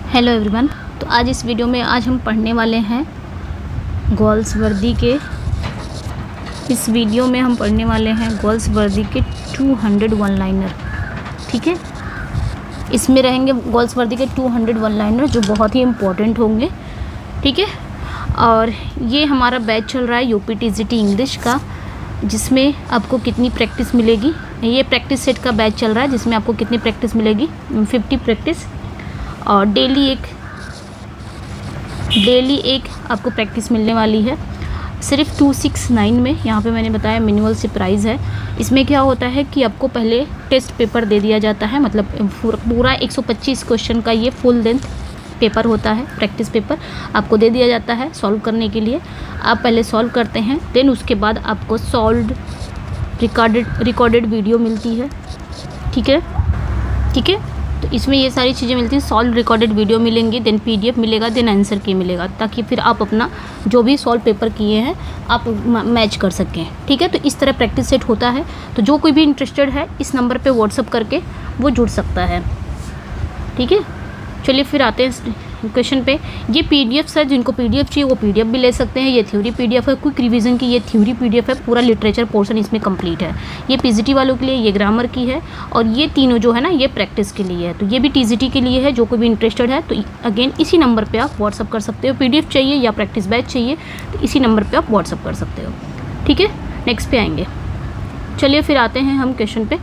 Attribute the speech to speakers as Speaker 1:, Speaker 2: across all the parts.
Speaker 1: Hello everyone. तो आज इस वीडियो में हम पढ़ने वाले हैं गर्ल्स वर्दी के। इस वीडियो में हम पढ़ने वाले हैं गर्ल्स वर्दी के 200 वन लाइनर। ठीक है, इसमें रहेंगे गर्ल्स वर्दी के 200 वन लाइनर जो बहुत ही इम्पोर्टेंट होंगे। ठीक है, और ये हमारा बैच चल रहा है यूपीटीजीटी इंग्लिश का, जिसमें आपको कितनी प्रैक्टिस मिलेगी। ये प्रैक्टिस सेट का बैच चल रहा है जिसमें आपको कितनी प्रैक्टिस मिलेगी, 50 प्रैक्टिस, और डेली एक आपको प्रैक्टिस मिलने वाली है सिर्फ 269 में। यहाँ पे मैंने बताया मिनिमल से प्राइस है। इसमें क्या होता है कि आपको पहले टेस्ट पेपर दे दिया जाता है, मतलब पूरा 125 क्वेश्चन का ये फुल लेंथ पेपर होता है। प्रैक्टिस पेपर आपको दे दिया जाता है सॉल्व करने के लिए। आप पहले सॉल्व करते हैं, देन उसके बाद आपको सॉल्व रिकॉर्डेड वीडियो मिलती है। ठीक है, तो इसमें ये सारी चीज़ें मिलती हैं। सॉल्व रिकॉर्डेड वीडियो मिलेंगी, देन पीडीएफ मिलेगा, देन आंसर की मिलेगा, ताकि फिर आप अपना जो भी सॉल्व पेपर किए हैं आप मैच कर सकें। ठीक है, तो इस तरह प्रैक्टिस सेट होता है। तो जो कोई भी इंटरेस्टेड है इस नंबर पे व्हाट्सअप करके वो जुड़ सकता है। ठीक है, चलिए फिर आते हैं क्वेश्चन पे। ये पीडीएफ है, जिनको पीडीएफ चाहिए वो पीडीएफ भी ले सकते हैं। ये थ्योरी पीडीएफ है, क्विक रिवीजन की ये थ्योरी पीडीएफ है। पूरा लिटरेचर पोर्शन इसमें कंप्लीट है। ये पीजीटी वालों के लिए, ये ग्रामर की है, और ये तीनों जो है ना ये प्रैक्टिस के लिए है। तो ये भी टीजीटी के लिए है। जो कोई भी इंटरेस्टेड है तो अगेन इसी नंबर पर आप व्हाट्सअप कर सकते हो। पीडीएफ चाहिए या प्रैक्टिस बैच चाहिए तो इसी नंबर पर आप व्हाट्सअप कर सकते हो। ठीक है, नेक्स्ट पे आएंगे। चलिए फिर आते हैं हम क्वेश्चन पे।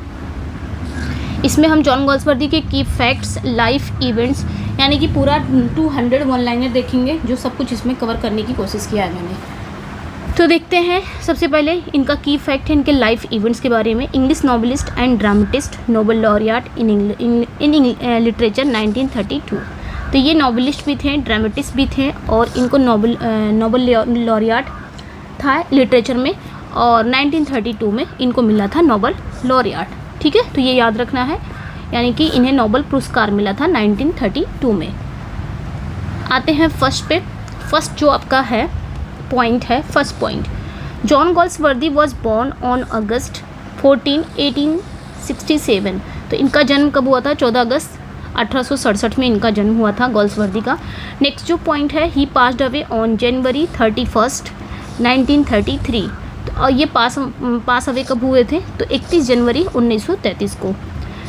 Speaker 1: इसमें हम जॉन गॉल्सवर्दी के की फैक्ट्स, लाइफ इवेंट्स, यानी कि पूरा 200 वन लाइनर देखेंगे, जो सब कुछ इसमें कवर करने की कोशिश किया है मैंने। तो देखते हैं सबसे पहले इनका की फैक्ट है इनके लाइफ इवेंट्स के बारे में। English novelist and dramatist, Nobel laureate in literature 1932। तो ये नॉवेलिस्ट भी थे, ड्रामेटिस्ट भी थे, और इनको नोबेल लॉरियट था लिटरेचर में, और 1932 में इनको मिला था नोबेल लॉरियट। ठीक है, तो ये याद रखना है, यानी कि इन्हें नोबेल पुरस्कार मिला था 1932 में। आते हैं फर्स्ट पे। फर्स्ट जो आपका है पॉइंट है, first point, John Galsworthy was born on August 14, 1867। तो इनका जन्म कब हुआ था? 14 अगस्त 1867 में इनका जन्म हुआ था गॉल्सवर्दी का। नेक्स्ट जो पॉइंट है, ही पास्ड अवे ऑन जनवरी 31, 1933। और ये पास अवे कब हुए थे? तो 31 जनवरी 1933 को।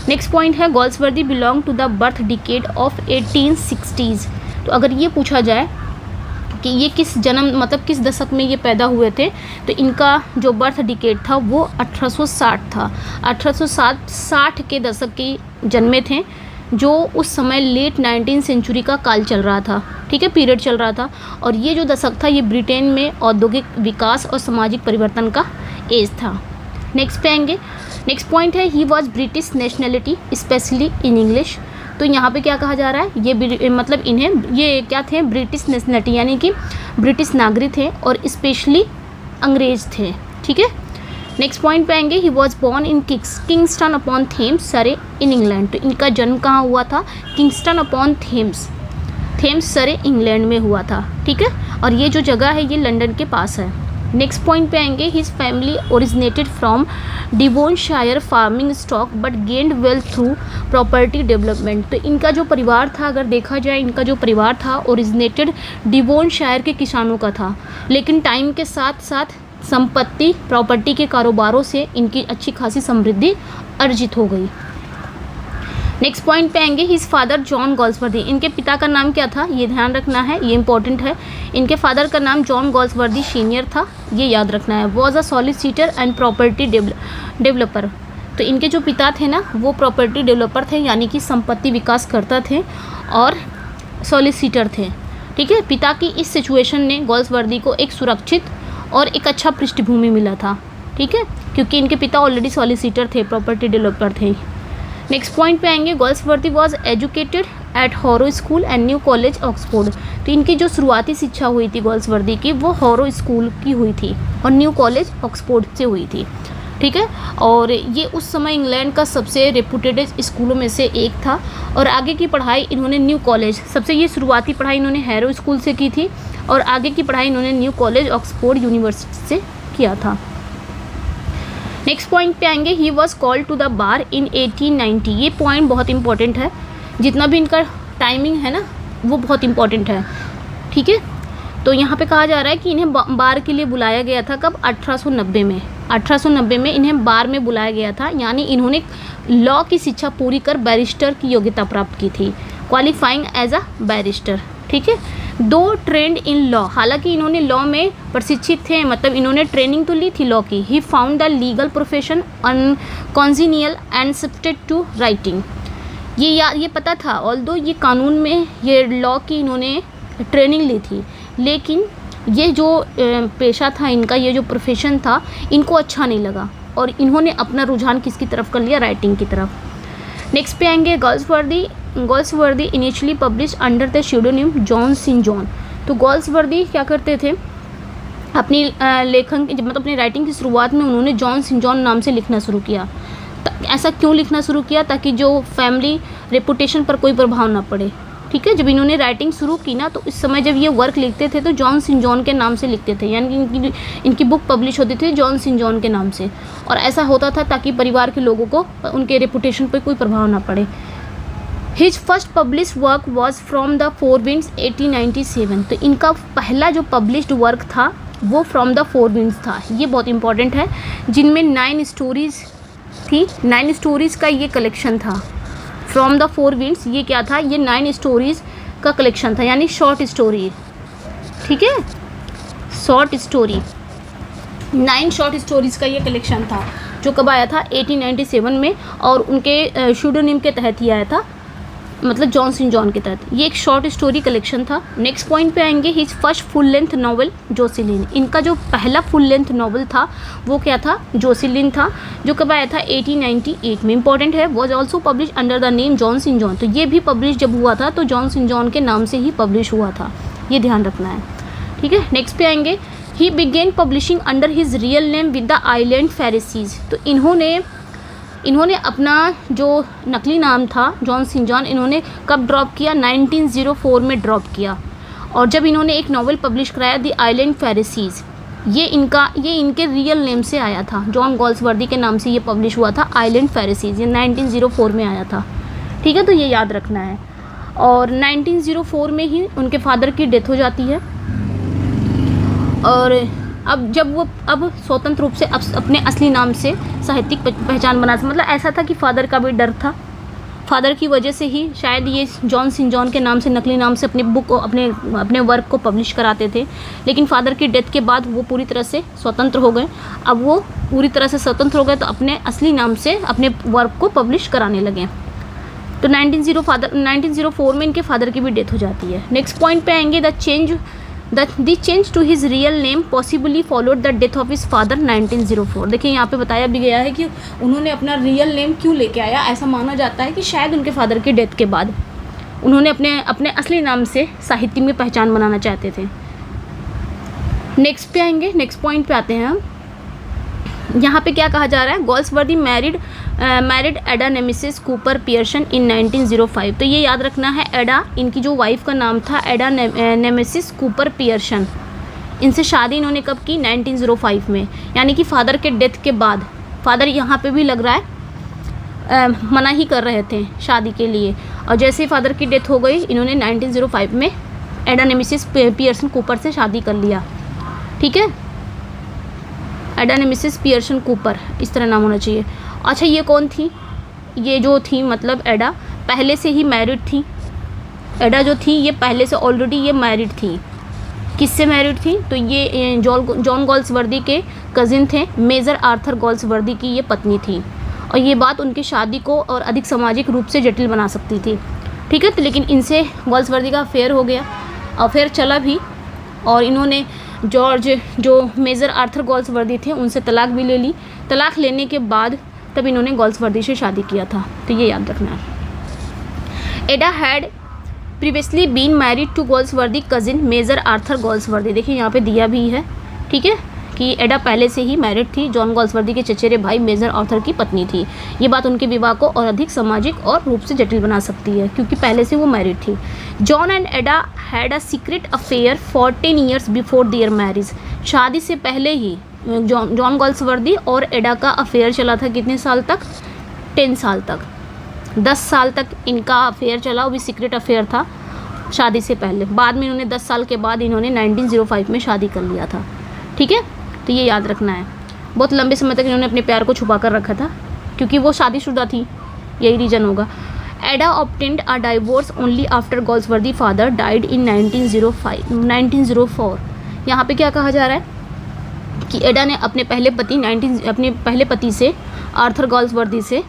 Speaker 1: नेक्स्ट पॉइंट है, Galsworthy belong to the birth decade of 1860s। तो अगर ये पूछा जाए कि ये किस किस दशक में ये पैदा हुए थे, तो इनका जो बर्थ डिकेड था वो 1860 था। 1860 के दशक के जन्मे थे, जो उस समय लेट 19वीं सेंचुरी का काल चल रहा था। ठीक है, पीरियड चल रहा था। और ये जो दशक था ये ब्रिटेन में औद्योगिक विकास और सामाजिक परिवर्तन का एज था। नेक्स्ट पे आएंगे। नेक्स्ट पॉइंट है, he was British nationality specially in English. तो यहाँ पे क्या कहा जा रहा है, ये मतलब इन्हें ये क्या थे? ब्रिटिश नेशनलिटी, यानी कि ब्रिटिश नागरिक थे और स्पेशली अंग्रेज थे। ठीक है, नेक्स्ट पॉइंट पे आएंगे, he was born in Kingston upon Thames, सरे इन इंग्लैंड। तो इनका जन्म कहाँ हुआ था? किंगस्टन अपॉन थेम्स सरे इंग्लैंड में हुआ था। ठीक है, और ये जो जगह है ये लंदन के पास है। नेक्स्ट पॉइंट पे आएंगे, his family originated from Devonshire farming stock but gained wealth through property development. तो इनका जो परिवार था, अगर देखा जाए, इनका जो परिवार था ओरिजिनेटेड डिवोनशायर के किसानों का था, लेकिन टाइम के साथ साथ संपत्ति प्रॉपर्टी के कारोबारों से इनकी अच्छी खासी समृद्धि अर्जित हो गई। नेक्स्ट पॉइंट पे आएंगे, हिज फादर जॉन गॉल्सवर्दी। इनके पिता का नाम क्या था, ये ध्यान रखना है, ये इंपॉर्टेंट है। इनके फादर का नाम जॉन गॉल्सवर्दी सीनियर था, ये याद रखना है। Was a solicitor and property developer. तो इनके जो पिता थे ना वो प्रॉपर्टी डेवलपर थे, यानी कि संपत्ति विकास करता थे और सॉलिसिटर थे। ठीक है, पिता की इस सिचुएशन ने गॉल्सवर्दी को एक सुरक्षित और एक अच्छा पृष्ठभूमि मिला था। ठीक है, क्योंकि इनके पिता ऑलरेडी सॉलिसिटर थे, प्रॉपर्टी डेवलपर थे। नेक्स्ट पॉइंट पे आएंगे, Galsworthy was educated at Harrow school and New College Oxford. तो इनकी जो शुरुआती शिक्षा हुई थी गॉल्सवर्दी की वो हॉरो स्कूल की हुई थी और न्यू कॉलेज ऑक्सफोर्ड से हुई थी। ठीक है, और ये उस समय इंग्लैंड का सबसे रेपुटेड स्कूलों में से एक था। और आगे की पढ़ाई इन्होंने न्यू कॉलेज, सबसे ये शुरुआती पढ़ाई इन्होंने हैरो स्कूल से की थी, और आगे की पढ़ाई इन्होंने न्यू कॉलेज ऑक्सफोर्ड यूनिवर्सिटी से किया था। नेक्स्ट पॉइंट पे आएंगे, he was called to the bar in 1890। ये पॉइंट बहुत इंपॉर्टेंट है। जितना भी इनका टाइमिंग है ना, वो बहुत इंपॉर्टेंट है, ठीक है। तो यहाँ पे कहा जा रहा है कि इन्हें बार के लिए बुलाया गया था कब, 1890 में। 1890 में इन्हें बार में बुलाया गया था, यानी इन्होंने लॉ की शिक्षा पूरी कर बैरिस्टर की योग्यता प्राप्त की थी, क्वालिफाइंग एज अ बैरिस्टर, ठीक है। दो ट्रेंड इन लॉ, हालांकि इन्होंने लॉ में प्रशिक्षित थे, मतलब इन्होंने ट्रेनिंग तो ली थी लॉ की। He found the legal profession uncongenial and shifted to writing. ये पता था, ऑल्दो ये कानून में ये लॉ की इन्होंने ट्रेनिंग ली थी, लेकिन ये जो पेशा था इनका, ये जो प्रोफेशन था, इनको अच्छा नहीं लगा और इन्होंने अपना रुझान किसकी तरफ कर लिया, राइटिंग की तरफ। नेक्स्ट पे आएंगे Galsworthy initially publish under the pseudonym John Sinjohn. तो गोल्सवर्दी क्या करते थे, अपनी लेखन मतलब अपनी राइटिंग की शुरुआत में उन्होंने जॉन सिन जॉन नाम से लिखना शुरू किया। ऐसा क्यों लिखना शुरू किया, ताकि जो फैमिली रेपुटेशन पर कोई प्रभाव ना पड़े, ठीक है। जब इन्होंने राइटिंग शुरू की ना, तो इस समय जब ये वर्क लिखते थे तो जॉन सिन जॉन के नाम से लिखते थे, यानी कि इनकी बुक पब्लिश होती थी जॉन सिन जॉन के नाम से। और ऐसा होता था ताकि परिवार के लोगों को उनके रेपुटेशन पर कोई प्रभाव ना पड़े। His first publish work was from the four winds 1897। तो इनका पहला जो पब्लिश्ड वर्क था वो फ्रॉम द फोर विंड्स था, ये बहुत इंपॉर्टेंट है, जिनमें 9 स्टोरीज़ थी। 9 स्टोरीज़ का ये कलेक्शन था। फ्रॉम द फोर विंड्स ये क्या था, ये 9 स्टोरीज़ का कलेक्शन था, यानी शॉर्ट स्टोरी, ठीक है, शॉर्ट स्टोरी, 9 शॉर्ट स्टोरीज़ का ये कलेक्शन था, जो कब आया था, 1897 में, और उनके शूडोनिम के तहत ही आया था, मतलब जॉन सिन जॉन के तहत। ये एक शॉर्ट स्टोरी कलेक्शन था। नेक्स्ट पॉइंट पे आएंगे, his first full length novel Josselin. इनका जो पहला फुल लेंथ नॉवल था वो क्या था, जोसेलिन था, जो कब आया था, 1898 में। इंपॉर्टेंट है, was also publish under the name John Sinjohn. तो ये भी पब्लिश जब हुआ था तो जॉन सिन जॉन के नाम से ही पब्लिश हुआ था, ये ध्यान रखना है, ठीक है। नेक्स्ट पे आएंगे, he began publishing under his real name with the island Pharisees. तो इन्होंने अपना जो नकली नाम था जॉन सिन जॉन, इन्होंने कब ड्रॉप किया, 1904 में ड्रॉप किया। और जब इन्होंने एक नावल पब्लिश कराया द आइलैंड फेरिसीज, ये इनके रियल नेम से आया था, जॉन गोल्सवर्दी के नाम से ये पब्लिश हुआ था, आइलैंड फेरिसीज, ये 1904 में आया था, ठीक है। तो ये याद रखना है। और 1904 में ही उनके फादर की डेथ हो जाती है। और जब वो स्वतंत्र रूप से अपने असली नाम से साहित्यिक पहचान बना, मतलब ऐसा था कि फ़ादर का भी डर था, फ़ादर की वजह से ही शायद ये जॉन सिन जॉन के नाम से, नकली नाम से अपनी बुक को, अपने वर्क को पब्लिश कराते थे। लेकिन फ़ादर की डेथ के बाद वो पूरी तरह से स्वतंत्र हो गए। अब वो पूरी तरह से स्वतंत्र हो गए तो अपने असली नाम से अपने वर्क को पब्लिश कराने लगे। तो 1904 में इनके फादर की भी डेथ हो जाती है। नेक्स्ट पॉइंट पे आएंगे, the change to his real name possibly followed the death of his father 1904। देखिए यहाँ पे बताया भी गया है कि उन्होंने अपना रियल नेम क्यों लेके आया। ऐसा माना जाता है कि शायद उनके फादर की डेथ के बाद उन्होंने अपने असली नाम से साहित्य में पहचान बनाना चाहते थे। नेक्स्ट पे आएंगे, नेक्स्ट पॉइंट पे आते हैं हम। यहाँ पे क्या कहा जा रहा है, गोल्सवर्दी मैरिड एडा नेमेसिस कूपर पियर्सन इन 1905। तो ये याद रखना है, एडा इनकी जो वाइफ का नाम था, एडा नेमेसिस कूपर पियर्सन। इनसे शादी इन्होंने कब की, 1905 में, यानी कि फ़ादर के डेथ के बाद। फ़ादर यहाँ पे भी लग रहा है मना ही कर रहे थे शादी के लिए, और जैसे ही फ़ादर की डेथ हो गई इन्होंने 1905 में एडा नेमेसिस पियर्सन कूपर से शादी कर लिया, ठीक है। एडा नेमेसिस पियर्सन कूपर, इस तरह नाम होना चाहिए। अच्छा, ये कौन थी, ये जो थी मतलब एडा पहले से ही मैरिड थी। एडा जो थी ये पहले से ऑलरेडी ये मैरिड थी। किससे मैरिड थी, तो ये जॉन गोल्सवर्दी के कज़िन थे, मेजर आर्थर गोल्सवर्दी की ये पत्नी थी। और ये बात उनकी शादी को और अधिक सामाजिक रूप से जटिल बना सकती थी, ठीक है। तो लेकिन इनसे गोल्सवर्दी का अफेयर हो गया, अफेयर चला भी, और इन्होंने जॉर्ज जो मेजर आर्थर गोल्सवर्दी थे उनसे तलाक भी ले ली। तलाक लेने के बाद तब इन्होंने गोल्सवर्दी से शादी किया था, तो ये याद रखना है। Ada had previously been married to Galsworthy cousin Major Arthur Galsworthy. देखिए यहाँ पे दिया भी है, ठीक है, कि एडा पहले से ही मैरिड थी, जॉन गोल्सवर्दी के चचेरे भाई मेजर आर्थर की पत्नी थी। ये बात उनके विवाह को और अधिक सामाजिक और रूप से जटिल बना सकती है, क्योंकि पहले से वो मैरिड थी। जॉन एंड एडा had a secret affair for 10 years before there marriage. शादी से पहले ही जॉन गोल्सवर्दी और एडा का अफेयर चला था, कितने साल तक, 10 साल तक, 10 साल तक इनका अफेयर चला, वो भी सीक्रेट अफेयर था। शादी से पहले। बाद में इन्होंने 10 साल के बाद इन्होंने 1905 में शादी कर लिया था। ठीक है, तो ये याद रखना है। बहुत लंबे समय तक इन्होंने अपने प्यार को छुपा कर रखा था क्योंकि वो शादीशुदा थी, यही रीज़न होगा। Ada obtained a divorce only after Galsworthy father died in 1904। यहाँ पे क्या कहा जा रहा है कि एडा ने अपने पहले पति से आर्थर गोल्सवर्दी से,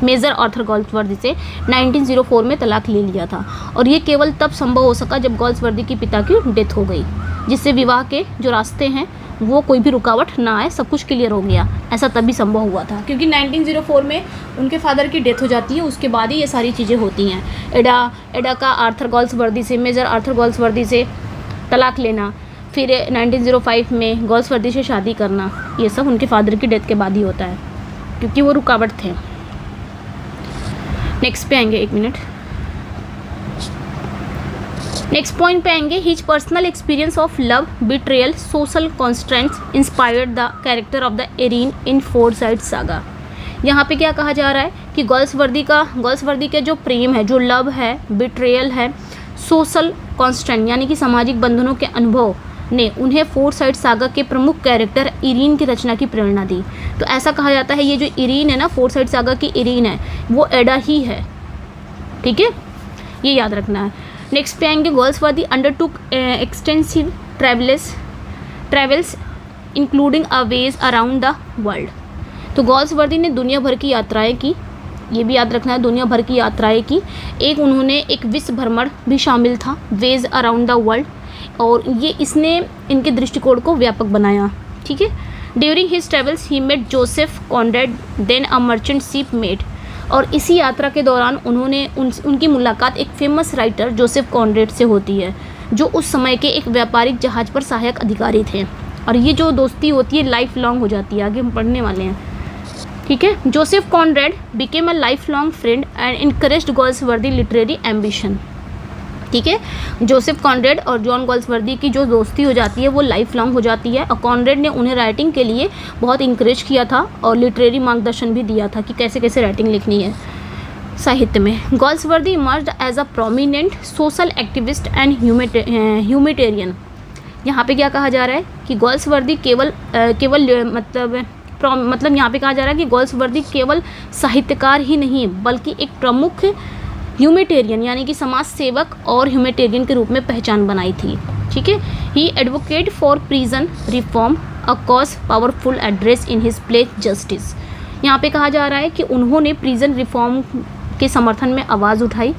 Speaker 1: मेजर आर्थर गोल्सवर्दी से 1904 में तलाक ले लिया था। और ये केवल तब संभव हो सका जब गोल्सवर्दी के पिता की डेथ हो गई, जिससे विवाह के जो रास्ते हैं वो कोई भी रुकावट ना आए, सब कुछ क्लियर हो गया। ऐसा तभी संभव हुआ था क्योंकि 1904 में उनके फादर की डेथ हो जाती है, उसके बाद ही ये सारी चीज़ें होती हैं। एडा का आर्थर गोल्सवर्दी से, मेजर आर्थर गोल्सवर्दी से तलाक लेना, फिर 1905 में गोल्सवर्दी से शादी करना, ये सब उनके फादर की डेथ के बाद ही होता है क्योंकि वो रुकावट थे। नेक्स्ट पे आएंगे, 1 मिनट। नेक्स्ट पॉइंट पे आएंगे। His personal experience of love, betrayal, social constraints inspired the character of the arene in foresight saga. यहाँ पे क्या कहा जा रहा है कि गोल्सवर्दी के जो प्रेम है, जो लव है, बिट्रेयल है, सोशल कॉन्स्ट्रेंट यानी कि सामाजिक बंधनों के अनुभव ने उन्हें फोरसाइट सागा के प्रमुख कैरेक्टर इरीन की रचना की प्रेरणा दी। तो ऐसा कहा जाता है ये जो इरीन है ना, फोरसाइट सागा की इरीन है, वो एडा ही है। ठीक है, ये याद रखना है। नेक्स्ट पे आएंगे। Galsworthy undertook extensive travels including a voyage around the world. तो गोल्सवर्दी ने दुनिया भर की यात्राएं की, ये भी याद रखना है, दुनिया भर की यात्राएं की। उन्होंने एक विश्व भ्रमण भी शामिल था, वेज अराउंड द वर्ल्ड, और ये इसने इनके दृष्टिकोण को व्यापक बनाया। ठीक है। During his travels he met Joseph Conrad, then a merchant ship mate. और इसी यात्रा के दौरान उनकी मुलाकात एक फेमस राइटर जोसेफ कॉनरेड से होती है, जो उस समय के एक व्यापारिक जहाज़ पर सहायक अधिकारी थे। और ये जो दोस्ती होती है लाइफ लॉन्ग हो जाती है, आगे हम पढ़ने वाले हैं। ठीक है। Joseph Conrad became a lifelong friend and encouraged Galsworthy literary ambition. ठीक है। जोसेफ कॉनरेड और जॉन गोल्सवर्दी की जो दोस्ती हो जाती है वो लाइफ लॉन्ग हो जाती है, और कॉनरेड ने उन्हें राइटिंग के लिए बहुत इंकरेज किया था और लिटरेरी मार्गदर्शन भी दिया था कि कैसे कैसे राइटिंग लिखनी है साहित्य में। Galsworthy emerged as a prominent social activist and humanitarian. यहाँ पे क्या कहा जा रहा है कि गोल्सवर्दी केवल यहाँ पे कहा जा रहा है कि गोल्सवर्दी केवल साहित्यकार ही नहीं बल्कि एक प्रमुख ह्यूमैनिटेरियन यानी कि समाज सेवक और ह्यूमैनिटेरियन के रूप में पहचान बनाई थी। ठीक है। He advocate for prison reform, a cause powerful address in his play Justice. यहाँ पे कहा जा रहा है कि उन्होंने प्रिजन रिफॉर्म के समर्थन में आवाज़ उठाई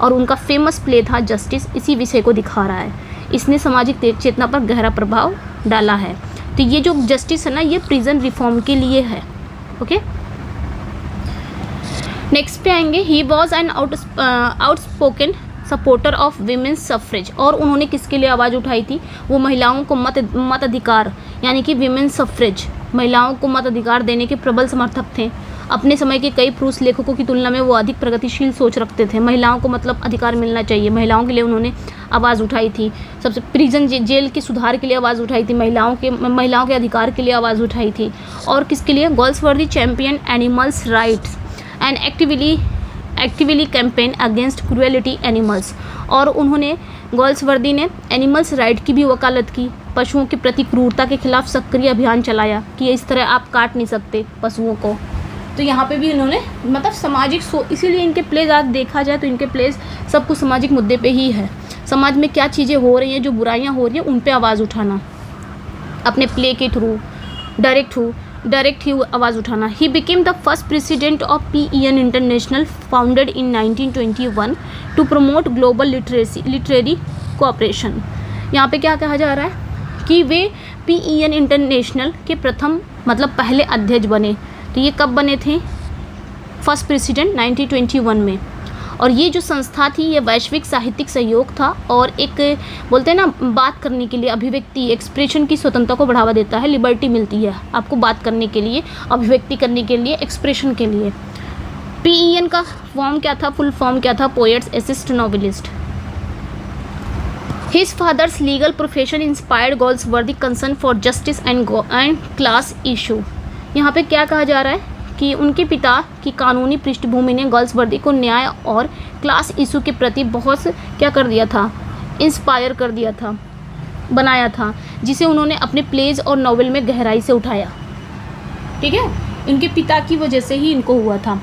Speaker 1: और उनका फेमस प्ले था जस्टिस, इसी विषय को दिखा रहा है। इसने सामाजिक चेतना पर गहरा प्रभाव डाला है। तो ये जो जस्टिस है ना, ये प्रिजन रिफॉर्म के लिए है। ओके। नेक्स्ट पे आएंगे। He was an outspoken supporter of women's suffrage. और उन्होंने किसके लिए आवाज़ उठाई थी? वो महिलाओं को मत अधिकार यानी कि वीमेंस सफ्रेज, महिलाओं को मत अधिकार देने के प्रबल समर्थक थे। अपने समय के कई पुरुष लेखकों की तुलना में वो अधिक प्रगतिशील सोच रखते थे। महिलाओं को मतलब अधिकार मिलना चाहिए, महिलाओं के लिए उन्होंने आवाज़ उठाई थी। सबसे प्रिजन जेल के सुधार के लिए आवाज़ उठाई थी, महिलाओं के अधिकार के लिए आवाज़ उठाई थी। और किसके लिए? Galsworthy champion animals rights and actively campaign against cruelty animals. और उन्होंने गोल्सवर्दी ने एनिमल्स राइट की भी वकालत की, पशुओं के प्रति क्रूरता के खिलाफ सक्रिय अभियान चलाया कि इस तरह आप काट नहीं सकते पशुओं को। तो यहाँ पे भी इन्होंने मतलब सामाजिक इसीलिए इनके प्लेज आज देखा जाए तो इनके प्लेज सब कुछ सामाजिक मुद्दे पे ही है। समाज में क्या चीज़ें हो रही हैं, जो बुराइयाँ हो रही हैं, उन पे आवाज़ उठाना, अपने प्ले के थ्रू डायरेक्ट ही आवाज़ उठाना। He became the first president of PEN international, founded in 1921 to promote global literary cooperation. यहाँ पे क्या कहा जा रहा है कि वे PEN इंटरनेशनल के प्रथम पहले अध्यक्ष बने। तो ये कब बने थे? फर्स्ट प्रेसिडेंट 1921 में। और ये जो संस्था थी ये वैश्विक साहित्यिक सहयोग था और एक बोलते हैं ना, बात करने के लिए, अभिव्यक्ति, एक्सप्रेशन की स्वतंत्रता को बढ़ावा देता है। लिबर्टी मिलती है आपको बात करने के लिए, अभिव्यक्ति करने के लिए, एक्सप्रेशन के लिए। PEN का फॉर्म क्या था? फुल फॉर्म क्या था? Poets essayists novelists. His father's legal profession inspired Galsworthy concern for justice and class issue. यहाँ पे क्या कहा जा रहा है कि उनके पिता की कानूनी पृष्ठभूमि ने गोल्सवर्दी को न्याय और क्लास इशू के प्रति बहुत क्या कर दिया था, इंस्पायर कर दिया था, बनाया था, जिसे उन्होंने अपने प्लेज और नॉवेल में गहराई से उठाया। ठीक है, उनके पिता की वजह से ही इनको हुआ था,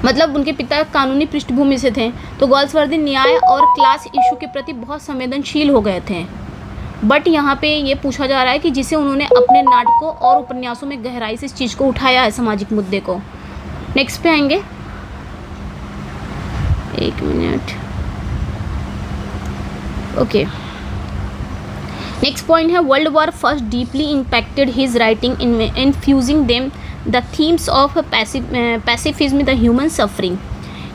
Speaker 1: मतलब उनके पिता कानूनी पृष्ठभूमि से थे, तो गोल्सवर्दी न्याय और क्लास इशू के प्रति बहुत संवेदनशील हो गए थे। बट यहाँ पे ये पूछा जा रहा है कि जिसे उन्होंने अपने नाटकों और उपन्यासों में गहराई से इस चीज़ को उठाया है, सामाजिक मुद्दे को। नेक्स्ट पे आएंगे, एक मिनट, ओके। नेक्स्ट पॉइंट है world war first deeply impacted his writing in infusing them the themes of pacifism the human suffering.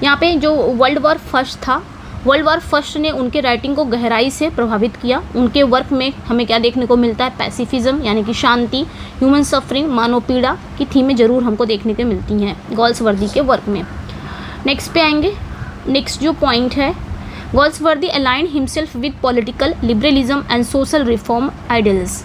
Speaker 1: यहाँ पे जो वर्ल्ड वॉर फर्स्ट था, वर्ल्ड वॉर फर्स्ट ने उनके राइटिंग को गहराई से प्रभावित किया। उनके वर्क में हमें क्या देखने को मिलता है, पैसिफिज्म यानी कि शांति, ह्यूमन सफरिंग मानव पीड़ा की थीमें ज़रूर हमको देखने को मिलती हैं गोल्सवर्दी के वर्क में। नेक्स्ट पे आएंगे, नेक्स्ट जो पॉइंट है, Galsworthy aligned himself with political liberalism and social reform ideals.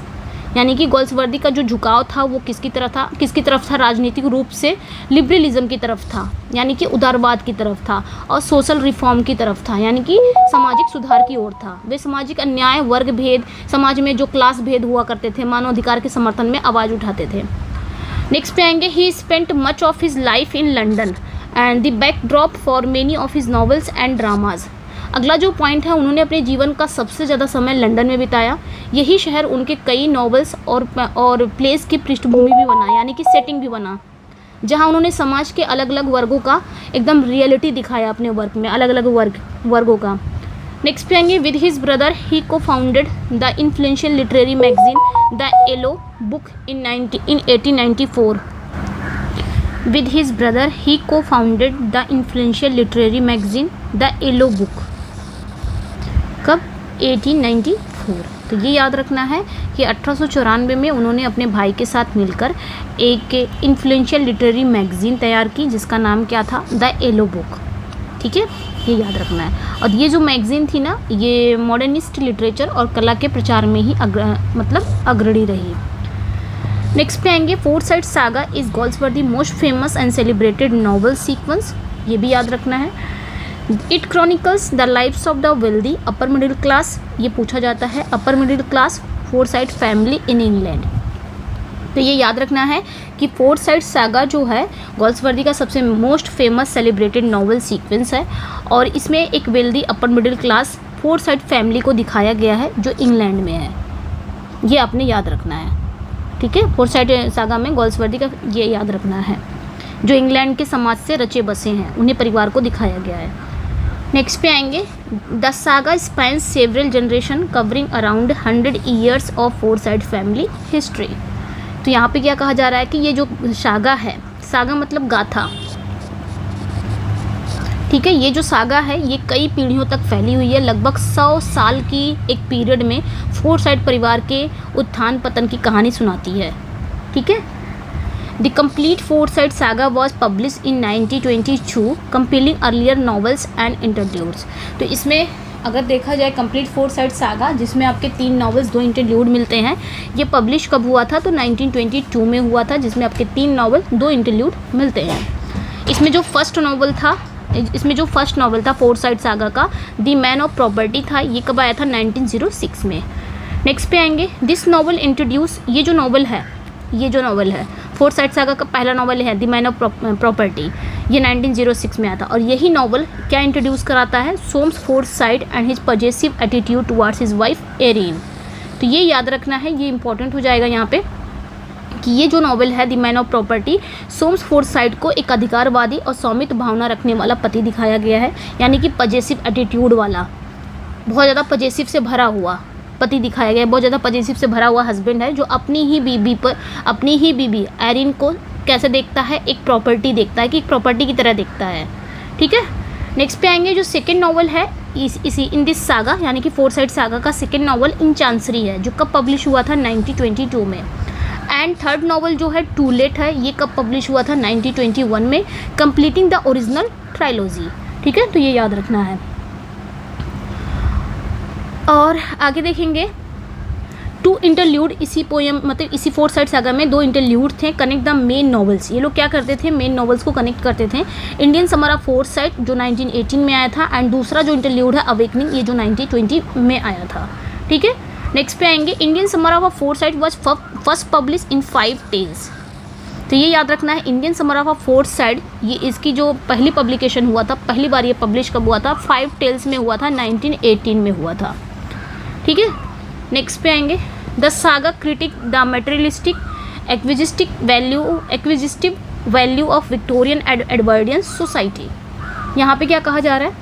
Speaker 1: यानी कि गोल्सवर्दी का जो झुकाव था वो किसकी तरफ था, राजनीतिक रूप से लिबरलिज्म की तरफ था, यानी कि उदारवाद की तरफ था, और सोशल रिफॉर्म की तरफ था, यानी कि सामाजिक सुधार की ओर था। वे सामाजिक अन्याय, वर्ग भेद, समाज में जो क्लास भेद हुआ करते थे, मानवाधिकार के समर्थन में आवाज़ उठाते थे। नेक्स्ट पे आएंगे, ही spent much of his life in London and the backdrop for many of his novels and dramas. अगला जो पॉइंट है, उन्होंने अपने जीवन का सबसे ज़्यादा समय लंदन में बिताया। यही शहर उनके कई नॉवेल्स और प्लेस की पृष्ठभूमि भी बना, यानी कि सेटिंग भी बना, जहां उन्होंने समाज के अलग अलग वर्गों का एकदम रियलिटी दिखाया अपने वर्क में, अलग अलग वर्गों का। नेक्स्ट पे आएंगे, विद हिज ब्रदर ही को founded the influential literary magazine the yellow book in 1894। With his brother, he co-founded the influential literary magazine The Yellow Book। कब? 1894। तो ये याद रखना है कि 1894 में उन्होंने अपने भाई के साथ मिलकर एक इन्फ्लुएंशियल लिटरेरी मैगजीन तैयार की, जिसका नाम क्या था, द येलो बुक। ठीक है, ये याद रखना है। और ये जो मैगजीन थी ना, ये मॉडर्निस्ट लिटरेचर और कला के प्रचार में ही अग्रणी रही। नेक्स्ट पे आएंगे, Forsyte saga is Galsworthy most famous and celebrated novel sequence. ये भी याद रखना है। It chronicles the lives of the wealthy upper middle class. ये पूछा जाता है, upper middle class Forsyte family in England. तो ये याद रखना है कि फोर्साइट सागा जो है गोल्सवर्दी का सबसे most famous celebrated novel sequence है, और इसमें एक wealthy upper middle class Forsyte family को दिखाया गया है जो इंग्लैंड में है। ये आपने याद रखना है। ठीक है, फोर्साइट सागा में गोल्सवर्दी का ये याद रखना है, जो इंग्लैंड के समाज से रचे बसे हैं, उन्हें परिवार को दिखाया गया है। नेक्स्ट पे आएंगे, the saga spans several generation covering around 100 years of Forsyte family history. तो यहाँ पे क्या कहा जा रहा है कि ये जो सागा है, सागा मतलब गाथा, ठीक है, ये जो सागा है ये कई पीढ़ियों तक फैली हुई है। लगभग 100 साल की एक पीरियड में फोर्साइट परिवार के उत्थान पतन की कहानी सुनाती है। ठीक है, the complete Forsyte saga was publish in 1922 compelling earlier novels and interludes. तो इसमें अगर देखा जाए कंप्लीट फोर्साइट सागा, जिसमें आपके 3 नॉवेल्स 2 इंटरल्यूड मिलते हैं, ये पब्लिश कब हुआ था, तो 1922 में हुआ था, जिसमें आपके 3 नॉवेल 2 इंटरल्यूड मिलते हैं। इसमें जो फर्स्ट नॉवल था फोर्साइट सागा का, द मैन ऑफ प्रॉपर्टी था, ये कब आया था, 1906 में। नेक्स्ट पे आएंगे, दिस नॉवल इंट्रोड्यूस, ये जो नॉवल है फोर्साइट सागा का पहला नॉवल है द मैन ऑफ प्रॉपर्टी, ये 1906 में आया था। और यही नॉवल क्या इंट्रोड्यूस कराता है, Soames Forsyte and his possessive attitude towards his wife Erin. तो ये याद रखना है, ये इंपॉर्टेंट हो जाएगा यहाँ पे कि ये जो नॉवल है the man of property, Soames Forsyte को एक अधिकारवादी और स्वामित्व भावना रखने वाला पति दिखाया गया है, यानी कि पॉजेसिव एटीट्यूड वाला, बहुत ज़्यादा पॉजेसिव से भरा हुआ पति दिखाया गया है, बहुत ज़्यादा पॉजेसिव से भरा हुआ हस्बैंड है, जो अपनी ही बीबी एरिन को कैसे देखता है, एक प्रॉपर्टी देखता है, कि एक प्रॉपर्टी की तरह देखता है। ठीक है, नेक्स्ट पे आएंगे, जो सेकेंड नॉवल है इसी इन दिस सागा, यानी कि फोर्साइट सागा का सेकेंड नॉवल इन चांसरी है, जो कब पब्लिश हुआ था, 1922 में। एंड थर्ड नॉवल जो है टू लेट है, ये कब पब्लिश हुआ था, 1921 में, कंप्लीटिंग द ओरिजिनल ट्रायलॉजी। ठीक है, तो ये याद रखना है। और आगे देखेंगे, टू इंटरल्यूड इसी पोएम मतलब इसी फोर्थ साइड सागा में 2 इंटरल्यूड थे, कनेक्ट द मेन नॉवेल्स। ये लोग क्या करते थे, मेन नॉवेल्स को कनेक्ट करते थे। Indian summer of fourth side जो 1918 में आया था, एंड दूसरा जो इंटरल्यूड है अवेकनिंग, ये जो 1920 में आया था। ठीक है, नेक्स्ट पे आएंगे Indian summer of Forsyte was first publish in 5 tales. तो ये याद रखना है, Indian summer of Forsyte ये इसकी जो पहली पब्लिकेशन हुआ था, पहली बार ये पब्लिश कब हुआ था, 5 टेल्स में हुआ था, 1918 में हुआ था। ठीक है, नेक्स्ट पे आएंगे the saga critic the materialistic acquisitive value of Victorian Edwardian society. यहाँ पे क्या कहा जा रहा है,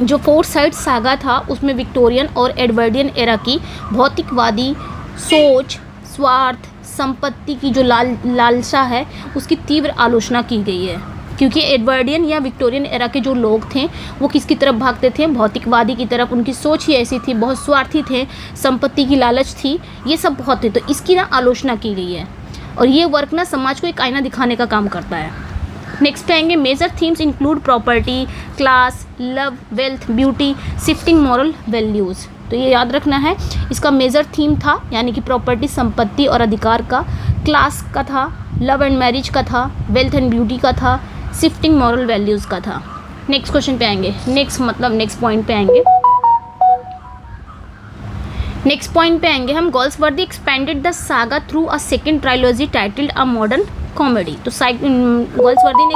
Speaker 1: जो फोर्थ साइड सागा था उसमें विक्टोरियन और एडवर्डियन एरा की भौतिकवादी सोच, स्वार्थ, संपत्ति की जो लालसा है उसकी तीव्र आलोचना की गई है। क्योंकि एडवर्डियन या विक्टोरियन एरा के जो लोग थे वो किसकी तरफ भागते थे, भौतिकवादी की तरफ। उनकी सोच ही ऐसी थी, बहुत स्वार्थी थे, संपत्ति की लालच थी, ये सब बहुत थे। तो इसकी ना आलोचना की गई है और ये वर्क ना समाज को एक आईना दिखाने का काम करता है। नेक्स्ट आएंगे major themes include property, class, love, wealth, beauty, shifting moral values. तो ये याद रखना है, इसका मेजर थीम था यानी कि प्रॉपर्टी, संपत्ति और अधिकार का, क्लास का था, लव एंड मैरिज का था, वेल्थ एंड ब्यूटी का था, शिफ्टिंग मॉरल वैल्यूज़ का था। नेक्स्ट क्वेश्चन पे आएंगे, नेक्स्ट पॉइंट पे आएंगे। नेक्स्ट पॉइंट पे आएंगे हम, Galsworthy expanded the saga through a second trilogy titled a modern comedy. तो गोल्सवर्दी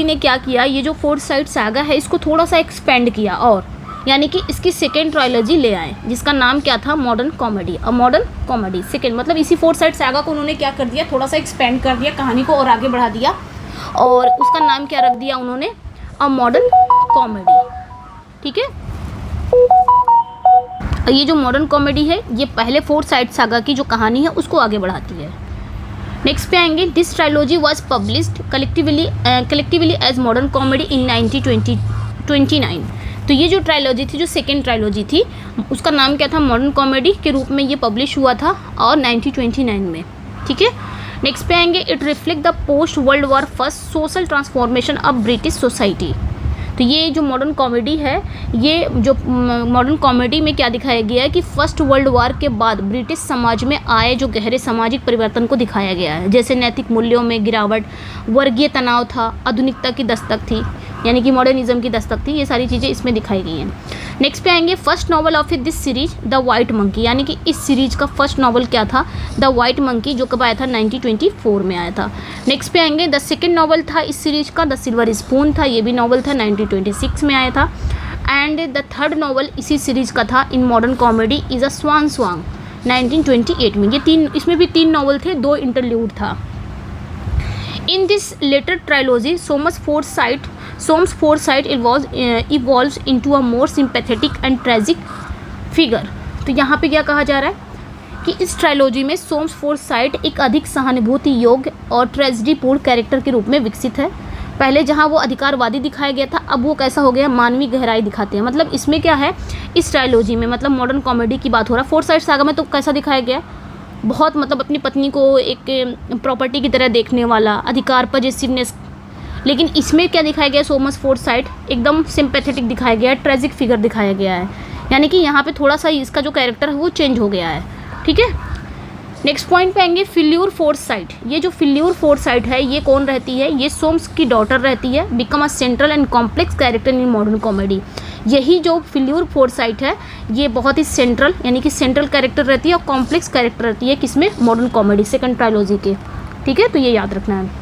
Speaker 1: ने क्या किया, ये जो फोर्थ साइड सागा है इसको थोड़ा सा एक्सपेंड किया और यानी कि इसकी सेकेंड ट्रायलॉजी ले आए जिसका नाम क्या था, मॉडर्न कॉमेडी। अ मॉडर्न कॉमेडी सेकेंड मतलब इसी फोर्थ साइड सागा को उन्होंने क्या कर दिया, थोड़ा सा एक्सपेंड कर दिया, कहानी को और आगे बढ़ा दिया और उसका नाम क्या रख दिया उन्होंने, अ मॉडर्न कॉमेडी। ठीक है, ये जो मॉडर्न कॉमेडी है ये पहले फोर्थ साइड सागा की जो कहानी है उसको आगे बढ़ाती है। नेक्स्ट पे आएंगे, this trilogy was published collectively as Modern Comedy in 1929। तो ये जो ट्रायलॉजी थी, जो सेकेंड ट्रायलॉजी थी, उसका नाम क्या था, मॉडर्न कॉमेडी के रूप में ये पब्लिश हुआ था और 1929 में। ठीक है, नेक्स्ट पे आएंगे, it reflect the post world war first social transformation of British society. तो ये जो मॉडर्न कॉमेडी है, ये जो मॉडर्न कॉमेडी में क्या दिखाया गया है कि फर्स्ट वर्ल्ड वॉर के बाद ब्रिटिश समाज में आए जो गहरे सामाजिक परिवर्तन को दिखाया गया है, जैसे नैतिक मूल्यों में गिरावट, वर्गीय तनाव था, आधुनिकता की दस्तक थी यानी कि मॉडर्निज्म की दस्तक थी, ये सारी चीज़ें इसमें दिखाई गई हैं। नेक्स्ट पे आएंगे, first novel of this series the white monkey, यानी कि इस सीरीज का फर्स्ट नॉवल क्या था, द वाइट मंकी, जो कब आया था, 1924 में आया था। नेक्स्ट पे आएंगे, द सेकेंड नॉवल था इस सीरीज का द सिल्वर स्पून था, ये भी नॉवल था, 1926 में आया था। एंड द थर्ड नॉवल इसी सीरीज का था in modern Comedy is a Swan Song, 1928 में। ये इसमें भी 3 नॉवल थे, 2 इंटरल्यूड था। In this later trilogy Soames Forsyte evolves into a more sympathetic and tragic figure। तो यहाँ पे क्या कहा जा रहा है कि इस ट्रायलॉजी में सोम्स फोर्थ साइड एक अधिक सहानुभूति योग्य और ट्रेजिडीपूर्ण कैरेक्टर के रूप में विकसित है। पहले जहाँ वो अधिकारवादी दिखाया गया था, अब वो कैसा हो गया, मानवीय गहराई दिखाते हैं। मतलब इसमें क्या है, इस ट्रायलॉजी में मतलब मॉडर्न कॉमेडी की बात हो रहा है। फोर्थ साइड सागा में तो कैसा दिखाया गया, बहुत मतलब अपनी पत्नी को एक प्रॉपर्टी की तरह देखने वाला, अधिकार पजेसिवनेस। लेकिन इसमें क्या दिखाया गया, सोमस फोर्थ साइड एकदम सिंपैथेटिक दिखाया गया है, ट्रेजिक फिगर दिखाया गया है, यानी कि यहाँ पे थोड़ा सा इसका जो कैरेक्टर है वो चेंज हो गया है। ठीक है, नेक्स्ट पॉइंट पे आएंगे, फिल्यूर फोर्थ साइड। ये जो फिल्यूर फोर्थ साइड है ये कौन रहती है, ये सोम्स की डॉटर रहती है, become a central and complex character in modern comedy. यही जो फिल्यूर फोर्थ साइड है ये बहुत ही सेंट्रल यानी कि सेंट्रल कैरेक्टर रहती है और कॉम्प्लेक्स कैरेक्टर रहती है किसमें, मॉडर्न कॉमेडी सेकंड ट्रायलॉजी के। ठीक है, तो ये याद रखना है।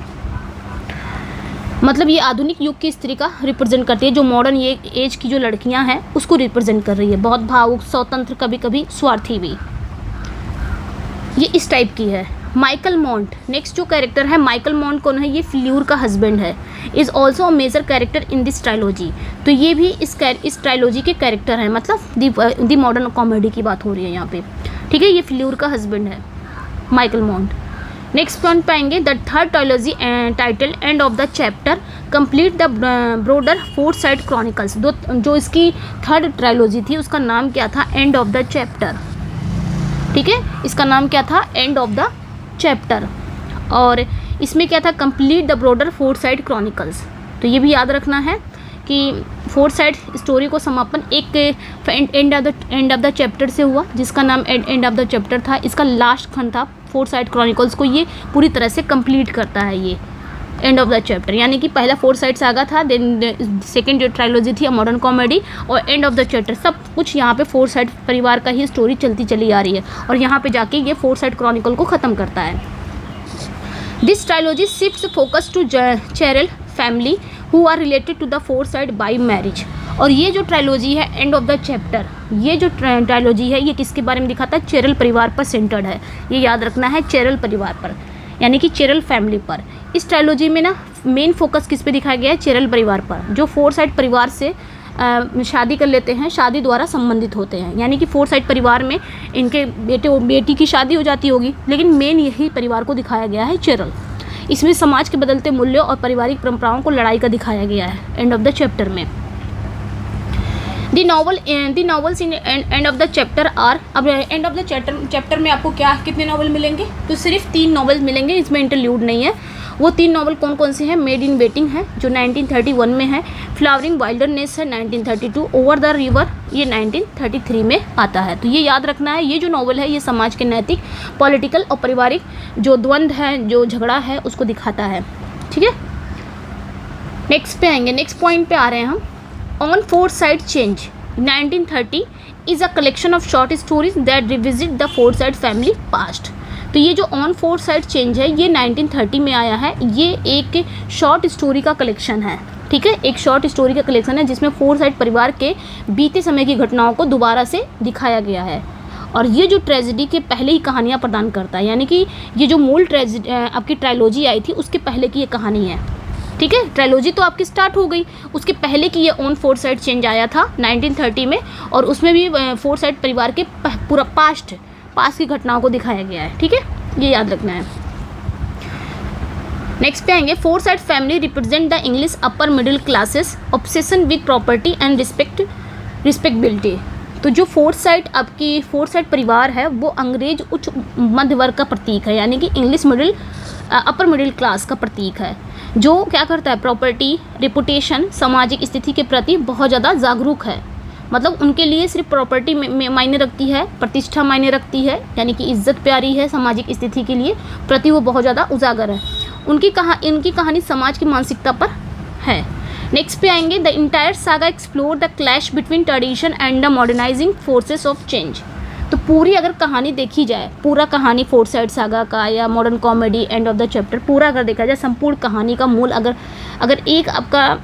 Speaker 1: मतलब ये आधुनिक युग की स्त्री का रिप्रेजेंट करती है, जो मॉडर्न ये एज की जो लड़कियां हैं उसको रिप्रेजेंट कर रही है, बहुत भावुक, स्वतंत्र, कभी कभी स्वार्थी भी, ये इस टाइप की है। माइकल मॉन्ट, नेक्स्ट जो कैरेक्टर है माइकल मॉन्ट कौन है, ये फिल्यूर का हस्बैंड है, is also a major character in this trilogy. तो ये भी इस ट्रायलॉजी के कैरेक्टर हैं, मतलब दी मॉडर्न कॉमेडी की बात हो रही है यहाँ पे। ठीक है, ये फिल्यूर का हस्बैंड है माइकल मॉन्ट। नेक्स्ट पॉइंट पाएंगे, the third trilogy title and of the chapter complete the brother fourth side chronicles. जो इसकी थर्ड ट्रायलॉजी थी उसका नाम क्या था, एंड ऑफ द चैप्टर। ठीक है, इसका नाम क्या था, एंड ऑफ द चैप्टर। और इसमें क्या था, complete the brother fourth side chronicles. तो ये भी याद रखना है कि फोर्थ साइड स्टोरी को समापन एक एंड ऑफ द चैप्टर से हुआ, जिसका नाम एंड ऑफ द चैप्टर था। इसका लास्ट खंड था फोर्थ साइड क्रॉनिकल्स को ये पूरी तरह से कंप्लीट करता है, ये एंड ऑफ द चैप्टर। यानी कि पहला फोर्थ साइड सागा था, देन सेकेंड जो ट्रायलॉजी थी मॉडर्न कॉमेडी, और एंड ऑफ द चैप्टर सब कुछ यहाँ पे फोर्थ साइड परिवार का ही स्टोरी चलती चली आ रही है, और यहाँ पे जाके ये फोर्थ साइड क्रॉनिकल को ख़त्म करता है। This trilogy shifts focus to Cherrell family who are related to the Forsyte by marriage. और ये जो ट्रायलॉजी है एंड ऑफ द चैप्टर, ये जो ट्रायलॉजी है ये किसके बारे में दिखाता है? चेरल परिवार पर सेंटर्ड है, ये याद रखना है, चेरल परिवार पर, यानी कि चेरल फैमिली पर। इस ट्रायलॉजी में ना मेन फोकस किस पे दिखाया गया है? चेरल परिवार पर, जो फोर्थ साइड परिवार से शादी कर लेते हैं, शादी द्वारा संबंधित होते हैं। यानी कि फोर्थ साइड परिवार में इनके बेटी की शादी हो जाती होगी, लेकिन मेन यही परिवार को दिखाया गया है, चेरल। इसमें समाज के बदलते मूल्यों और पारिवारिक परंपराओं को लड़ाई का दिखाया गया है एंड ऑफ द चैप्टर में। The novels in end of the chapter are, अब एंड ऑफ द चैप्टर में आपको क्या कितने नॉवल मिलेंगे? तो सिर्फ 3 नॉवल मिलेंगे, इसमें इंटरल्यूड नहीं है। वो 3 नॉवल कौन कौन से हैं? मेड इन वेटिंग है जो 1931 में है, फ्लावरिंग वाइल्डरनेस है 1932, ओवर द रिवर ये 1933 में आता है। तो ये याद रखना है, ये जो नॉवल है ये समाज के नैतिक, पॉलिटिकल और पारिवारिक जो द्वंद्व है, जो झगड़ा है, उसको दिखाता है। ठीक है, नेक्स्ट पे आएंगे, नेक्स्ट पॉइंट पे आ रहे हैं हम। On fourth side change 1930 is a collection of short stories that revisit the fourth side family past. तो ये जो ऑन फोर्थ साइड चेंज है ये 1930 में आया है, ये एक शॉर्ट स्टोरी का कलेक्शन है। ठीक है, एक शॉर्ट स्टोरी का कलेक्शन है जिसमें फोर्थ साइड परिवार के बीते समय की घटनाओं को दोबारा से दिखाया गया है, और ये जो ट्रेजेडी के पहले ही कहानियाँ प्रदान करता है। यानी कि ये जो मूल आपकी ट्रायलॉजी आई थी उसके पहले की ये कहानी है। ठीक है, ट्रायलॉजी तो आपकी स्टार्ट हो गई, उसके पहले की ये ऑन फोर्थ साइड चेंज आया था 1930 में, और उसमें भी फोर्थ साइड परिवार के पूरा पास्ट की घटनाओं को दिखाया गया है। ठीक है, ये याद रखना है। नेक्स्ट पे आएंगे, fourth side family represent the English upper middle classes obsession with property and respectability. तो जो फोर्थ साइड परिवार है वो अंग्रेज उच्च मध्य वर्ग का प्रतीक है, यानी कि इंग्लिश अपर मिडिल क्लास का प्रतीक है, जो क्या करता है? प्रॉपर्टी, रेपुटेशन, सामाजिक स्थिति के प्रति बहुत ज़्यादा जागरूक है। मतलब उनके लिए सिर्फ प्रॉपर्टी में मायने रखती है, प्रतिष्ठा मायने रखती है, यानी कि इज्जत प्यारी है, सामाजिक स्थिति के लिए प्रति वो बहुत ज़्यादा उजागर है। इनकी कहानी समाज की मानसिकता पर है। नेक्स्ट पे आएंगे, the entire saga explore the clash between tradition and the modernising forces of change. तो पूरी अगर कहानी देखी जाए, पूरा कहानी फोर्थ साइड सागा का या modern comedy and of the chapter पूरा अगर देखा जाए, संपूर्ण कहानी का मूल अगर एक आपका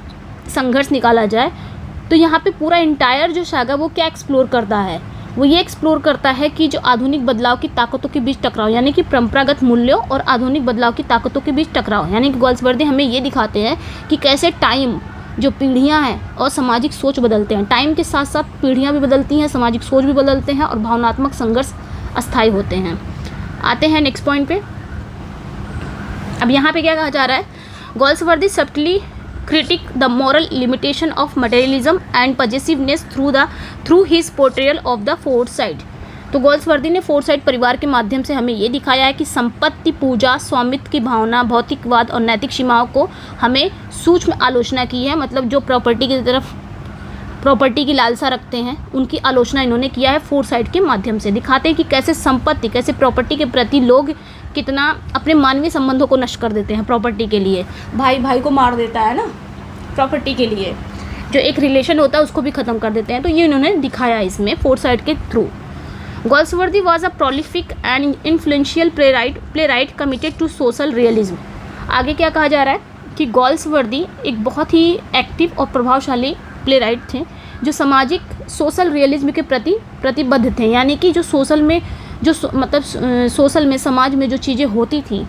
Speaker 1: संघर्ष निकाला जाए, तो यहाँ पे पूरा इंटायर जो सागा वो क्या एक्सप्लोर करता है? वो ये एक्सप्लोर करता है कि जो आधुनिक बदलाव की ताकतों के बीच टकराव, यानी कि परंपरागत मूल्यों और आधुनिक बदलाव की ताकतों के बीच टकराव। यानी कि गोल्सवर्दी हमें ये दिखाते हैं कि कैसे टाइम, जो पीढ़ियाँ हैं और सामाजिक सोच बदलते हैं, टाइम के साथ साथ पीढ़ियाँ भी बदलती हैं, सामाजिक सोच भी बदलते हैं, और भावनात्मक संघर्ष अस्थायी होते हैं। आते हैं नेक्स्ट पॉइंट पे। अब यहाँ पे क्या कहा जा रहा है? गोल्सवर्दी सब्टली critic the moral limitation of materialism and possessiveness through his portrayal of the fourth side। तो गोल्सवर्दी ने फोर्थ साइड परिवार के माध्यम से हमें ये दिखाया है कि संपत्ति, पूजा, स्वामित्व की भावना, भौतिकवाद और नैतिक सीमाओं को हमें सूक्ष्म आलोचना की है। मतलब जो प्रॉपर्टी की लालसा रखते हैं उनकी आलोचना इन्होंने किया है फोर्थ साइड के माध्यम से। दिखाते हैं कि कैसे संपत्ति, कैसे प्रॉपर्टी के प्रति लोग कितना अपने मानवीय संबंधों को नष्ट कर देते हैं प्रॉपर्टी के लिए। भाई को मार देता है ना प्रॉपर्टी के लिए, जो एक रिलेशन होता है उसको भी ख़त्म कर देते हैं। तो ये इन्होंने दिखाया इसमें फोर्थ साइड के through. Galsworthy was a prolific and influential playwright committed to social realism. आगे क्या कहा जा रहा है कि गोल्सवर्दी एक बहुत ही एक्टिव और प्रभावशाली प्लेराइट थे जो सामाजिक सोशल रियलिज्म के प्रति प्रतिबद्ध थे। यानी कि जो सोशल में समाज में जो चीज़ें होती थी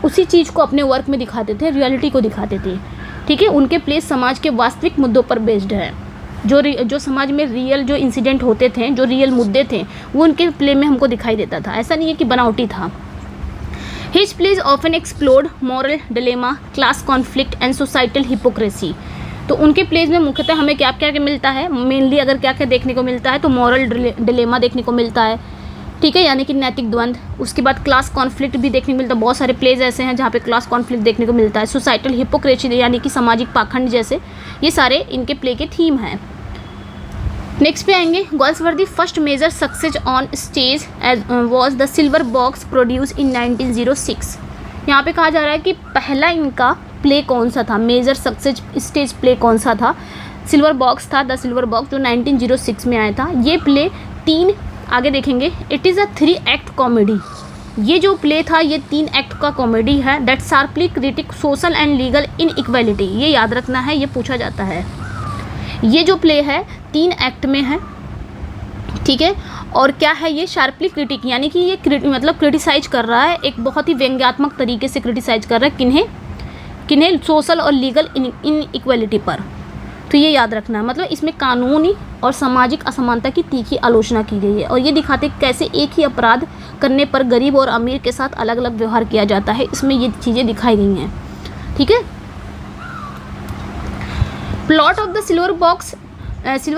Speaker 1: उसी चीज़ को अपने वर्क में दिखाते थे, रियलिटी को दिखाते थे। ठीक है, उनके प्ले समाज के वास्तविक मुद्दों पर बेस्ड है। जो समाज में रियल जो इंसिडेंट होते थे, जो रियल मुद्दे थे, वो उनके प्ले में हमको दिखाई देता था। ऐसा नहीं है कि बनावटी था। His plays often explored moral dilemma, class conflict and societal hypocrisy. तो उनके प्लेज में मुख्यतः हमें क्या क्या मिलता है? मेनली अगर क्या क्या देखने को मिलता है तो मॉरल डिलेमा देखने को मिलता है, ठीक है, यानी कि नैतिक द्वंद्व। उसके बाद क्लास कॉन्फ्लिक्ट भी देखने को मिलता है, बहुत सारे प्लेज ऐसे हैं जहाँ पे क्लास कॉन्फ्लिक्ट देखने को मिलता है। सोसाइटल हिपोक्रेसी यानी कि सामाजिक पाखंड जैसे, ये सारे इनके प्ले के थीम हैं। नेक्स्ट पे आएंगे, Galsworthy first major success on stage as was the silver box produce in 1906। यहाँ पे कहा जा रहा है कि पहला इनका प्ले कौन सा था, मेजर सक्सेस स्टेज प्ले कौन सा था, सिल्वर बॉक्स था, द सिल्वर बॉक्स, जो 1906 में आया था। ये प्ले 3, आगे देखेंगे, it is a 3 act comedy. ये जो प्ले था ये 3 एक्ट का कॉमेडी है, that sharply critic social and legal inequality. ये याद रखना है, ये पूछा जाता है। ये जो प्ले है 3 एक्ट में है, ठीक है, और क्या है ये, शार्पली क्रिटिक, यानी कि ये मतलब क्रिटिसाइज कर रहा है, एक बहुत ही व्यंग्यात्मक तरीके से क्रिटिसाइज कर रहा है किन्हें, सोशल और लीगल इनइक्वालिटी पर। तो ये याद रखना है, मतलब इसमें कानूनी और सामाजिक असमानता की तीखी आलोचना की गई है, और ये दिखाते कैसे एक ही अपराध करने पर गरीब और अमीर के साथ अलग अलग व्यवहार किया जाता है, इसमें ये चीज़ें दिखाई गई हैं। ठीक है, plot of the silver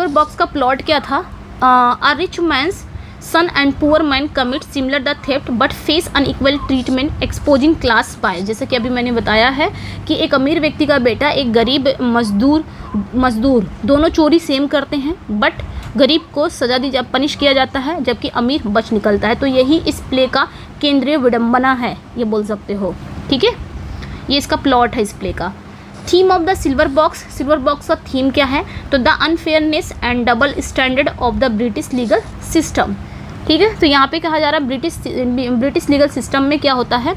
Speaker 1: Box का प्लॉट क्या था, a rich man's son and poor man commit similar the theft but face unequal treatment exposing class bias. जैसे कि अभी मैंने बताया है कि एक अमीर व्यक्ति का बेटा एक गरीब मजदूर दोनों चोरी सेम करते हैं, बट गरीब को सजा दी पनिश किया जाता है जबकि अमीर बच निकलता है। तो यही इस प्ले का केंद्रीय विडंबना है, ये बोल सकते हो। ठीक है, ये इसका प्लॉट है इस प्ले का। Theme of the silver Box का थीम क्या है, तो the unfairness and double standard of the British legal system. ठीक है, तो यहाँ पे कहा जा रहा है ब्रिटिश लीगल सिस्टम में क्या होता है,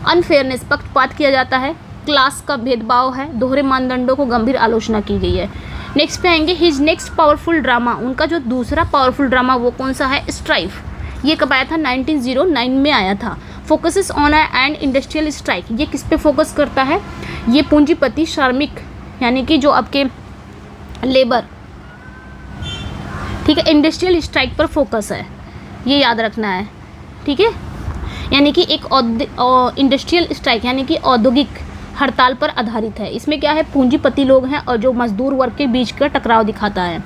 Speaker 1: अनफेयरनेस, पक्षपात किया जाता है, क्लास का भेदभाव है, दोहरे मानदंडों को गंभीर आलोचना की गई है। नेक्स्ट पे आएंगे, हिज नेक्स्ट पावरफुल ड्रामा, उनका जो दूसरा पावरफुल ड्रामा वो कौन सा है, स्ट्राइफ। ये कब आया था, 1909 में आया था। Focuses on and industrial strike, ये किस पे फोकस करता है, ये पूंजीपति श्रमिक यानी कि जो आपके लेबर, ठीक है, इंडस्ट्रियल स्ट्राइक पर फोकस है, ये याद रखना है। ठीक है, यानी कि एक इंडस्ट्रियल स्ट्राइक यानी कि औद्योगिक हड़ताल पर आधारित है। इसमें क्या है, पूंजीपति लोग हैं और जो मजदूर वर्ग के बीच का टकराव दिखाता है।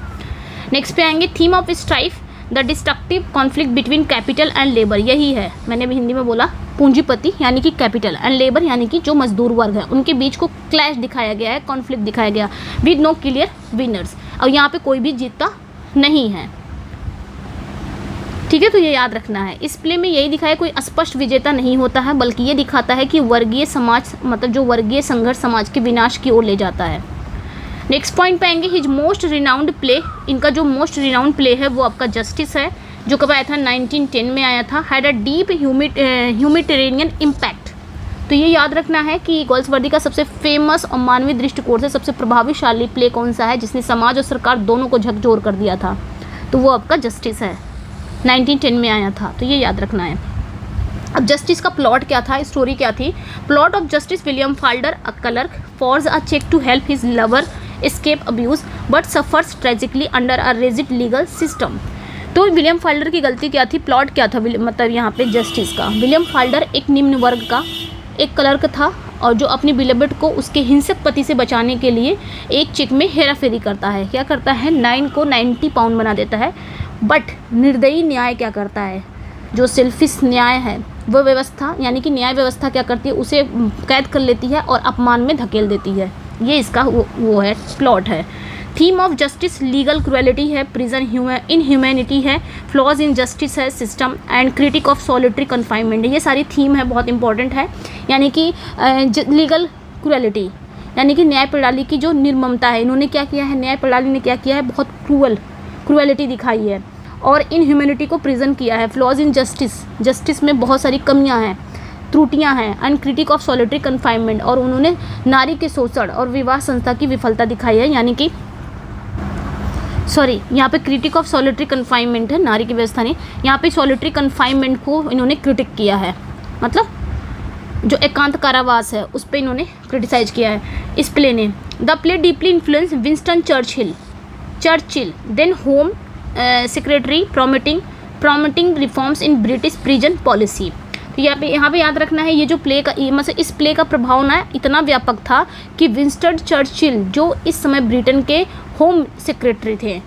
Speaker 1: नेक्स्ट पे आएंगे, theme of strife the destructive conflict between capital and labour. यही है, मैंने भी हिंदी में बोला, पूंजीपति यानी कि कैपिटल एंड लेबर यानी कि जो मजदूर वर्ग है, उनके बीच को क्लैश दिखाया गया है, कॉन्फ्लिक्ट दिखाया गया विद नो क्लियर विनर्स, और यहाँ पे कोई भी जीतता नहीं है। ठीक है, तो ये याद रखना है। इस प्ले में यही दिखाया, कोई स्पष्ट विजेता नहीं होता है, बल्कि ये दिखाता है कि वर्गीय समाज, मतलब जो वर्गीय संघर्ष समाज के विनाश की ओर ले जाता है। नेक्स्ट पॉइंट पे आएंगे, हिज मोस्ट रिनाउंड प्ले, इनका जो मोस्ट रिनाउंड प्ले है वो आपका जस्टिस है, जो कब आया था, 1910 में आया था। Had a deep humanitarian impact. तो ये याद रखना है कि गोल्सवर्दी का सबसे फेमस और मानवीय दृष्टिकोण से सबसे प्रभावशाली प्ले कौन सा है, जिसने समाज और सरकार दोनों को झकझोर कर दिया था, तो वो आपका जस्टिस है, 1910 में आया था। तो ये याद रखना है। अब जस्टिस का प्लॉट क्या था, स्टोरी क्या थी, plot of Justice William Falder a clerk forges a cheque to help his lover escape abuse but suffers tragically under a rigid legal system। तो विलियम फाल्डर की गलती क्या थी, प्लॉट क्या था, मतलब यहाँ पे जस्टिस का। विलियम फाल्डर एक निम्न वर्ग का एक क्लर्क था और जो अपनी बिलेबेड को उसके हिंसक पति से बचाने के लिए एक चेक में हेराफेरी करता है। क्या करता है, 9 को 90 पाउंड बना देता है। बट निर्दयी न्याय क्या करता है, जो सेल्फिश न्याय है वो व्यवस्था यानी कि न्याय व्यवस्था क्या करती है, उसे कैद कर लेती है और अपमान में धकेल देती है। ये इसका वो है, प्लॉट है। Theme of justice legal cruelty है, प्रिजन इनह्यूमैनिटी है, फ्लॉज इन जस्टिस है system and critic of solitary confinement. ये सारी थीम है, बहुत इंपॉर्टेंट है। यानी कि लीगल क्रुएलिटी यानी कि न्याय प्रणाली की जो निर्ममता है, इन्होंने क्या किया है, न्याय प्रणाली ने क्या किया है, बहुत क्रुएलिटी दिखाई है और इनह्यूमैनिटी को प्रिजन किया है। फ्लॉज इन जस्टिस में बहुत सारी कमियाँ हैं, त्रुटियां हैं, and critic of solitary confinement, और उन्होंने नारी के शोषण और विवाह संस्था की विफलता दिखाई है। यानी कि यहाँ पे क्रिटिक ऑफ सॉलिटरी कन्फाइनमेंट है, नारी की व्यवस्था ने, यहाँ पे सॉलिटरी कन्फाइनमेंट को इन्होंने क्रिटिक किया है, मतलब जो एकांत कारावास है उस पर इन्होंने क्रिटिसाइज किया है इस प्ले ने। The play deeply influence Winston Churchill then home secretary prompting reforms in British prison policy. तो यहाँ पे याद रखना है, ये जो प्ले का मतलब इस प्ले का प्रभाव ना इतना व्यापक था कि विंस्टन चर्चिल जो इस समय ब्रिटेन के होम सेक्रेटरी थे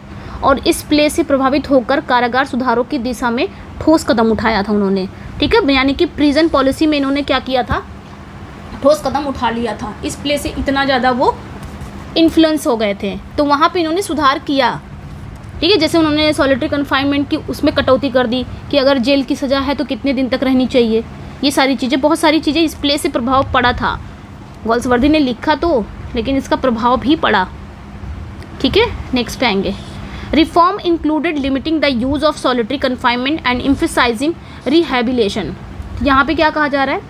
Speaker 1: और इस प्ले से प्रभावित होकर कारागार सुधारों की दिशा में ठोस कदम उठाया था उन्होंने, ठीक है। यानी कि प्रिजन पॉलिसी में इन्होंने क्या किया था, ठोस कदम उठा लिया था। इस प्ले से इतना ज़्यादा वो इन्फ्लुएंस हो गए थे, तो वहाँ पे इन्होंने सुधार किया, ठीक है। जैसे उन्होंने सॉलिटरी कन्फाइनमेंट की उसमें कटौती कर दी कि अगर जेल की सज़ा है तो कितने दिन तक रहनी चाहिए, ये सारी चीज़ें, बहुत सारी चीज़ें इस प्ले से प्रभाव पड़ा था। गोल्सवर्दी ने लिखा तो, लेकिन इसका प्रभाव भी पड़ा, ठीक है। नेक्स्ट पे आएंगे। Reform included limiting the use of solitary confinement and emphasising rehabilitation. यहाँ पे क्या कहा जा रहा है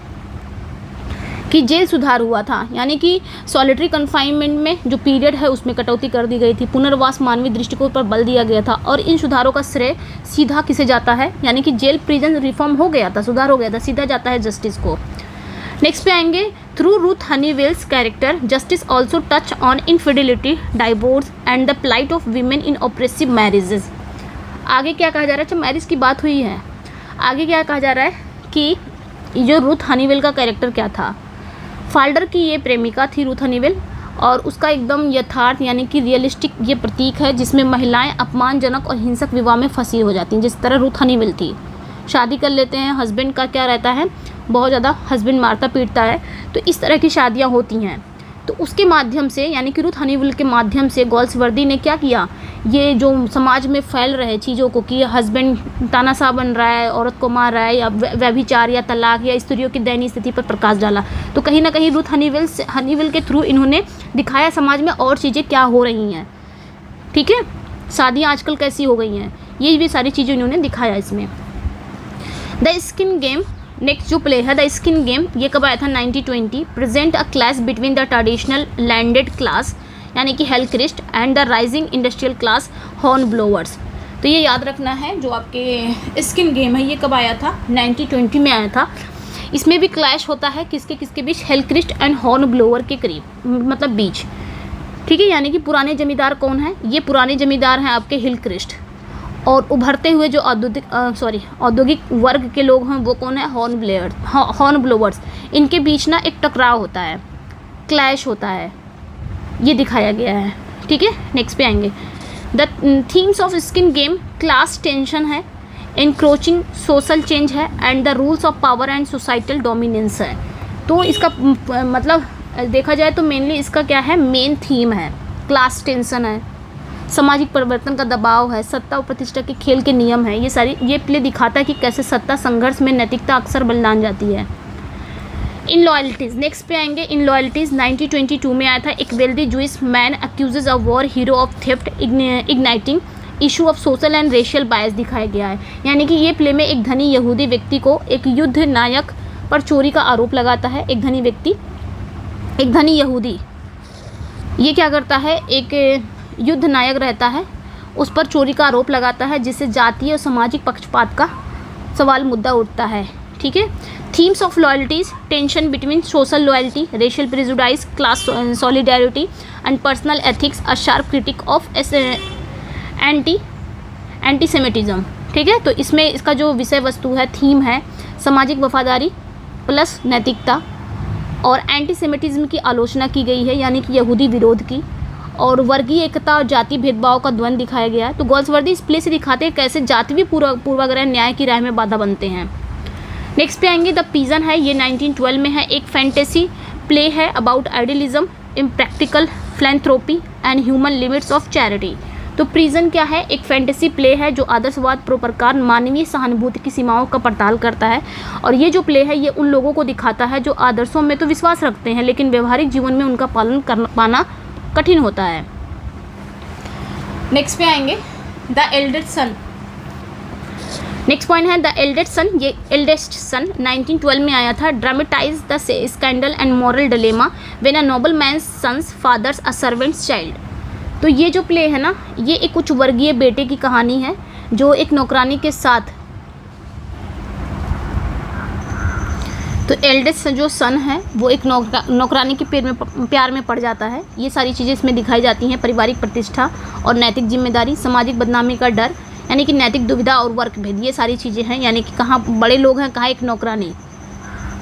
Speaker 1: कि जेल सुधार हुआ था, यानी कि सॉलिटरी कन्फाइनमेंट में जो पीरियड है उसमें कटौती कर दी गई थी, पुनर्वास मानवीय दृष्टिकोण पर बल दिया गया था। और इन सुधारों का श्रेय सीधा किसे जाता है, यानी कि जेल प्रिजन रिफॉर्म हो गया था, सुधार हो गया था, सीधा जाता है जस्टिस को। नेक्स्ट पे आएंगे। Through Ruth Honeywill's character Justice also touch on infidelity, divorce and the plight of women in oppressive marriages. आगे क्या कहा जा रहा है, जब मैरिज की बात हुई है, आगे क्या कहा जा रहा है कि जो रूथ हनीवेल का कैरेक्टर क्या था, फाल्डर की ये प्रेमिका थी रूथ हनीवेल, और उसका एकदम यथार्थ यानी कि रियलिस्टिक ये प्रतीक है जिसमें महिलाएं अपमानजनक और हिंसक विवाह में फंसी हो जाती हैं, जिस तरह रूथ हनीवेल थी। शादी कर लेते हैं, हस्बैंड का क्या रहता है, बहुत ज़्यादा हस्बैंड मारता पीटता है, तो इस तरह की शादियां होती हैं। तो उसके माध्यम से, यानी कि रूथ हनीवेल के माध्यम से गोल्सवर्दी ने क्या किया, ये जो समाज में फैल रहे चीज़ों को कि हस्बैंड तानाशाह बन रहा है, औरत को मार रहा है, या व्यभिचार या तलाक या स्त्रियों की दयनीय स्थिति पर प्रकाश डाला। तो कहीं ना कहीं रूथ हनीवेल के थ्रू इन्होंने दिखाया समाज में और चीज़ें क्या हो रही हैं, ठीक है, शादियाँ आजकल कैसी हो गई हैं, ये भी सारी चीज़ें इन्होंने दिखाया इसमें। द स्किन गेम, नेक्स्ट जो प्ले है द स्किन गेम, ये कब आया था, 1920। Present a clash between the traditional landed class यानी कि Hillcrist and the rising industrial class Hornblowers. तो ये याद रखना है, जो आपके स्किन गेम है ये कब आया था, 1920 में आया था। इसमें भी क्लैश होता है किसके किसके बीच, हेलक्रिस्ट एंड हॉर्न ब्लोअर के करीब, मतलब बीच, ठीक है। यानी कि पुराने जमींदार कौन है, ये पुराने जमींदार हैं आपके हिलक्रिस्ट, और उभरते हुए जो औद्योगिक वर्ग के लोग हैं वो कौन है, हॉर्न ब्लोअर्स। इनके बीच ना एक टकराव होता है, क्लैश होता है, ये दिखाया गया है, ठीक है। नेक्स्ट पे आएंगे। The themes of skin game, class tension है, इंक्रोचिंग सोशल चेंज है, and the rules of power and societal dominance है। तो इसका मतलब देखा जाए तो मेनली इसका क्या है, मेन थीम है, क्लास टेंशन है, सामाजिक परिवर्तन का दबाव है, सत्ता और प्रतिष्ठा के खेल के नियम है। ये प्ले दिखाता है कि कैसे सत्ता संघर्ष में नैतिकता अक्सर बलिदान जाती है। इन लॉयल्टीज़, नेक्स्ट पे आएंगे। इन लॉयल्टीज़ 1922 में आया था। एक wealthy Jewish man accuses of war hero of theft igniting issue of social and racial bias दिखाया गया है। यानी कि ये प्ले में एक धनी यहूदी व्यक्ति को एक युद्ध नायक पर चोरी का आरोप लगाता है। एक धनी व्यक्ति, एक धनी यहूदी, ये क्या करता है, एक युद्ध नायक रहता है, उस पर चोरी का आरोप लगाता है, जिससे जातीय और सामाजिक पक्षपात का सवाल मुद्दा उठता है, ठीक है। Themes of loyalties, tension between social loyalty, racial prejudice, class solidarity and personal ethics, a sharp critic of antisemitism, ठीक है। तो इसमें इसका जो विषय वस्तु है, थीम है, सामाजिक वफादारी प्लस नैतिकता, और एंटीसेमिटिज्म की आलोचना की गई है, यानी कि यहूदी विरोध की, और वर्गीय एकता और जाति भेदभाव का द्वंद्व दिखाया गया है। तो गोल्सवर्दी इस प्ले से दिखाते हैं कैसे जातीय पूर्वाग्रह न्याय की राह में बाधा बनते हैं। नेक्स्ट पे आएंगे। द पिजन है, ये 1912 में है। एक फैंटेसी प्ले है about idealism, impractical philanthropy and human limits of charity. तो प्रिजन क्या है, एक फैंटेसी प्ले है जो आदर्शवाद प्रोप्रकार मानवीय सहानुभूति की सीमाओं का पड़ताल करता है। और ये जो प्ले है ये उन लोगों को दिखाता है जो आदर्शों में तो विश्वास रखते हैं लेकिन व्यवहारिक जीवन में उनका पालन कर पाना कठिन होता है। नेक्स्ट पे आएंगे the eldest son. Next point है द एल्डेस्ट सन। ये एल्डेस्ट सन 1912 में आया था। Dramatise the scandal and moral dilemma when a noble man's sons fathers a servant's child. तो ये जो प्ले है ना, ये एक उच्च वर्गीय बेटे की कहानी है जो एक नौकरानी के साथ, तो एल्डेस्ट जो सन है वो एक नौकरानी के प्यार में पड़ जाता है। ये सारी चीज़ें इसमें दिखाई जाती हैं। पारिवारिक प्रतिष्ठा और नैतिक जिम्मेदारी, सामाजिक बदनामी का डर, यानी कि नैतिक दुविधा और वर्क भेद, ये सारी चीज़ें हैं। यानी कि कहाँ बड़े लोग हैं, कहाँ एक नौकरानी।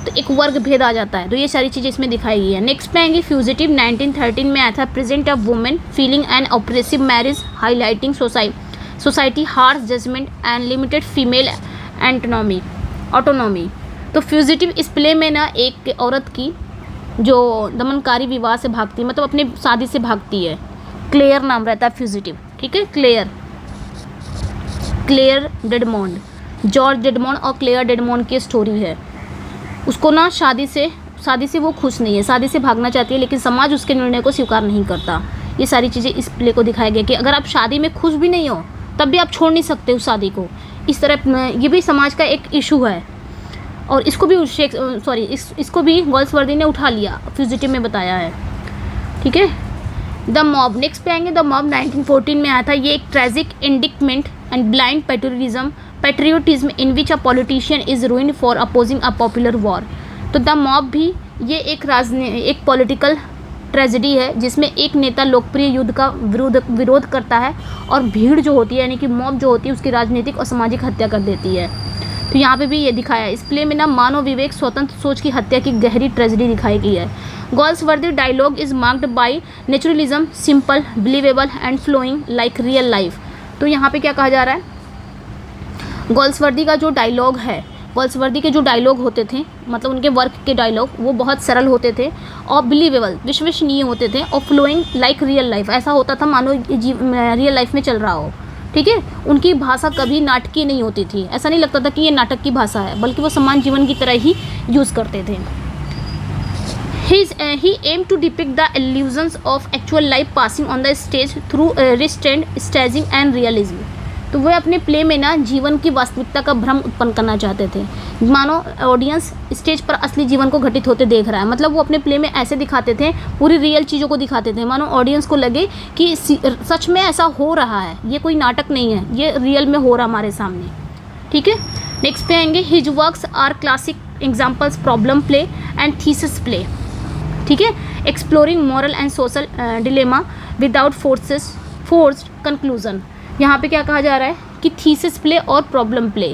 Speaker 1: तो तो एक वर्ग भेद आ जाता है। तो ये सारी चीज़ें इसमें दिखाई गई है। नेक्स्ट पे आएंगे फ्यूजिटिव, 1913 में आया था। Present a women feeling an oppressive marriage highlighting society harsh judgement and limited female autonomy. तो फ्यूजिटिव इस प्ले में ना एक औरत की जो दमनकारी विवाह से भागती है, मतलब अपने शादी से भागती है। क्लेयर नाम रहता है फ्यूजिटिव, ठीक है। क्लेयर डेडमोंड, जॉर्ज डेडमोंड और क्लेयर डेडमोंड की स्टोरी है। उसको ना शादी से वो खुश नहीं है, शादी से भागना चाहती है, लेकिन समाज उसके निर्णय को स्वीकार नहीं करता। ये सारी चीज़ें इस प्ले को दिखाया गया कि अगर आप शादी में खुश भी नहीं हो तब भी आप छोड़ नहीं सकते उस शादी को। इस तरह ये भी समाज का एक इशू है, और इसको भी इसको भी गोल्सवर्दी ने उठा लिया, फ्यूजिटिव में बताया है, ठीक है। द मॉब, नेक्स्ट पे आएंगे। द मॉब 1914 में आया था। ये एक tragic indictment and blind patriotism in which a politician is ruined for opposing a popular war. तो द मॉब भी ये एक पॉलिटिकल ट्रेजेडी है जिसमें एक नेता लोकप्रिय युद्ध का विरोध करता है और भीड़ जो होती है, यानी कि मॉब जो होती है, उसकी राजनीतिक और सामाजिक हत्या कर देती है। तो यहाँ पे भी ये दिखाया है। इस प्ले में ना मानव विवेक, स्वतंत्र सोच की हत्या की गहरी ट्रेजेडी दिखाई गई है। Galsworthy dialogue is marked by naturalism, simple, believable and flowing like real life. तो यहाँ पे क्या कहा जा रहा है, गोल्सवर्दी का जो डायलॉग है, गोल्सवर्दी के जो डायलॉग होते थे, मतलब उनके वर्क के डायलॉग, वो बहुत सरल होते थे और बिलीवेबल, विश्वसनीय होते थे, और फ्लोइंग लाइक रियल लाइफ, ऐसा होता था मानो रियल लाइफ में चल रहा हो, ठीक है। उनकी भाषा कभी नाटकीय नहीं होती थी, ऐसा नहीं लगता था कि ये नाटक की भाषा है, बल्कि वो सामान्य जीवन की तरह ही यूज़ करते थे। He aimed to depict the illusions of actual life passing on the stage through restraint, staging and realism। तो वो अपने प्ले में ना जीवन की वास्तविकता का भ्रम उत्पन्न करना चाहते थे, मानो ऑडियंस स्टेज पर असली जीवन को घटित होते देख रहा है। मतलब वो अपने प्ले में ऐसे दिखाते थे, पूरी रियल चीज़ों को दिखाते थे, मानो ऑडियंस को लगे कि सच में ऐसा हो रहा है, ये कोई नाटक नहीं है, ये रियल में हो रहा हमारे सामने, ठीक है। नेक्स्ट पे आएंगे। His works are classic examples problem play and thesis play, ठीक है। Exploring moral and social dilemma without forced conclusion. यहाँ पे क्या कहा जा रहा है कि थीसिस प्ले और प्रॉब्लम प्ले,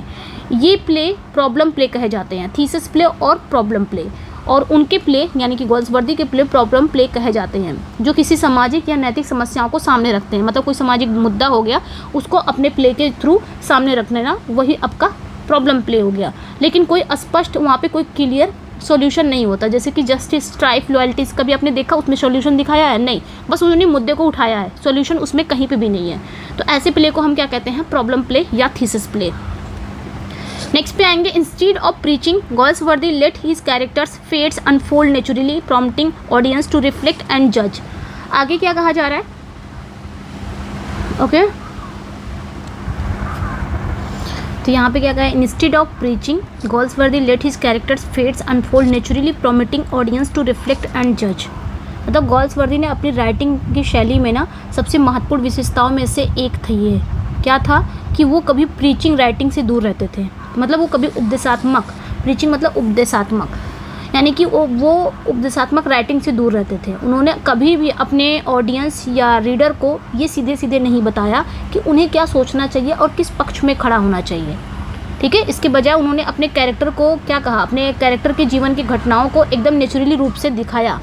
Speaker 1: ये प्ले प्रॉब्लम प्ले कहे जाते हैं, थीसिस प्ले और प्रॉब्लम प्ले, और उनके प्ले यानी कि गोल्सवर्दी के प्ले प्रॉब्लम प्ले कहे जाते हैं, जो किसी सामाजिक या नैतिक समस्याओं को सामने रखते हैं। मतलब कोई सामाजिक मुद्दा हो गया, उसको अपने प्ले के थ्रू सामने रखने ना, वही आपका प्रॉब्लम प्ले हो गया। लेकिन कोई स्पष्ट वहाँ पे कोई क्लियर सॉल्यूशन नहीं होता, जैसे कि जस्टिस, स्ट्राइफ, लॉयल्टीज, कभी आपने देखा उसमें सॉल्यूशन दिखाया है? नहीं, बस उन्होंने मुद्दे को उठाया है, सॉल्यूशन उसमें कहीं पे भी नहीं है। तो ऐसे प्ले को हम क्या कहते हैं? प्रॉब्लम प्ले या थीसिस प्ले। नेक्स्ट पे आएंगे। Instead of preaching, Galsworthy let his characters fates unfold naturally, prompting audience to reflect and जज। आगे क्या कहा जा रहा है? ओके तो यहाँ पे क्या कहा है? Instead of preaching, Galsworthy let his characters fates unfold naturally, prompting audience to reflect and जज। मतलब गोल्सवर्दी ने अपनी राइटिंग की शैली में ना सबसे महत्वपूर्ण विशेषताओं में से एक थी ये, क्या था कि वो कभी प्रीचिंग राइटिंग से दूर रहते थे। मतलब वो कभी उपदेशात्मक, प्रीचिंग मतलब उपदेशात्मक, यानी कि वो उपदेशात्मक राइटिंग से दूर रहते थे। उन्होंने कभी भी अपने ऑडियंस या रीडर को ये सीधे सीधे नहीं बताया कि उन्हें क्या सोचना चाहिए और किस पक्ष में खड़ा होना चाहिए, ठीक है। इसके बजाय उन्होंने अपने कैरेक्टर को क्या कहा, अपने कैरेक्टर के जीवन की घटनाओं को एकदम नेचुरली रूप से दिखाया,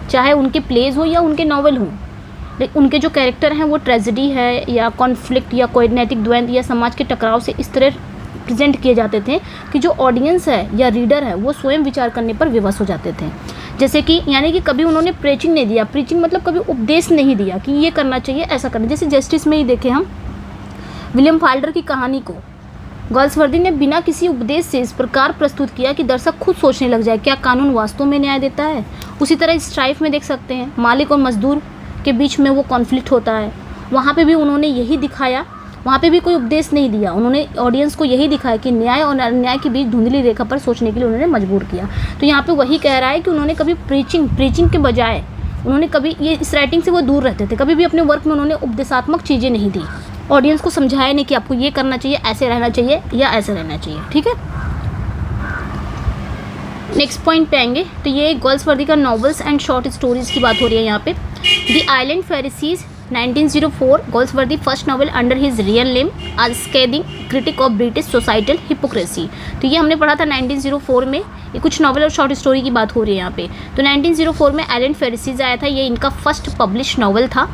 Speaker 1: चाहे उनके प्लेज हो या उनके नॉवल हों। लेकिन उनके जो कैरेक्टर हैं वो ट्रेजेडी है या कॉन्फ्लिक्ट या कोई नैतिक द्वंद्व या समाज के टकराव से इस तरह प्रेजेंट किए जाते थे कि जो ऑडियंस है या रीडर है वो स्वयं विचार करने पर विवश हो जाते थे। जैसे कि यानी कि कभी उन्होंने प्रीचिंग नहीं दिया, प्रीचिंग मतलब कभी उपदेश नहीं दिया कि ये करना चाहिए, ऐसा करना। जैसे जस्टिस में ही देखें हम विलियम फाल्डर की कहानी को, गोल्सवर्दी ने बिना किसी उपदेश से इस प्रकार प्रस्तुत किया कि दर्शक खुद सोचने लग जाए क्या कानून वास्तव में न्याय देता है। उसी तरह स्ट्राइफ में देख सकते हैं, मालिक और मजदूर के बीच में वो कॉन्फ्लिक्ट होता है, वहाँ पे भी उन्होंने यही दिखाया, वहाँ पे भी कोई उपदेश नहीं दिया, उन्होंने ऑडियंस को यही दिखाया कि न्याय और अन्याय के बीच धुंधली रेखा पर सोचने के लिए उन्होंने मजबूर किया। तो यहाँ पे वही कह रहा है कि उन्होंने कभी प्रीचिंग के बजाय उन्होंने कभी ये इस राइटिंग से वो दूर रहते थे, कभी भी अपने वर्क में उन्होंने उपदेशात्मक चीज़ें नहीं दी, ऑडियंस को समझाया नहीं कि आपको ये करना चाहिए, ऐसे रहना चाहिए या ऐसे रहना चाहिए, ठीक है। नेक्स्ट पॉइंट पे आएंगे। तो ये गोल्सवर्दी का नॉवेल्स एंड शॉर्ट स्टोरीज की बात हो रही है यहाँ पे। The island Pharisees 1904, Galsworthy first novel under his real name, a scathing critic of British societal hypocrisy. तो ये हमने पढ़ा था 1904 में। ये कुछ नॉवल और शॉर्ट स्टोरी की बात हो रही है यहाँ पे। तो 1904 में एलन फेरिसीज आया था, ये इनका फर्स्ट पब्लिश नॉवल था,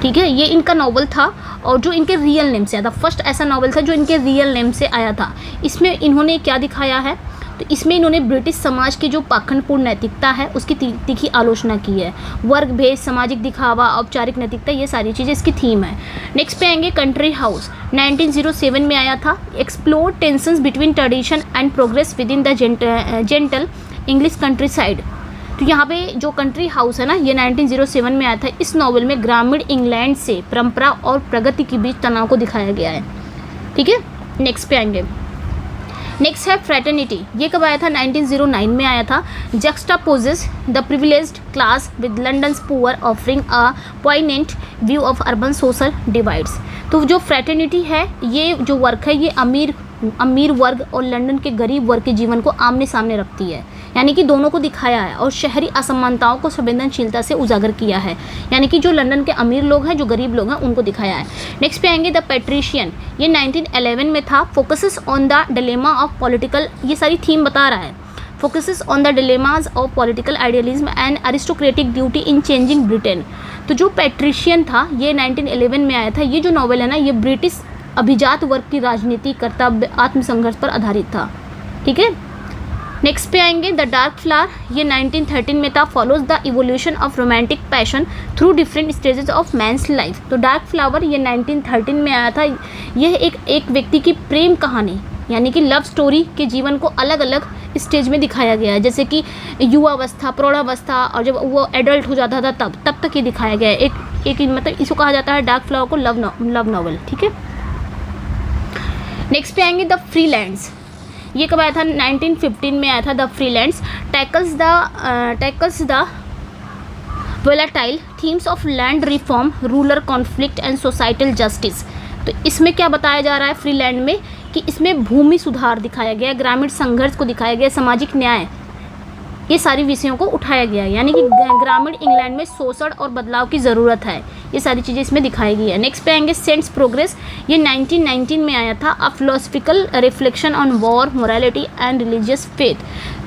Speaker 1: ठीक है, ये इनका नॉवल था और जो इनके रियल नेम से आया था, फर्स्ट ऐसा नॉवल था जो इनके रियल नेम से आया था। इसमें इन्होंने क्या दिखाया है, तो इसमें इन्होंने ब्रिटिश समाज की जो पाखंडपूर्ण नैतिकता है उसकी तीखी आलोचना की है। वर्ग भेद, सामाजिक दिखावा, औपचारिक नैतिकता, ये सारी चीज़ें इसकी थीम है। नेक्स्ट पे आएंगे कंट्री हाउस, 1907 में आया था। Explore tensions between tradition and progress with in the gentle English country side. तो यहाँ पे जो कंट्री हाउस है ना, ये 1907 में आया था। इस नॉवल में ग्रामीण इंग्लैंड से परंपरा और प्रगति के बीच तनाव को दिखाया गया है, ठीक है। नेक्स्ट पे आएंगे, नेक्स्ट है फ्रेटर्निटी। ये कब आया था, 1909 में आया था। Juxtaposes the privileged class with London's poor, offering a poignant view of urban social divides. तो जो फ्रेटर्निटी है, ये जो वर्क है, ये अमीर वर्ग और लंदन के गरीब वर्ग के जीवन को आमने सामने रखती है, यानी कि दोनों को दिखाया है और शहरी असमानताओं को संवेदनशीलता से उजागर किया है, यानी कि जो लंदन के अमीर लोग हैं, जो गरीब लोग हैं, उनको दिखाया है। नेक्स्ट पे आएंगे द पेट्रिशियन, ये 1911 में था। Focuses on the dilemma of political, ये सारी थीम बता रहा है। Focuses on the dilemmas of political idealism and aristocratic duty in changing Britain. तो जो पेट्रिशियन था, ये 1911 में आया था। ये जो नॉवल है ना, ये ब्रिटिश अभिजात वर्ग की राजनीति, कर्तव्य, आत्मसंघर्ष पर आधारित था, ठीक है। नेक्स्ट पे आएंगे द डार्क फ्लावर, ये 1913 में था। Follows the evolution of romantic passion through different stages of man's life. तो डार्क फ्लावर ये 1913 में आया था। यह एक व्यक्ति की प्रेम कहानी, यानी कि लव स्टोरी के जीवन को अलग अलग स्टेज में दिखाया गया है, जैसे कि युवावस्था, प्रौढ़ावस्था और जब वो एडल्ट हो जाता था तब तक ये दिखाया गया है। एक मतलब इसको कहा जाता है डार्क फ्लावर को लव नॉवल, ठीक है। नेक्स्ट पे आएंगे द फ्रीलैंड्स, ये कब आया था, 1915 में आया था। The Freelands tackles the volatile themes of land reform, rural conflict and societal justice. तो इसमें क्या बताया जा रहा है फ्रीलैंड में, कि इसमें भूमि सुधार दिखाया गया, ग्रामीण संघर्ष को दिखाया गया, सामाजिक न्याय, ये सारी विषयों को उठाया गया है, यानी कि ग्रामीण इंग्लैंड में शोषण और बदलाव की ज़रूरत है, ये सारी चीज़ें इसमें दिखाई गई है। नेक्स्ट पे आएंगे सेंट्स प्रोग्रेस, ये 1919 में आया था। A philosophical reflection on war, morality and religious faith.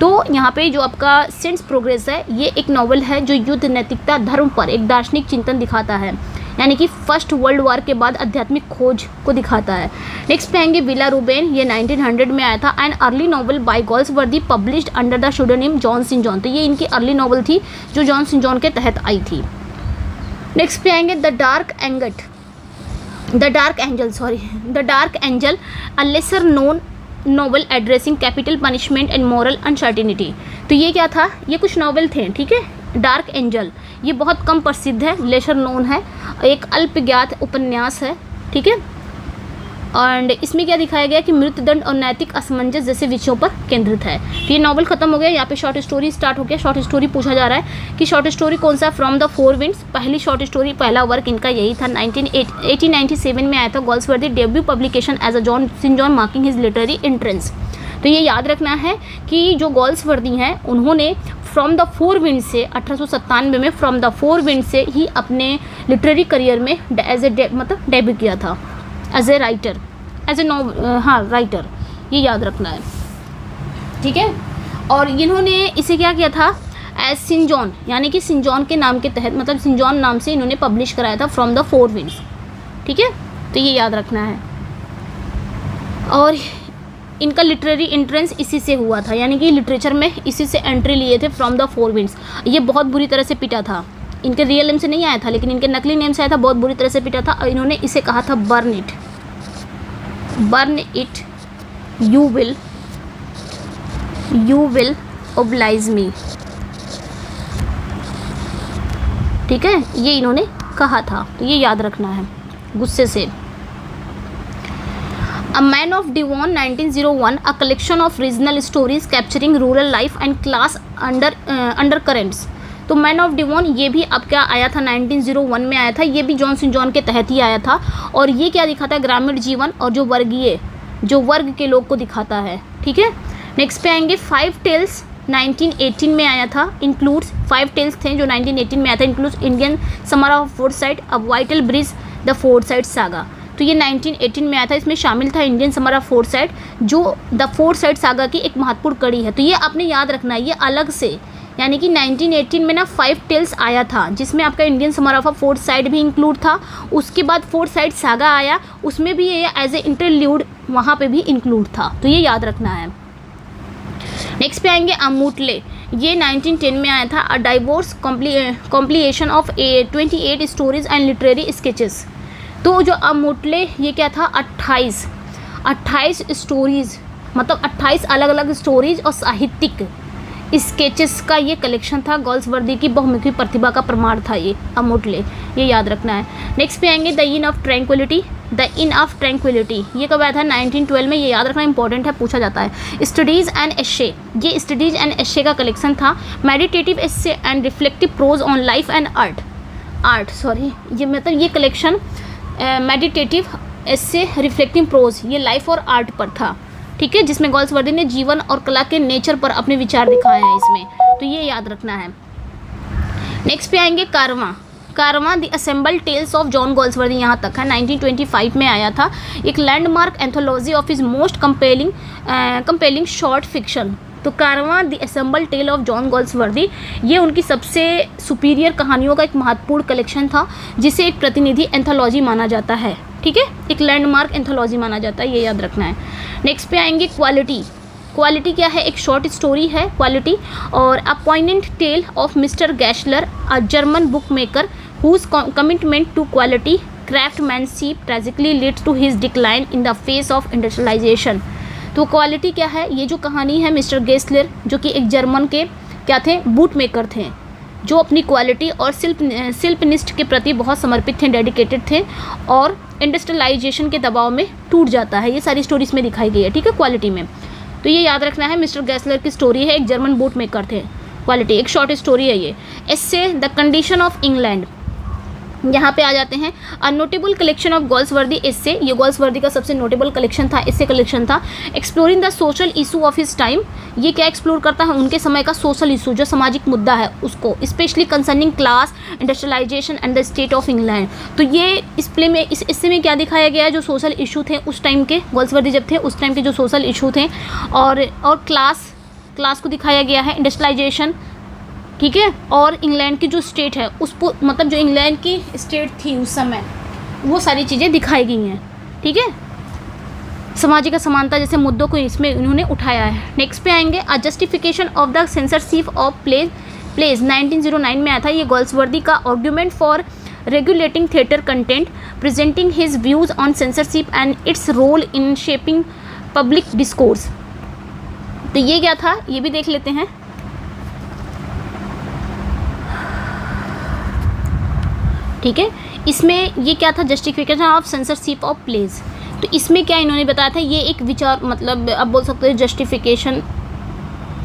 Speaker 1: तो यहाँ पे जो आपका सेंट्स प्रोग्रेस है, ये एक नॉवल है जो युद्ध, नैतिकता, धर्म पर एक दार्शनिक चिंतन दिखाता है, यानी कि फर्स्ट वर्ल्ड वॉर के बाद आध्यात्मिक खोज को दिखाता है। नेक्स्ट पे आएंगे विला रूबेन, ये 1900 में आया था। An early novel by Galsworthy published under the pseudonym John Sinjohn. तो ये इनकी अर्ली नॉवल थी जो जॉन सेंट जॉन के तहत आई थी। नेक्स्ट पे आएंगे the dark angel, a lesser known novel addressing capital punishment and moral uncertainty. तो ये क्या था, ये कुछ नॉवल थे, ठीक है। डार्क एंजल ये बहुत कम प्रसिद्ध है, लेसर नोन है, एक अल्पज्ञात उपन्यास है, ठीक है। और इसमें क्या दिखाया गया कि मृत्युदंड और नैतिक असमंजस जैसे विषयों पर केंद्रित है। तो ये नॉवल खत्म हो गया, यहाँ पे शॉर्ट स्टोरी स्टार्ट हो गया। शॉर्ट स्टोरी पूछा जा रहा है कि शॉर्ट स्टोरी कौन सा, फ्रॉम द फोर विंड्स। पहली शॉर्ट स्टोरी, पहला वर्क इनका यही था। 1897 में आया था। Galsworthy debut publication as a John Sinjohn, marking his literary entrance. तो ये याद रखना है कि जो गोल्सवर्दी हैं, उन्होंने फ्रॉम द फोर विंड से 1897 में फ्रॉम द फोर विंड से ही अपने लिटरेरी करियर में एज ए मतलब डेब्यू किया था, as a writer, as a writer, ये याद रखना है, ठीक है। और इन्होंने इसे क्या किया था, एज सेंट जॉन, यानी कि सेंट जॉन के नाम के तहत, मतलब सेंट जॉन नाम से इन्होंने पब्लिश कराया था फ्रॉम द फोर विंड्स, ठीक है। तो ये याद रखना है। और इनका लिटरेरी एंट्रेंस इसी से हुआ था, यानी कि लिटरेचर में इसी से एंट्री लिए थे, फ्रॉम द फोर विंड्स। ये बहुत बुरी तरह से पिटा था, इनके रियल नेम से नहीं आया था, लेकिन इनके नकली नेम से आया था, बहुत बुरी तरह से पिटा था। और इन्होंने इसे कहा था burn it, you will oblige me, ठीक है, ये इन्होंने कहा था। तो ये याद रखना है गुस्से से। A Man of Devon 1901, a collection of regional stories capturing rural life and class undercurrents। तो मैन ऑफ डिवॉन ये भी अब क्या आया था, 1901 में आया था। ये भी जॉन सेंट जॉन के तहत ही आया था। और ये क्या दिखाता है, ग्रामीण जीवन और जो वर्ग के लोग को दिखाता है, ठीक है। नेक्स्ट पे आएंगे फाइव टेल्स, 1918 में आया था। इंक्लूड्स 5 टेल्स थे जो 1918 में आया था। Includes Indian summer of fort side, a vital bridge, the fort side saga. तो ये 1918 में आया था। इसमें शामिल था इंडियन समर ऑफ फोर्साइट, जो द फोर्साइट सागा की एक महत्वपूर्ण कड़ी है। तो ये आपने याद रखना है, ये अलग से, यानी कि 1918 में ना 5 टेल्स आया था, जिसमें आपका इंडियन समर ऑफ फोर्साइट भी इंक्लूड था। उसके बाद फोर्साइट सागा आया, उसमें भी ये एज ए इंटरल्यूड वहाँ पे भी इंक्लूड था। तो ये याद रखना है। नेक्स्ट पे आएंगे अमूटले। ये 1910 में आया था। A diverse compilation of 28 stories and literary sketches. तो जो अमूटले ये क्या था, 28 स्टोरीज, मतलब 28 अलग अलग स्टोरीज और साहित्यिक स्केचेस का ये कलेक्शन था। गोल्सवर्दी की बहुमुखी प्रतिभा का प्रमाण था ये अमूटले, ये याद रखना है। नेक्स्ट पे आएंगे the in of tranquillity. The in of tranquillity ये कब आया था, 1912 में। ये याद रखना इंपॉर्टेंट है, पूछा जाता है। स्टडीज़ एंड एशे, ये स्टडीज़ एंड एशे का कलेक्शन था। Meditative essay and reflective prose on life and ये मतलब ये collection meditative essay reflective prose ये लाइफ और आर्ट पर था, ठीक है, जिसमें गोल्सवर्दी ने जीवन और कला के नेचर पर अपने विचार दिखाए हैं इसमें। तो ये याद रखना है। नेक्स्ट पे आएंगे caravan the assembled tales of John Galsworthy, यहाँ तक है। 1925 में आया था। एक landmark anthology of his most compelling short fiction. तो caravan the assembled tale of John Galsworthy ये उनकी सबसे सुपीरियर कहानियों का एक महत्वपूर्ण कलेक्शन था, जिसे एक प्रतिनिधि एंथोलॉजी माना जाता है, ठीक है, एक लैंडमार्क एंथोलॉजी माना जाता है, ये याद रखना है। नेक्स्ट पे आएंगे क्वालिटी क्या है, एक शॉर्ट स्टोरी है क्वालिटी। और a poignant tale of mister Gessler, a German boot maker whose commitment to quality craftsmanship tragically leads to his decline in the face of industrialization. तो क्वालिटी क्या है, ये जो कहानी है मिस्टर गैशलर, जो कि एक जर्मन के क्या थे, बूट मेकर थे, जो अपनी क्वालिटी और शिल्पनिष्ठ के प्रति बहुत समर्पित थे, डेडिकेटेड थे, और इंडस्ट्रियलाइजेशन के दबाव में टूट जाता है। ये सारी स्टोरी इसमें दिखाई गई है, ठीक है, क्वालिटी में। तो ये याद रखना है, मिस्टर गैशलर की स्टोरी है, एक जर्मन बूट मेकर थे, क्वालिटी एक शॉर्ट स्टोरी है ये। एस्से द कंडीशन ऑफ इंग्लैंड, यहाँ पे आ जाते हैं। अ नोटेबल कलेक्शन ऑफ गोल्सवर्दी एस्से, ये गोल्सवर्दी का सबसे नोटेबल कलेक्शन था, एस्से कलेक्शन था। Exploring the social issue of his time, ये क्या एक्सप्लोर करता है, उनके समय का सोशल इशू, जो सामाजिक मुद्दा है उसको, specially concerning class industrialisation and the state of England. तो ये इस प्ले में, इस हिस्से में क्या दिखाया गया है, जो सोशल इशू थे उस टाइम के, गोल्सवर्दी जब थे उस टाइम के जो सोशल इशू थे, और क्लास को दिखाया गया है, इंडस्ट्रियलाइजेशन, ठीक है, और इंग्लैंड की जो स्टेट है उसको, मतलब जो इंग्लैंड की स्टेट थी उस समय, वो सारी चीज़ें दिखाई गई हैं, ठीक है, सामाजिक असमानता जैसे मुद्दों को इसमें उन्होंने उठाया है। नेक्स्ट पे आएंगे a justification of the censorship of plays 1909 में आया था। ये गोल्सवर्दी का argument for regulating theatre content, presenting his views on censorship and its role in shaping public discourse. तो ये क्या था, ये भी देख लेते हैं। ठीक है, इसमें ये क्या था, justification of censorship of plays. तो इसमें क्या इन्होंने बताया था, ये एक विचार, मतलब आप बोल सकते हो justification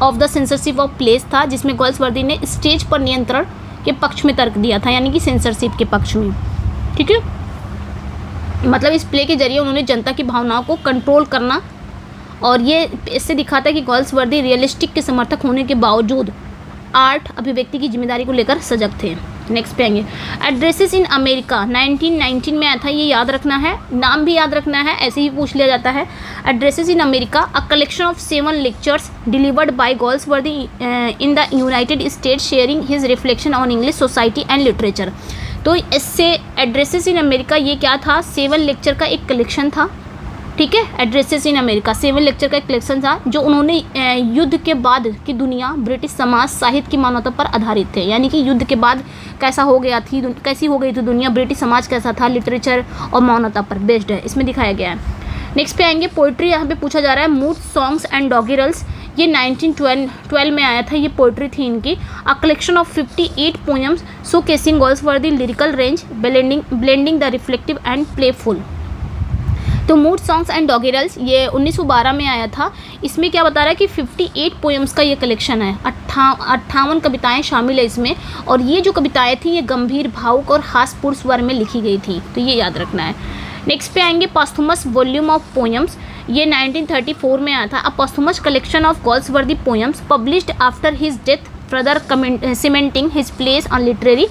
Speaker 1: of the censorship of plays था, जिसमें गोल्सवर्दी ने स्टेज पर नियंत्रण के पक्ष में तर्क दिया था, यानी कि सेंसरशिप के पक्ष में, ठीक है। मतलब इस प्ले के जरिए उन्होंने जनता की भावनाओं को कंट्रोल करना, और ये इससे दिखाता है कि गोल्सवर्दी रियलिस्टिक के समर्थक होने के बावजूद आर्ट अभिव्यक्ति की जिम्मेदारी को लेकर सजग थे। नेक्स्ट पे आएंगे एड्रेसेस इन अमेरिका, 1919 में आया था, ये याद रखना है, नाम भी याद रखना है, ऐसे ही पूछ लिया जाता है। Addresses in America, a collection of 7 lectures delivered by Galsworthy in the United States, sharing his reflection on English society and literature. तो इससे एड्रेसेस इन अमेरिका ये क्या था, 7 लेक्चर का एक कलेक्शन था, ठीक है। एड्रेसेस इन अमेरिका 7 लेक्चर का एक कलेक्शन था, जो उन्होंने युद्ध के बाद की दुनिया, ब्रिटिश समाज, साहित्य की मान्यता पर आधारित थे, यानी कि युद्ध के बाद कैसा हो गया थी, कैसी हो गई थी दुनिया, ब्रिटिश समाज कैसा था, लिटरेचर और मान्यता पर बेस्ड है, इसमें दिखाया गया है। नेक्स्ट पे आएंगे पोइट्री, यहाँ पे पूछा जा रहा है मूड सॉन्ग्स एंड डॉगिरल्स, ये 1912 में आया था, ये पोइट्री थी इनकी। A collection of 58 poems showcasing Galsworthy lyrical range, blending the reflective and playful. तो मूड सॉन्ग्स एंड डॉगिरल्स ये 1912 में आया था। इसमें क्या बता रहा है कि 58 पोएम्स का ये कलेक्शन है, 58 कविताएं शामिल है इसमें, और ये जो कविताएं थी ये गंभीर, भावुक और हास्यपूर्ण स्वर में लिखी गई थी, तो ये याद रखना है। नेक्स्ट पे आएंगे पॉस्थुमस वॉल्यूम ऑफ पोएम्स, ये 1934 में आया था। A posthumous collection of Galsworthy poems published after his death, further cementing his place on literary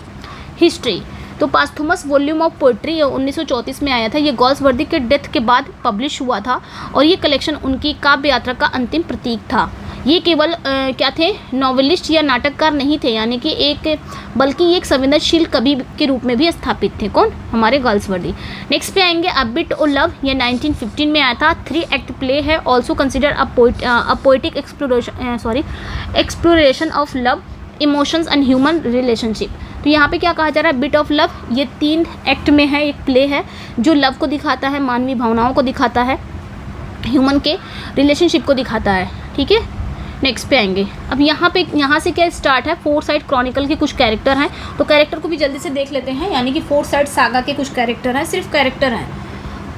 Speaker 1: history. तो पास्थुमस वॉल्यूम ऑफ पोइट्री 1934 में आया था। ये गॉल्सवर्दी के डेथ के बाद पब्लिश हुआ था और ये कलेक्शन उनकी काव्य यात्रा का अंतिम प्रतीक था। ये केवल क्या थे, नॉवेलिस्ट या नाटककार नहीं थे, यानी कि बल्कि एक संवेदनशील कवि के रूप में भी स्थापित थे। कौन? हमारे गॉल्सवर्दी। नेक्स्ट पे आएंगे अ बिट ओ लव, ये 1915 में आया था। 3 एक्ट प्ले है, also consider a poetic exploration of love, emotions and human relationship. तो यहाँ पे क्या कहा जा रहा है, बिट ऑफ लव, ये 3 एक्ट में है, एक प्ले है जो लव को दिखाता है, मानवीय भावनाओं को दिखाता है, ह्यूमन के रिलेशनशिप को दिखाता है। ठीक है, नेक्स्ट पे आएंगे। अब यहाँ से क्या स्टार्ट है, फोरसाइट क्रॉनिकल के कुछ कैरेक्टर हैं, तो कैरेक्टर को भी जल्दी से देख लेते हैं। यानी कि फोरसाइट सागा के कुछ कैरेक्टर हैं, सिर्फ कैरेक्टर हैं,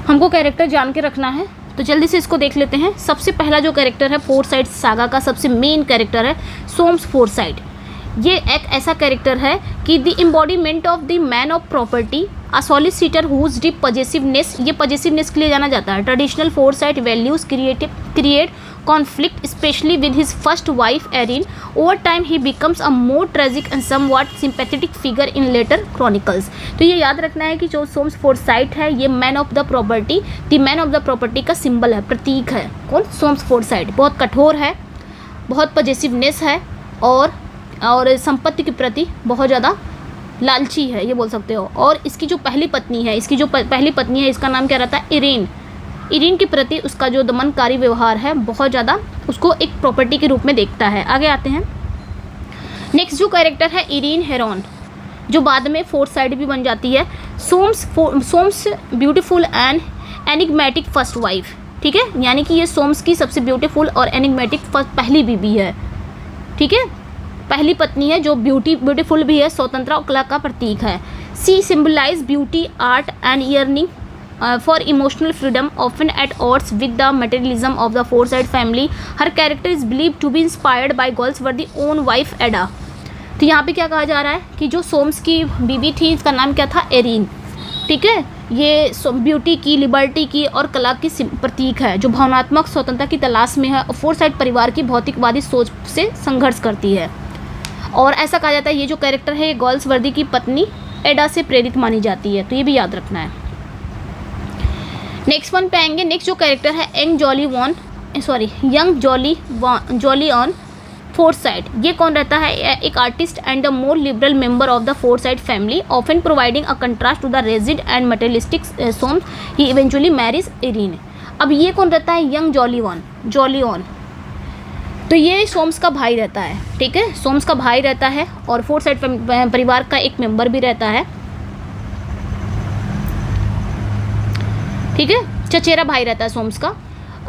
Speaker 1: हमको कैरेक्टर जान के रखना है, तो जल्दी से इसको देख लेते हैं। सबसे पहला जो कैरेक्टर है फोरसाइट सागा का सबसे मेन कैरेक्टर है सोम्स फोरसाइट। ये एक ऐसा कैरेक्टर है कि the embodiment of the man of property, a solicitor whose deep possessiveness, ये पजेसिवनेस के लिए जाना जाता है। Traditional Forsyte values create conflict especially with his first wife Erin. Over time he becomes a more tragic and somewhat sympathetic figure in later chronicles. तो ये याद रखना है कि जो सोम्स फोरसाइट है ये man of the property, the man of the property का सिंबल है, प्रतीक है। कौन? सोम्स फोरसाइट। बहुत कठोर है, बहुत पजेसिवनेस है और संपत्ति के प्रति बहुत ज़्यादा लालची है, ये बोल सकते हो। और इसकी जो पहली पत्नी है, इसका नाम क्या रहता है, इरीन के प्रति उसका जो दमनकारी व्यवहार है बहुत ज़्यादा उसको एक प्रॉपर्टी के रूप में देखता है। आगे आते हैं। नेक्स्ट जो कैरेक्टर है इरीन हेरोन, जो बाद में फोरसाइट भी बन जाती है। Soames beautiful and enigmatic first wife. ठीक है, यानी कि ये सोम्स की सबसे ब्यूटीफुल और एनिग्मेटिक पहली बीवी है। ठीक है, पहली पत्नी है जो ब्यूटीफुल भी है, स्वतंत्रता और कला का प्रतीक है। She symbolize beauty, art and yearning for emotional freedom, often at odds with the materialism of the Forsyte family. Her character is believed to be inspired by Galsworthy's own wife Ada. तो यहाँ पे क्या कहा जा रहा है कि जो सोम्स की बीवी थी इसका नाम क्या था, एरीन। ठीक है, ये ब्यूटी की, लिबर्टी की और कला की प्रतीक है, जो भावनात्मक स्वतंत्रता की तलाश में है और फोरसाइट परिवार की भौतिकवादी सोच से संघर्ष करती है। और ऐसा कहा जाता है ये जो कैरेक्टर है ये गॉल्सवर्दी की पत्नी एडा से प्रेरित मानी जाती है, तो ये भी याद रखना है। नेक्स्ट वन पे आएंगे। नेक्स्ट जो कैरेक्टर है यंग जॉलीऑन फोरसाइट। ये कौन रहता है, एक artist and a more liberal member of the Forsyte family, often providing a contrast to the rigid and materialistic Soames. He eventually marriage Irene. अब ये कौन रहता है, यंग जॉलीऑन, तो ये सोम्स का भाई रहता है। ठीक है, सोम्स का भाई रहता है और फोरसाइट परिवार का एक मेंबर भी रहता है। ठीक है, चचेरा भाई रहता है सोम्स का,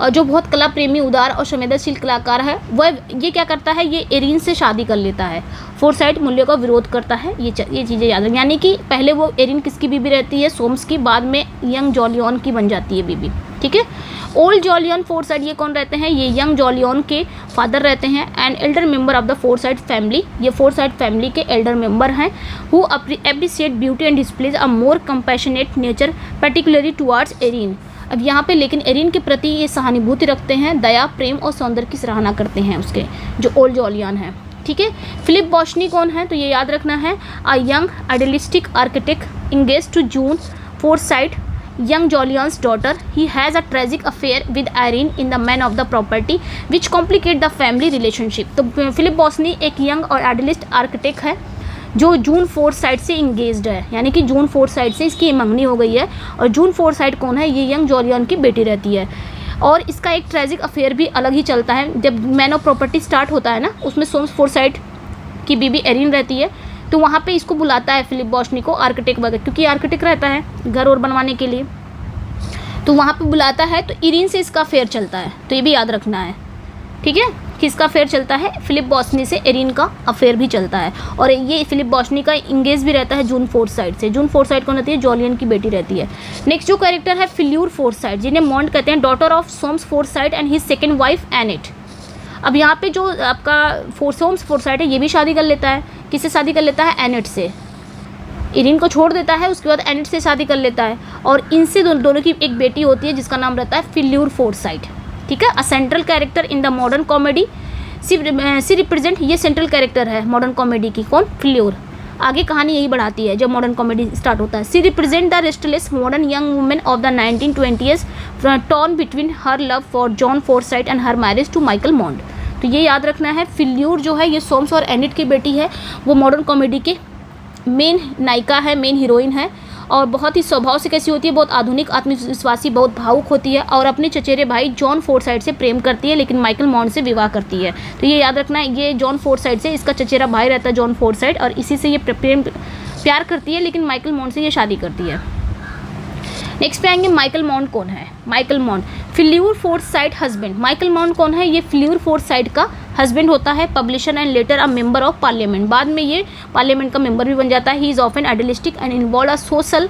Speaker 1: जो बहुत कला प्रेमी, उदार और संवेदनशील कलाकार है। वह ये क्या करता है, ये एरीन से शादी कर लेता है, फोरसाइट मूल्यों का विरोध करता है। ये चीज़ें याद रखें, यानी कि पहले वो एरीन किसकी बीबी रहती है, सोम्स की, बाद में यंग जॉलीऑन की बन जाती है बीबी। ठीक है, ओल्ड जॉलीऑन फोरसाइट ये कौन रहते हैं, ये यंग जॉलीऑन के फादर रहते हैं and Elder member of the Forsyte family. ये फोरसाइट फैमिली के एल्डर मेंबर हैं who appreciate beauty and displays a more compassionate nature particularly towards arene. अब यहाँ पे लेकिन एरीन के प्रति ये सहानुभूति रखते हैं, दया, प्रेम और सौंदर्य की सराहना करते हैं उसके, जो ओल्ड जॉलियन है। ठीक है, फिलिप बॉशनी कौन है, तो ये याद रखना है, a young idealistic architect engaged to June Forsyte, young Jolion's daughter. He has a tragic affair with Irene in The Man of the Property, which complicate the family relationship. तो फिलिप बॉशनी एक young और idealist architect है जो जून foresight से engaged है, यानी कि जून foresight से इसकी मंगनी हो गई है। और जून फोरसाइट कौन है, ये यंग जॉलियन की बेटी रहती है। और इसका एक ट्रेजिक अफेयर भी अलग ही चलता है। जब मैन ऑफ प्रॉपर्टी स्टार्ट होता है ना, उसमें सोम्स फोरसाइट की बीबी एरीन रहती है, तो वहाँ पे इसको बुलाता है फिलिप बॉशनी को आर्किटेक्ट वगैरह, क्योंकि आर्किटेक्ट रहता है घर और बनवाने के लिए, तो वहाँ पे बुलाता है। तो इरीन से इसका अफेयर चलता है, तो ये भी याद रखना है। ठीक है, किसका अफेयर चलता है, फिलिप बॉशनी से एरीन का अफेयर भी चलता है। और ये फिलिप बॉशनी का इंगेज भी रहता है जून फोरसाइट से। जून फोरसाइट कौन रहती है, जॉलियन की बेटी रहती है। नेक्स्ट जो कैरेक्टर है फिल्यूर फोरसाइट, जिन्हें मॉन्ड कहते हैं, daughter of Soames Forsyte and his second wife Annette. अब यहाँ पे जो आपका सोम्स फोरसाइट है ये भी शादी कर लेता है, किससे शादी कर लेता है, एनेट से। इरीन को छोड़ देता है, उसके बाद एनेट से शादी कर लेता है और इनसे दोनों की एक बेटी होती है जिसका नाम रहता है फिल्यूर फोरसाइट। ठीक है, a central character in the modern comedy she represent, ये सेंट्रल कैरेक्टर है मॉडर्न कॉमेडी की, कौन, फिल्यूर। आगे कहानी यही बढ़ाती है जब मॉडर्न कॉमेडी स्टार्ट होता है। She represent the restless modern young women of the 1920s torn between her love for Jon Forsyte and her marriage to Michael Mont. तो ये याद रखना है, फिल्यूर जो है ये सोम्स और एनिट की बेटी है, वो मॉडर्न कॉमेडी के मेन नायिका है, मेन हीरोइन है, और बहुत ही स्वभाव से कैसी होती है, बहुत आधुनिक, आत्मविश्वासी, बहुत भावुक होती है, और अपने चचेरे भाई जॉन फोर्साइट से प्रेम करती है, लेकिन माइकल मॉन्ड से विवाह करती है। तो ये याद रखना है, ये जॉन फोर्साइट से, इसका चचेरा भाई रहता है जॉन फोर्साइट, और इसी से ये प्यार करती है, लेकिन माइकल मॉन्ड से ये शादी करती है। नेक्स्ट पे आएंगे माइकल मॉन्ड कौन है। Michael Mont Fleur Forsyte husband. Michael Mont कौन है, ये फिल्यूर फोर्साइट का हस्बैंड होता है, publisher and later a member of parliament. बाद में ये पार्लियामेंट का मेंबर भी बन जाता है। He is often idealistic and involve a social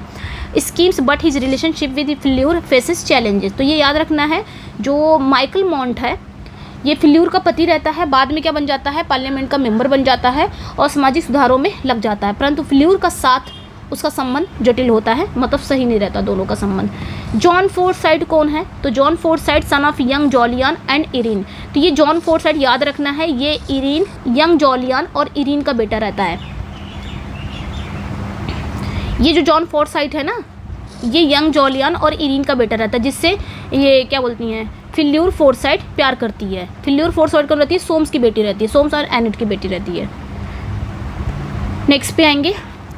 Speaker 1: schemes but his relationship with Fleur faces challenges. तो ये याद रखना है, जो माइकल मॉन्ड है ये फिल्यूर का पति रहता है, बाद में क्या बन जाता है, पार्लियामेंट का मेंबर बन जाता है और सामाजिक सुधारों में लग जाता है, परंतु फिल्यूर का साथ उसका संबंध जटिल होता है, मतलब सही नहीं रहता दोनों का संबंध। जॉन फोर्साइट कौन है, तो Jon Forsyte son of young Jolyon and Irene. तो ये जॉन फोर्साइट याद रखना है, ये इरीन, यंग जॉलियन और इरीन का बेटा रहता है। ये जो जॉन फोर्साइट है ना, ये यंग जॉलियन और इरीन का बेटा रहता है, जिससे ये क्या बोलती हैं, फिल्यूर फोर्साइट प्यार करती है। फिल्यूर फोर्साइट कौन रहती है, सोम्स की बेटी रहती है, सोम्स और एनिट की बेटी रहती है। नेक्स्ट पे आएंगे,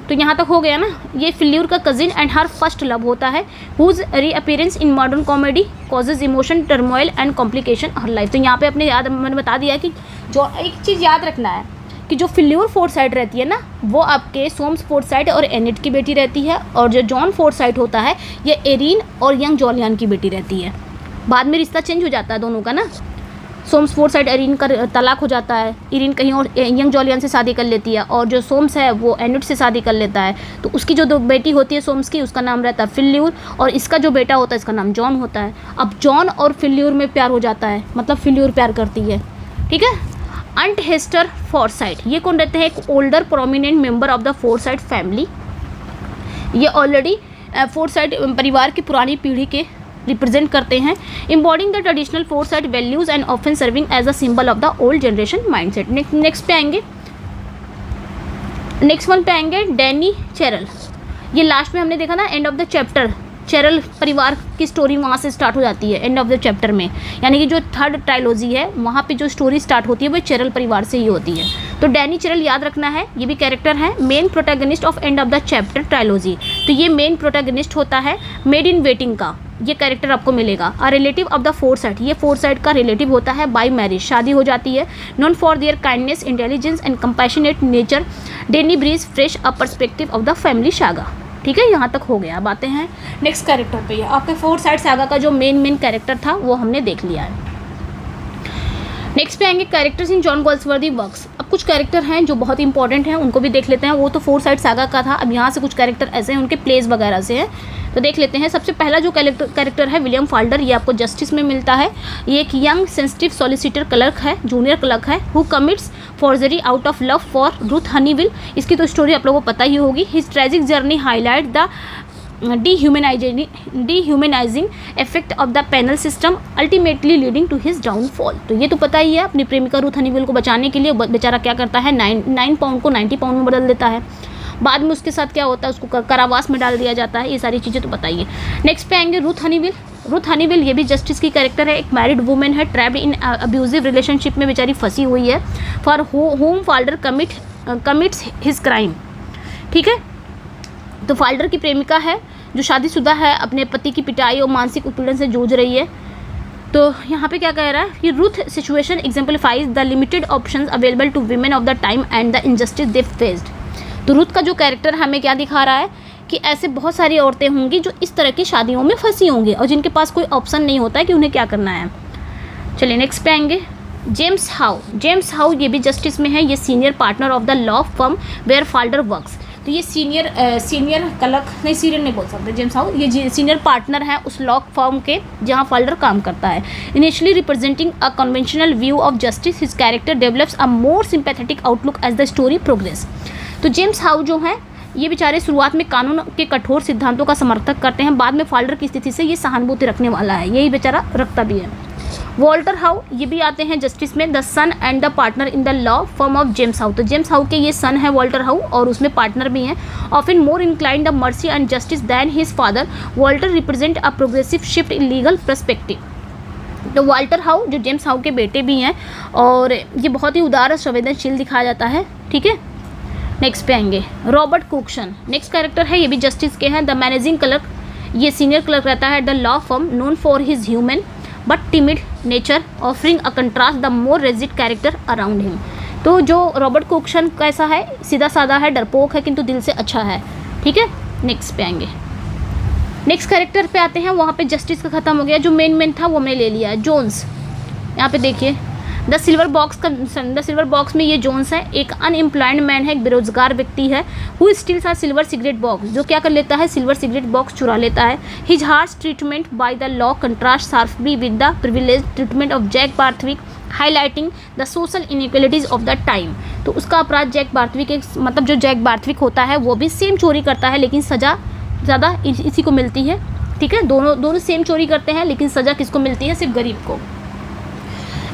Speaker 1: तो यहाँ तक हो गया ना। ये फिल्यूर का cousin and her first love होता है, whose reappearance in modern comedy causes emotion turmoil and complication her life. तो यहाँ पे अपने मैंने बता दिया कि जो एक चीज़ याद रखना है कि जो फिल्यूर फोर्साइट रहती है ना, वो आपके सोम्स फोर्साइट और एनिट की बेटी रहती है, और जो जॉन फोर्साइट होता है ये एरीन और यंग जॉलियन की बेटी रहती है। बाद में रिश्ता चेंज हो जाता है दोनों का ना, सोम्स फोर्साइट एरीन का तलाक हो जाता है, इरीन कहीं और यंग जॉलियन से शादी कर लेती है, और जो सोम्स है वो एनिट से शादी कर लेता है। तो उसकी जो दो बेटी होती है सोम्स की, उसका नाम रहता है फिल्यूर, और इसका जो बेटा होता है इसका नाम जॉन होता है। अब जॉन और फिल्यूर में प्यार हो जाता है, मतलब फिल्यूर प्यार करती है, ठीक है। अंट हेस्टर फोर्साइट, ये कौन रहते हैं, एक older prominent member of the Forsyte family. ये ऑलरेडी फोर्साइट परिवार की पुरानी पीढ़ी के रिप्रेजेंट करते हैं, embodying the traditional Forsyte values and often serving as a symbol of the old generation mindset. Next पे आएंगे, नेक्स्ट वन पे आएंगे डैनी चैरल। ये लास्ट में हमने देखा ना, एंड ऑफ द चैप्टर, चैरल परिवार की स्टोरी वहाँ से स्टार्ट हो जाती है एंड ऑफ द चैप्टर में, यानी कि जो थर्ड ट्रायलॉजी है वहाँ पे जो स्टोरी स्टार्ट होती है वो चैरल परिवार से ही होती है। तो डैनी चैरल याद रखना है, ये भी कैरेक्टर है, main protagonist of and of the chapter trilogy. तो ये मेन प्रोटैगनिस्ट होता है मेड इन वेटिंग का, ये कैरेक्टर आपको मिलेगा। A relative of the Forsyte, ये फोर्साइट का रिलेटिव होता है, बाय मैरिज शादी हो जाती है। Known for their kindness, intelligence and compassionate nature, Danny brings fresh a perspective of the family saga. ठीक है, यहाँ तक हो गया। अब आते हैं नेक्स्ट कैरेक्टर पे। आपके फोर्साइट सागा का जो मेन कैरेक्टर था वो हमने देख लिया है। नेक्स्ट पे आएंगे कैरेक्टर्स इन जॉन गोल्सवर्दी वर्क्स। अब कुछ कैरेक्टर हैं जो बहुत इंपॉर्टेंट हैं, उनको भी देख लेते हैं। वो तो फोर्साइट सागा का था, अब यहाँ से कुछ कैरेक्टर ऐसे हैं उनके प्लेस वगैरह से हैं, तो देख लेते हैं। सबसे पहला जो कैरेक्टर है विलियम फाल्डर, ये आपको जस्टिस में मिलता है। ये एक यंग सेंसिटिव सॉलिसिटर क्लर्क है, जूनियर क्लर्क है, who commits forgery out of love for Ruth Honeywill. इसकी तो स्टोरी आप लोगों को पता ही होगी। His tragic journey highlight the dehumanizing effect of the penal system ultimately leading to his downfall। तो ये तो पता ही है, अपनी प्रेमिका रूथ हनीविल को बचाने के लिए बेचारा क्या करता है, 9 पाउंड को 90 पाउंड में बदल देता है। बाद में उसके साथ क्या होता है, उसको कारावास में डाल दिया जाता है। ये सारी चीज़ें तो बताइए। नेक्स्ट पे आएंगे रूथ हनीविल। रूथ हनीविल ये भी जस्टिस की कैरेक्टर है, एक मैरिड वुमेन है, ट्रैप्ड इन अब्यूजिव रिलेशनशिप में बेचारी फंसी हुई है, for home Falder commits his crime. ठीक है, तो फाल्डर की प्रेमिका है जो शादीशुदा है, अपने पति की पिटाई और मानसिक उत्पीड़न से जूझ रही है। तो यहाँ पे क्या कह रहा है कि Ruth situation exemplifies the limited options available to women of the time and the injustice they faced. तो रूथ का जो कैरेक्टर हमें क्या दिखा रहा है कि ऐसे बहुत सारी औरतें होंगी जो इस तरह की शादियों में फंसी होंगी और जिनके पास कोई ऑप्शन नहीं होता है कि उन्हें क्या करना है। चलिए नेक्स्ट पे आएंगे जेम्स हाउ। जेम्स हाउ ये भी जस्टिस में है, ये senior partner of the law firm where Falder works. तो ये सीनियर क्लर्क नहीं, सीनियर नहीं बोल सकते, जेम्स हाउ ये सीनियर पार्टनर है उस लॉ फर्म के जहां फाल्डर काम करता है। Initially representing a conventional view of justice, his character develops a more sympathetic outlook as the story progress. तो जेम्स हाउ जो है ये बेचारे शुरुआत में कानून के कठोर सिद्धांतों का समर्थक करते हैं, बाद में फाल्डर की स्थिति से ये सहानुभूति रखने वाला है, यही बेचारा रखता भी है। वॉल्टर हाउ ये भी आते हैं जस्टिस में, the son and the partner in the law firm of James How. तो जेम्स हाउ के ये सन है वॉल्टर हाउ और उसमें पार्टनर भी हैं। Often more inclined the mercy and justice than his father, Walter represent a progressive shift in legal perspective. तो Walter How जो जेम्स हाउ के बेटे भी हैं और ये बहुत ही उदार और संवेदनशील दिखाया जाता है, ठीक है। नेक्स्ट पे आएंगे रॉबर्ट कुक्सन, नेक्स्ट कैरेक्टर है, ये भी जस्टिस के हैं। द मैनेजिंग क्लर्क, ये सीनियर क्लर्क रहता है the law firm, known for his human but timid nature, offering a contrast the more rigid character around him. तो जो रॉबर्ट कुक्सन कैसा है, सीधा साधा है, डरपोक है किंतु दिल से अच्छा है, ठीक है। नेक्स्ट पे आएंगे, नेक्स्ट कैरेक्टर पे आते हैं, वहाँ पे जस्टिस का खत्म हो गया, जो मेन था वो हमने ले लिया है, जोन्स। यहाँ पे देखिए द सिल्वर बॉक्स में ये जोन्स है, एक अनएम्प्लॉयड मैन है, एक बेरोजगार व्यक्ति है, who steels a silver cigarette box, जो क्या कर लेता है, सिल्वर सिगरेट बॉक्स चुरा लेता है। His harsh treatment by the law contrast sharply with the privilege treatment of Jack Barthwick, highlighting the social inequalities of the time. तो उसका अपराध जैक बार्थविक, मतलब जो जैक बार्थविक होता है वो भी सेम चोरी करता है लेकिन सज़ा ज़्यादा इसी को मिलती है, ठीक है। दोनों सेम चोरी करते हैं लेकिन सज़ा किसको मिलती है, सिर्फ गरीब को।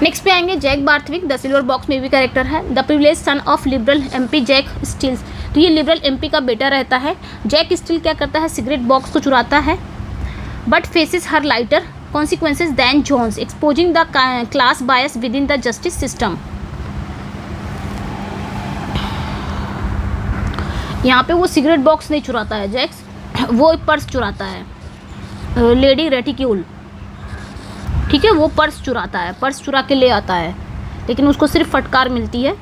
Speaker 1: नेक्स्ट पे आएंगे Jack Barthwick, the silver box में भी कैरेक्टर है। The privilege son of liberal MP Jack steals, तो ये लिबरल एमपी का बेटा रहता है। जैक स्टील क्या करता है, सिगरेट बॉक्स को चुराता है, but faces her lighter consequences than Jones, exposing the class bias within the justice system. यहाँ पे वो सिगरेट बॉक्स नहीं चुराता है जैक्स, वो पर्स चुराता है, लेडी रेटिक्यूल, ठीक है, वो पर्स चुराता है, पर्स चुरा के ले आता है, लेकिन उसको सिर्फ फटकार मिलती है।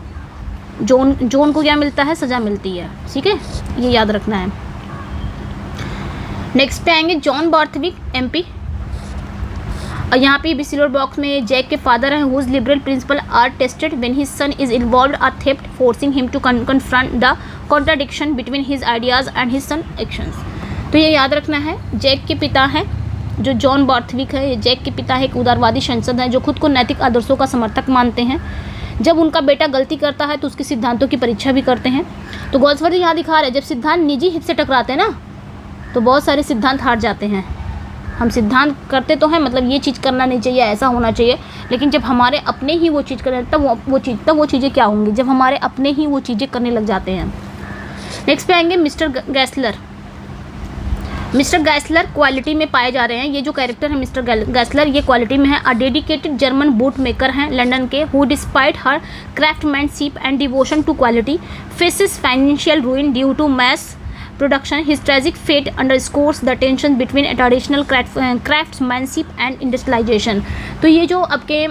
Speaker 1: जोन को क्या मिलता है, सज़ा मिलती है, ठीक है, ये याद रखना है। नेक्स्ट पे आएंगे जॉन बार्थविक एमपी, और यहाँ पे भी सिल्वर बॉक्स में जैक के फादर हैं, whose liberal principle are tested when his son is involved a theft, forcing him to confront the contradiction between his ideas and his son actions. तो ये याद रखना है, जैक के पिता हैं जो जॉन बार्थविक है, ये जैक के पिता है, एक उदारवादी सांसद हैं जो खुद को नैतिक आदर्शों का समर्थक मानते हैं। जब उनका बेटा गलती करता है तो उसके सिद्धांतों की परीक्षा भी करते हैं। तो गोल्सवर्दी यहाँ दिखा रहे हैं, जब सिद्धांत निजी हित से टकराते हैं ना तो बहुत सारे सिद्धांत हार जाते हैं। हम सिद्धांत करते तो हैं, मतलब ये चीज़ करना नहीं चाहिए, ऐसा होना चाहिए, लेकिन जब हमारे अपने ही वो चीज़ करें तब वो चीज़ें क्या होंगी, जब हमारे अपने ही वो चीज़ें करने लग जाते हैं। नेक्स्ट पे आएंगे मिस्टर गैसलर। मिस्टर गैसलर क्वालिटी में पाए जा रहे हैं, ये जो कैरेक्टर है मिस्टर गैसलर ये क्वालिटी में है। A dedicated German boot maker हैं लंदन के, who despite her craftsmanship and devotion to quality faces financial ruin due to mass production. His tragic fate underscores the tension between a traditional craftsmanship and industrialization. तो ये जो आपके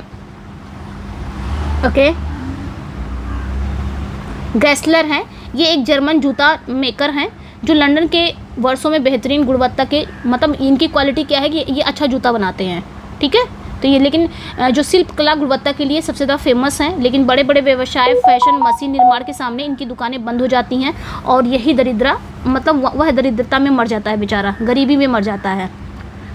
Speaker 1: गैसलर हैं, ये एक German जूता मेकर हैं जो लंदन के वर्षों में बेहतरीन गुणवत्ता के, मतलब इनकी क्वालिटी क्या है कि ये अच्छा जूता बनाते हैं, ठीक है। तो ये लेकिन जो शिल्प कला गुणवत्ता के लिए सबसे ज़्यादा फेमस हैं, लेकिन बड़े बड़े व्यवसाय फैशन मशीन निर्माण के सामने इनकी दुकानें बंद हो जाती हैं और यही दरिद्रा, मतलब वह दरिद्रता में मर जाता है बेचारा, गरीबी में मर जाता है।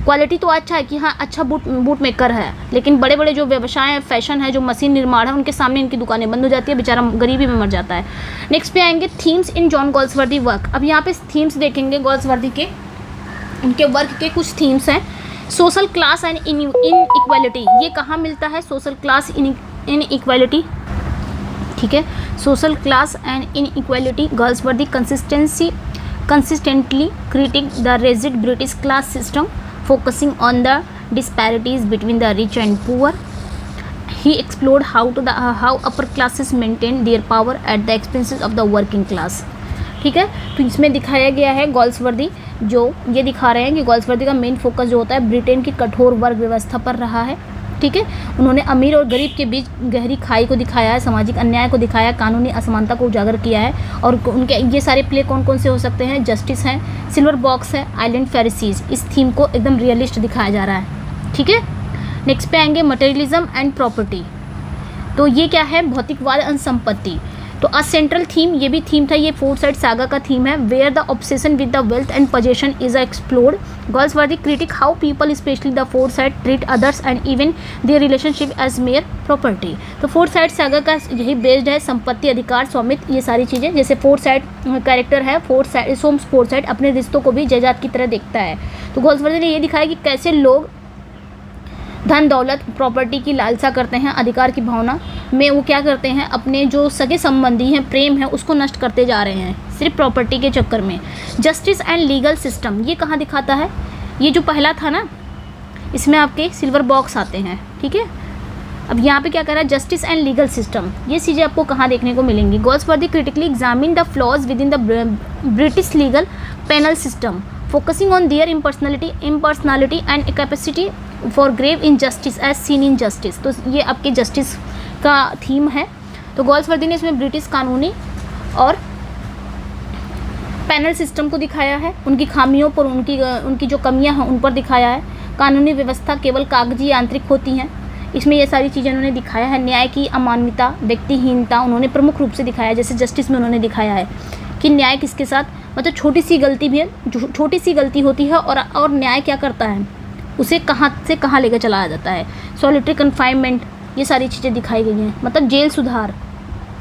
Speaker 1: क्वालिटी तो अच्छा है कि हाँ अच्छा बूट मेकर है, लेकिन बड़े बड़े जो व्यवसाय फैशन है, जो मशीन निर्माण है, उनके सामने इनकी दुकानें बंद हो जाती है, बेचारा गरीबी में मर जाता है। नेक्स्ट पे आएंगे थीम्स इन जॉन गोल्सवर्दी वर्क। अब यहाँ पे थीम्स देखेंगे गोल्सवर्दी के, उनके वर्क के कुछ थीम्स हैं। Social class and in equality, ये कहाँ मिलता है, सोशल क्लास इन इक्वालिटी, ठीक है। Social class and inequality, Galsworthy consistently critic the rigid British class system, focusing on the disparities between the rich and poor. He explored how upper classes maintain their power at the expenses of the working class. ठीक है, तो इसमें दिखाया गया है गोल्सवर्दी, जो ये दिखा रहे हैं कि गोल्सवर्दी का मेन फोकस जो होता है ब्रिटेन की कठोर वर्ग व्यवस्था पर रहा है, ठीक है। उन्होंने अमीर और गरीब के बीच गहरी खाई को दिखाया है, सामाजिक अन्याय को दिखाया, कानूनी असमानता को उजागर किया है। और उनके ये सारे प्ले कौन कौन से हो सकते हैं, जस्टिस हैं, सिल्वर बॉक्स है, आइलैंड फेरिसीज। इस थीम को एकदम रियलिस्ट दिखाया जा रहा है, ठीक है। नेक्स्ट पे आएंगे मटेरियलिज्म एंड प्रॉपर्टी। तो ये क्या है, भौतिकवाद एंड संपत्ति। तो अ सेंट्रल थीम, ये भी थीम था, ये फोर साइड सागा का थीम है, where the obsession with the wealth and possession is explored. Galsworthy critic how people especially the Forsyte treat others and even their relationship as mere property. तो Forsyte saga का यही based है, संपत्ति, अधिकार, स्वामित्व, ये सारी चीज़ें। जैसे फोर साइड कैरेक्टर है, सोम्स फोर साइड अपने रिश्तों को भी जायदाद की तरह देखता है। तो गोल्सवर्दी ने ये दिखाया कि कैसे लोग धन दौलत प्रॉपर्टी की लालसा करते हैं, अधिकार की भावना में वो क्या करते हैं, अपने जो सगे संबंधी हैं, प्रेम है, उसको नष्ट करते जा रहे हैं सिर्फ प्रॉपर्टी के चक्कर में। जस्टिस एंड लीगल सिस्टम, ये कहाँ दिखाता है, ये जो पहला था ना, इसमें आपके सिल्वर बॉक्स आते हैं, ठीक है। अब यहाँ पे क्या कर रहा है, जस्टिस एंड लीगल सिस्टम, ये चीज़ें आपको कहाँ देखने को मिलेंगी। Galsworthy critically examine the flaws within the British legal penal system, focusing on their impersonality and capacity for grave injustice as seen in Justice. तो ये आपके जस्टिस का थीम है। तो गोल्सवर्दी ने इसमें ब्रिटिश कानूनी और पैनल सिस्टम को दिखाया है, उनकी खामियों पर, उनकी जो कमियां हैं उन पर दिखाया है। कानूनी व्यवस्था केवल कागजी यांत्रिक होती हैं, इसमें ये सारी चीज़ें उन्होंने दिखाया है। न्याय की अमानवीयता, व्यक्तिहीनता उन्होंने प्रमुख रूप से दिखाया है। जैसे जस्टिस में उन्होंने दिखाया है कि न्याय किसके साथ, मतलब छोटी सी गलती भी है, छोटी सी गलती होती है और न्याय क्या करता है, उसे कहाँ से कहाँ लेकर चलाया जाता है। सॉलिटरी कन्फाइनमेंट, ये सारी चीज़ें दिखाई गई हैं, मतलब जेल सुधार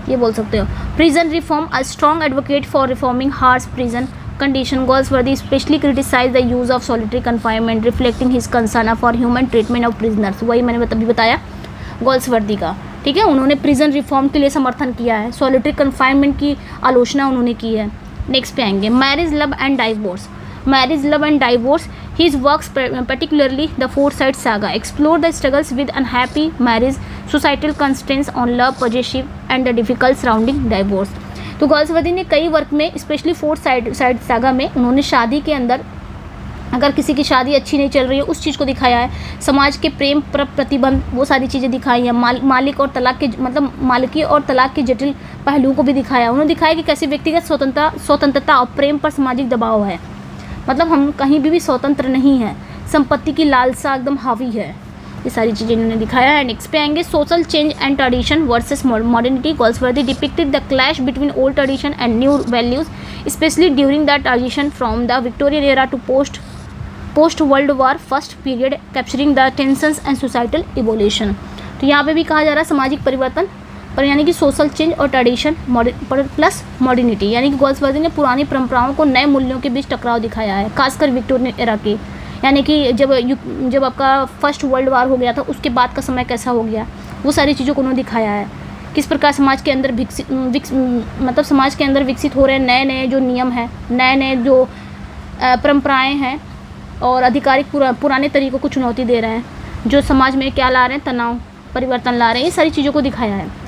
Speaker 1: ये बोल सकते हो। Prison reform, a strong advocate for reforming harsh prison condition. Goldsworthy especially criticized the use of solitary confinement, reflecting his concern for human treatment of prisoners. वही मैंने अभी बताया गोल्सवर्दी का, ठीक है। उन्होंने प्रिजन रिफॉर्म के लिए समर्थन किया है, सॉलिटरी कन्फाइनमेंट की आलोचना उन्होंने की है। नेक्स्ट पे आएंगे marriage, love and divorce. Marriage, love and divorce, his works, particularly the Forsyte saga, explore the struggles with unhappy marriage, societal constraints on love, possessive and the difficult surrounding divorce. तो Galsworthy ने कई work में, specially Forsyte saga में, उन्होंने शादी के अंदर अगर किसी की शादी अच्छी नहीं चल रही है उस चीज़ को दिखाया है। समाज के प्रेम पर प्रतिबंध, वो सारी चीज़ें दिखाई हैं। मालिक और तलाक के, मतलब मालिकी और तलाक के जटिल पहलुओं को भी दिखाया। उन्होंने दिखाया कि कैसे व्यक्तिगत स्वतंत्रता और प्रेम पर सामाजिक दबाव है, मतलब हम कहीं भी स्वतंत्र नहीं हैं, संपत्ति की लालसा एकदम हावी है। ये सारी चीज़ें इन्होंने दिखाया है। नेक्स्ट पे आएंगे social change and tradition versus modernity. Galsworthy depicted the clash between old tradition and new values, especially during the transition from the Victorian era to post world war first period, capturing the tensions and societal evolution. तो यहाँ पे भी कहा जा रहा है सामाजिक परिवर्तन पर, यानी कि सोशल चेंज और ट्रेडिशन प्लस मॉडर्निटी, यानी कि गोल्सवर्दी ने पुरानी परंपराओं को नए मूल्यों के बीच टकराव दिखाया है, खासकर विक्टोरियन एरा के, यानी कि जब आपका फर्स्ट वर्ल्ड वार हो गया था उसके बाद का समय कैसा हो गया, वो सारी चीज़ों को उन्होंने दिखाया है। किस प्रकार समाज के अंदर मतलब समाज के अंदर विकसित हो रहे नए नए जो नियम हैं, नए नए जो परंपराएं हैं और आधिकारिक पुराने तरीक़ों को चुनौती दे रहे हैं, जो समाज में क्या ला रहे हैं, तनाव परिवर्तन ला रहे हैं, ये सारी चीज़ों को दिखाया है।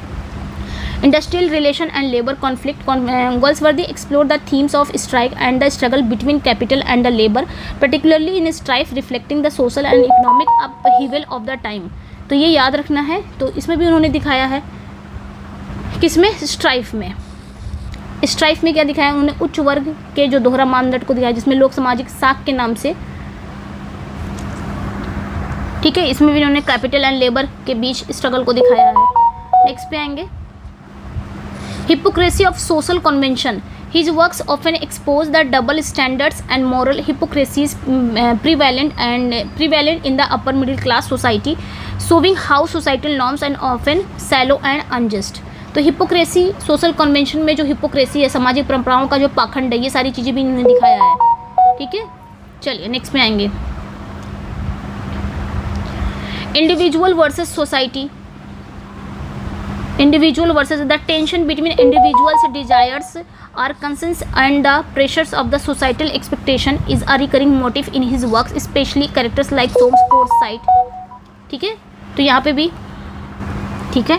Speaker 1: Industrial relation and labor conflict. Goldsworthy explored the themes of strike and the struggle between capital and the labor, particularly in strife reflecting the social and economic upheaval of the time. तो ये याद रखना है। तो इसमें भी उन्होंने दिखाया है, किसमें, स्ट्राइफ में। स्ट्राइफ में क्या दिखाया उन्होंने, उच्च वर्ग के जो दोहरा मानदंड को दिखाया, जिसमें लोक सामाजिक साख के नाम से, ठीक है। इसमें भी उन्होंने कैपिटल एंड लेबर के बीच स्ट्रगल को दिखाया है। नेक्स्ट पे आएंगे hypocrisy of social convention. His works often expose the double standards and moral hypocrisies prevalent in the upper middle class society, showing how societal norms are often shallow and unjust. तो hypocrisy, social convention में जो hypocrisy है, सामाजिक परंपराओं का जो पाखंड है, ये सारी चीज़ें भी इन्होंने दिखाया है, ठीक है। चलिए नेक्स्ट में आएंगे individual versus society. Individual versus the tension between individuals' desires or concerns and the pressures of the societal expectation is a recurring motif in his works, especially characters like Soames Forsyte, ठीक है। तो यहाँ पे भी, ठीक है,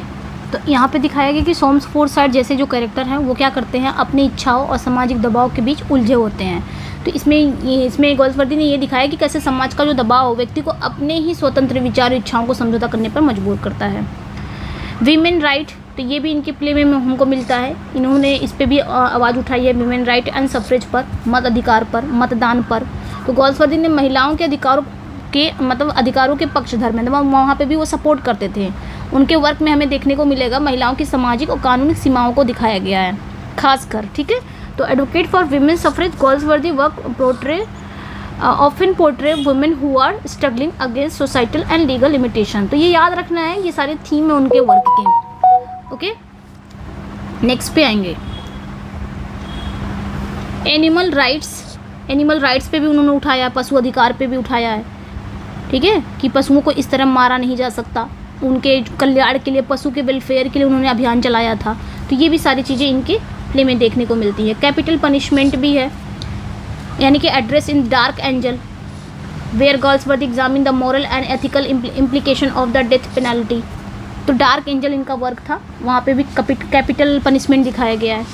Speaker 1: तो यहाँ पे दिखाया गया कि सोम्स फोर्साइट जैसे जो कैरेक्टर हैं वो क्या करते हैं, अपनी इच्छाओं और सामाजिक दबाव के बीच उलझे होते हैं। तो इसमें गोल्सवर्दी ने ये दिखाया कि कैसे समाज का जो दबाव व्यक्ति को अपने ही स्वतंत्र विचार इच्छाओं को समझौता करने पर मजबूर करता है। वीमेन राइट, तो ये भी इनके प्ले में हमको मिलता है। इन्होंने इस पर भी आवाज़ उठाई है, वीमेन राइट एंड सफ्रेज पर, मत अधिकार पर, मतदान पर। तो गोल्सवर्दी ने महिलाओं के अधिकारों के, मतलब अधिकारों के पक्षधर में, मतलब वहाँ पे भी वो सपोर्ट करते थे। उनके वर्क में हमें देखने को मिलेगा महिलाओं की सामाजिक और कानूनी सीमाओं को दिखाया गया है खासकर, ठीक है। तो advocate for women suffrage, Galsworthy work often portray women who are struggling against societal and legal limitation. तो ये याद रखना है, ये सारे थीम है उनके वर्क के, ओके। नेक्स्ट पे आएंगे एनिमल राइट्स पे भी उन्होंने उठाया, पशु अधिकार पे भी उठाया है, ठीक है, कि पशुओं को इस तरह मारा नहीं जा सकता, उनके कल्याण के लिए, पशु के वेलफेयर के लिए उन्होंने अभियान चलाया था। तो ये भी सारी चीज़ें इनके प्ले में देखने को मिलती है। कैपिटल पनिशमेंट भी है, यानी कि address in Dark Angel where Galsworthy examine the moral and ethical implication of the death penalty. तो डार्क एंजल इनका वर्क था, वहाँ पे भी कैपिटल पनिशमेंट दिखाया गया है।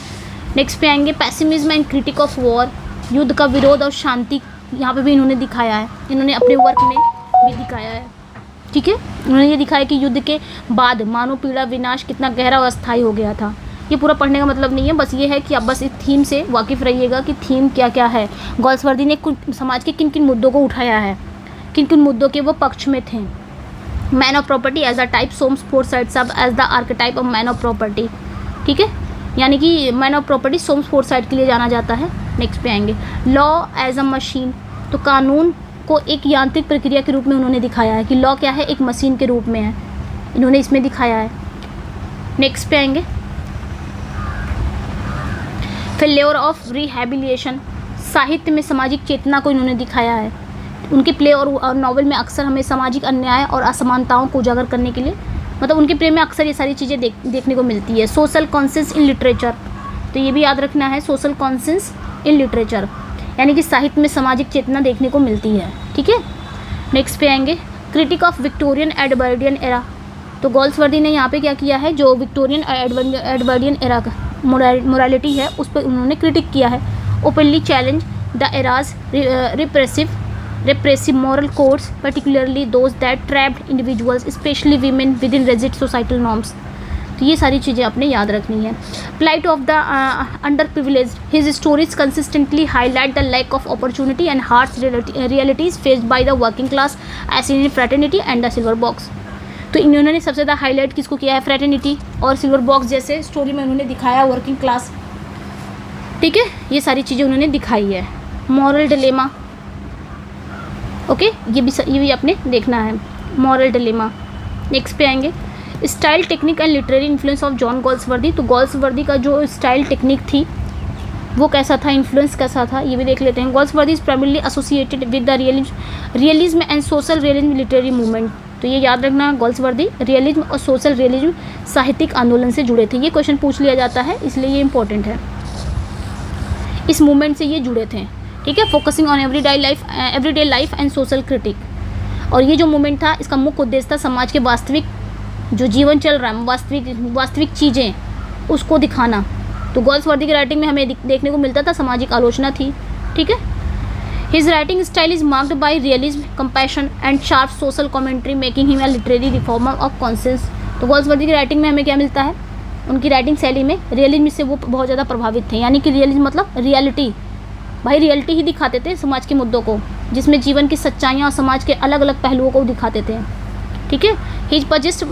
Speaker 1: नेक्स्ट पे आएंगे pessimism and critic of war, युद्ध का विरोध और शांति, यहाँ पे भी इन्होंने दिखाया है, इन्होंने अपने वर्क में भी दिखाया है। ठीक है, उन्होंने ये दिखाया कि युद्ध के बाद मानव पीड़ा विनाश कितना गहरा और अस्थायी हो गया था। ये पूरा पढ़ने का मतलब नहीं है, बस ये है कि आप बस इस थीम से वाकिफ़ रहिएगा कि थीम क्या क्या है। गोल्सवर्दी ने समाज के किन किन मुद्दों को उठाया है, किन किन मुद्दों के वो पक्ष में थे। Man of property as a type, Soames Forsyte sub as the archetype of man of property. ठीक है, यानी कि man of property Soames Forsyte के लिए जाना जाता है। नेक्स्ट पे आएंगे लॉ एज अ मशीन, तो कानून को एक यांत्रिक प्रक्रिया के रूप में उन्होंने दिखाया है कि लॉ क्या है, एक मशीन के रूप में है, इन्होंने इसमें दिखाया है। नेक्स्ट पे आएंगे फेल्योर ऑफ रिहैबिलिटेशन, साहित्य में सामाजिक चेतना को इन्होंने दिखाया है। उनके प्ले और नॉवेल में अक्सर हमें सामाजिक अन्याय और असमानताओं को उजागर करने के लिए, मतलब उनके प्ले में अक्सर ये सारी चीज़ें देखने को मिलती है। सोशल कॉन्सेंस इन लिटरेचर, तो ये भी याद रखना है, सोशल कॉन्सेंस इन लिटरेचर, यानी कि साहित्य में सामाजिक चेतना देखने को मिलती है। ठीक है, नेक्स्ट पे आएंगे critic of Victorian Edwardian era, तो गोल्सवर्दी ने यहाँ पे क्या किया है, जो विक्टोरियन एडवर्डियन एरा का मोरालिटी है उस पर उन्होंने क्रिटिक किया है। Openly challenge the eras repressive moral codes, particularly those that trapped individuals, especially women, within rigid societal norms। तो ये सारी चीज़ें आपने याद रखनी है। plight of the underprivileged, his stories consistently highlight the lack of opportunity and harsh realities faced by the working class as seen in fraternity and the silver box। तो इन्होंने सबसे ज़्यादा हाईलाइट किसको किया है, फ्रेटर्निटी और सिल्वर बॉक्स जैसे story में उन्होंने दिखाया वर्किंग क्लास। ठीक है, ये सारी चीज़ें उन्होंने दिखाई है। मॉरल डिलेमा, ओके, ये भी आपने देखना है, मॉरल डिलेमा। नेक्स्ट पे आएंगे style technique and literary influence of John Galsworthy, तो गोल्सवर्दी का जो स्टाइल टेक्निक थी वो कैसा था, इन्फ्लुएंस कैसा था, ये भी देख लेते हैं। Galsworthy is primarily associated with the realism and social realism literary movement, तो ये याद रखना, गोल्सवर्दी रियलिज्म और सोशल रियलिज्म साहित्यिक आंदोलन से जुड़े थे। ये क्वेश्चन पूछ लिया जाता है, इसलिए ये इंपॉर्टेंट है, इस मूवमेंट से ये जुड़े थे। ठीक है, focusing on everyday life and social critic, और ये जो मूवमेंट था इसका मुख्य उद्देश्य था समाज के वास्तविक जो जीवन चल रहा है, वास्तविक चीज़ें उसको दिखाना। तो गोल्सवर्दी की राइटिंग में हमें देखने को मिलता था सामाजिक आलोचना थी। ठीक है, his writing style is marked bye realism, compassion and sharp social commentary, making him a literary reformer of conscience. तो गोल्सवर्दी की राइटिंग में हमें क्या मिलता है, उनकी राइटिंग शैली में रियलिज्म से वो बहुत ज़्यादा प्रभावित थे, यानी कि रियलिज्म मतलब रियलिटी, भाई रियलिटी ही दिखाते थे समाज के मुद्दों को, जिसमें जीवन की सच्चाइयाँ और समाज के अलग अलग पहलुओं को दिखाते थे। ठीक है, ही possessed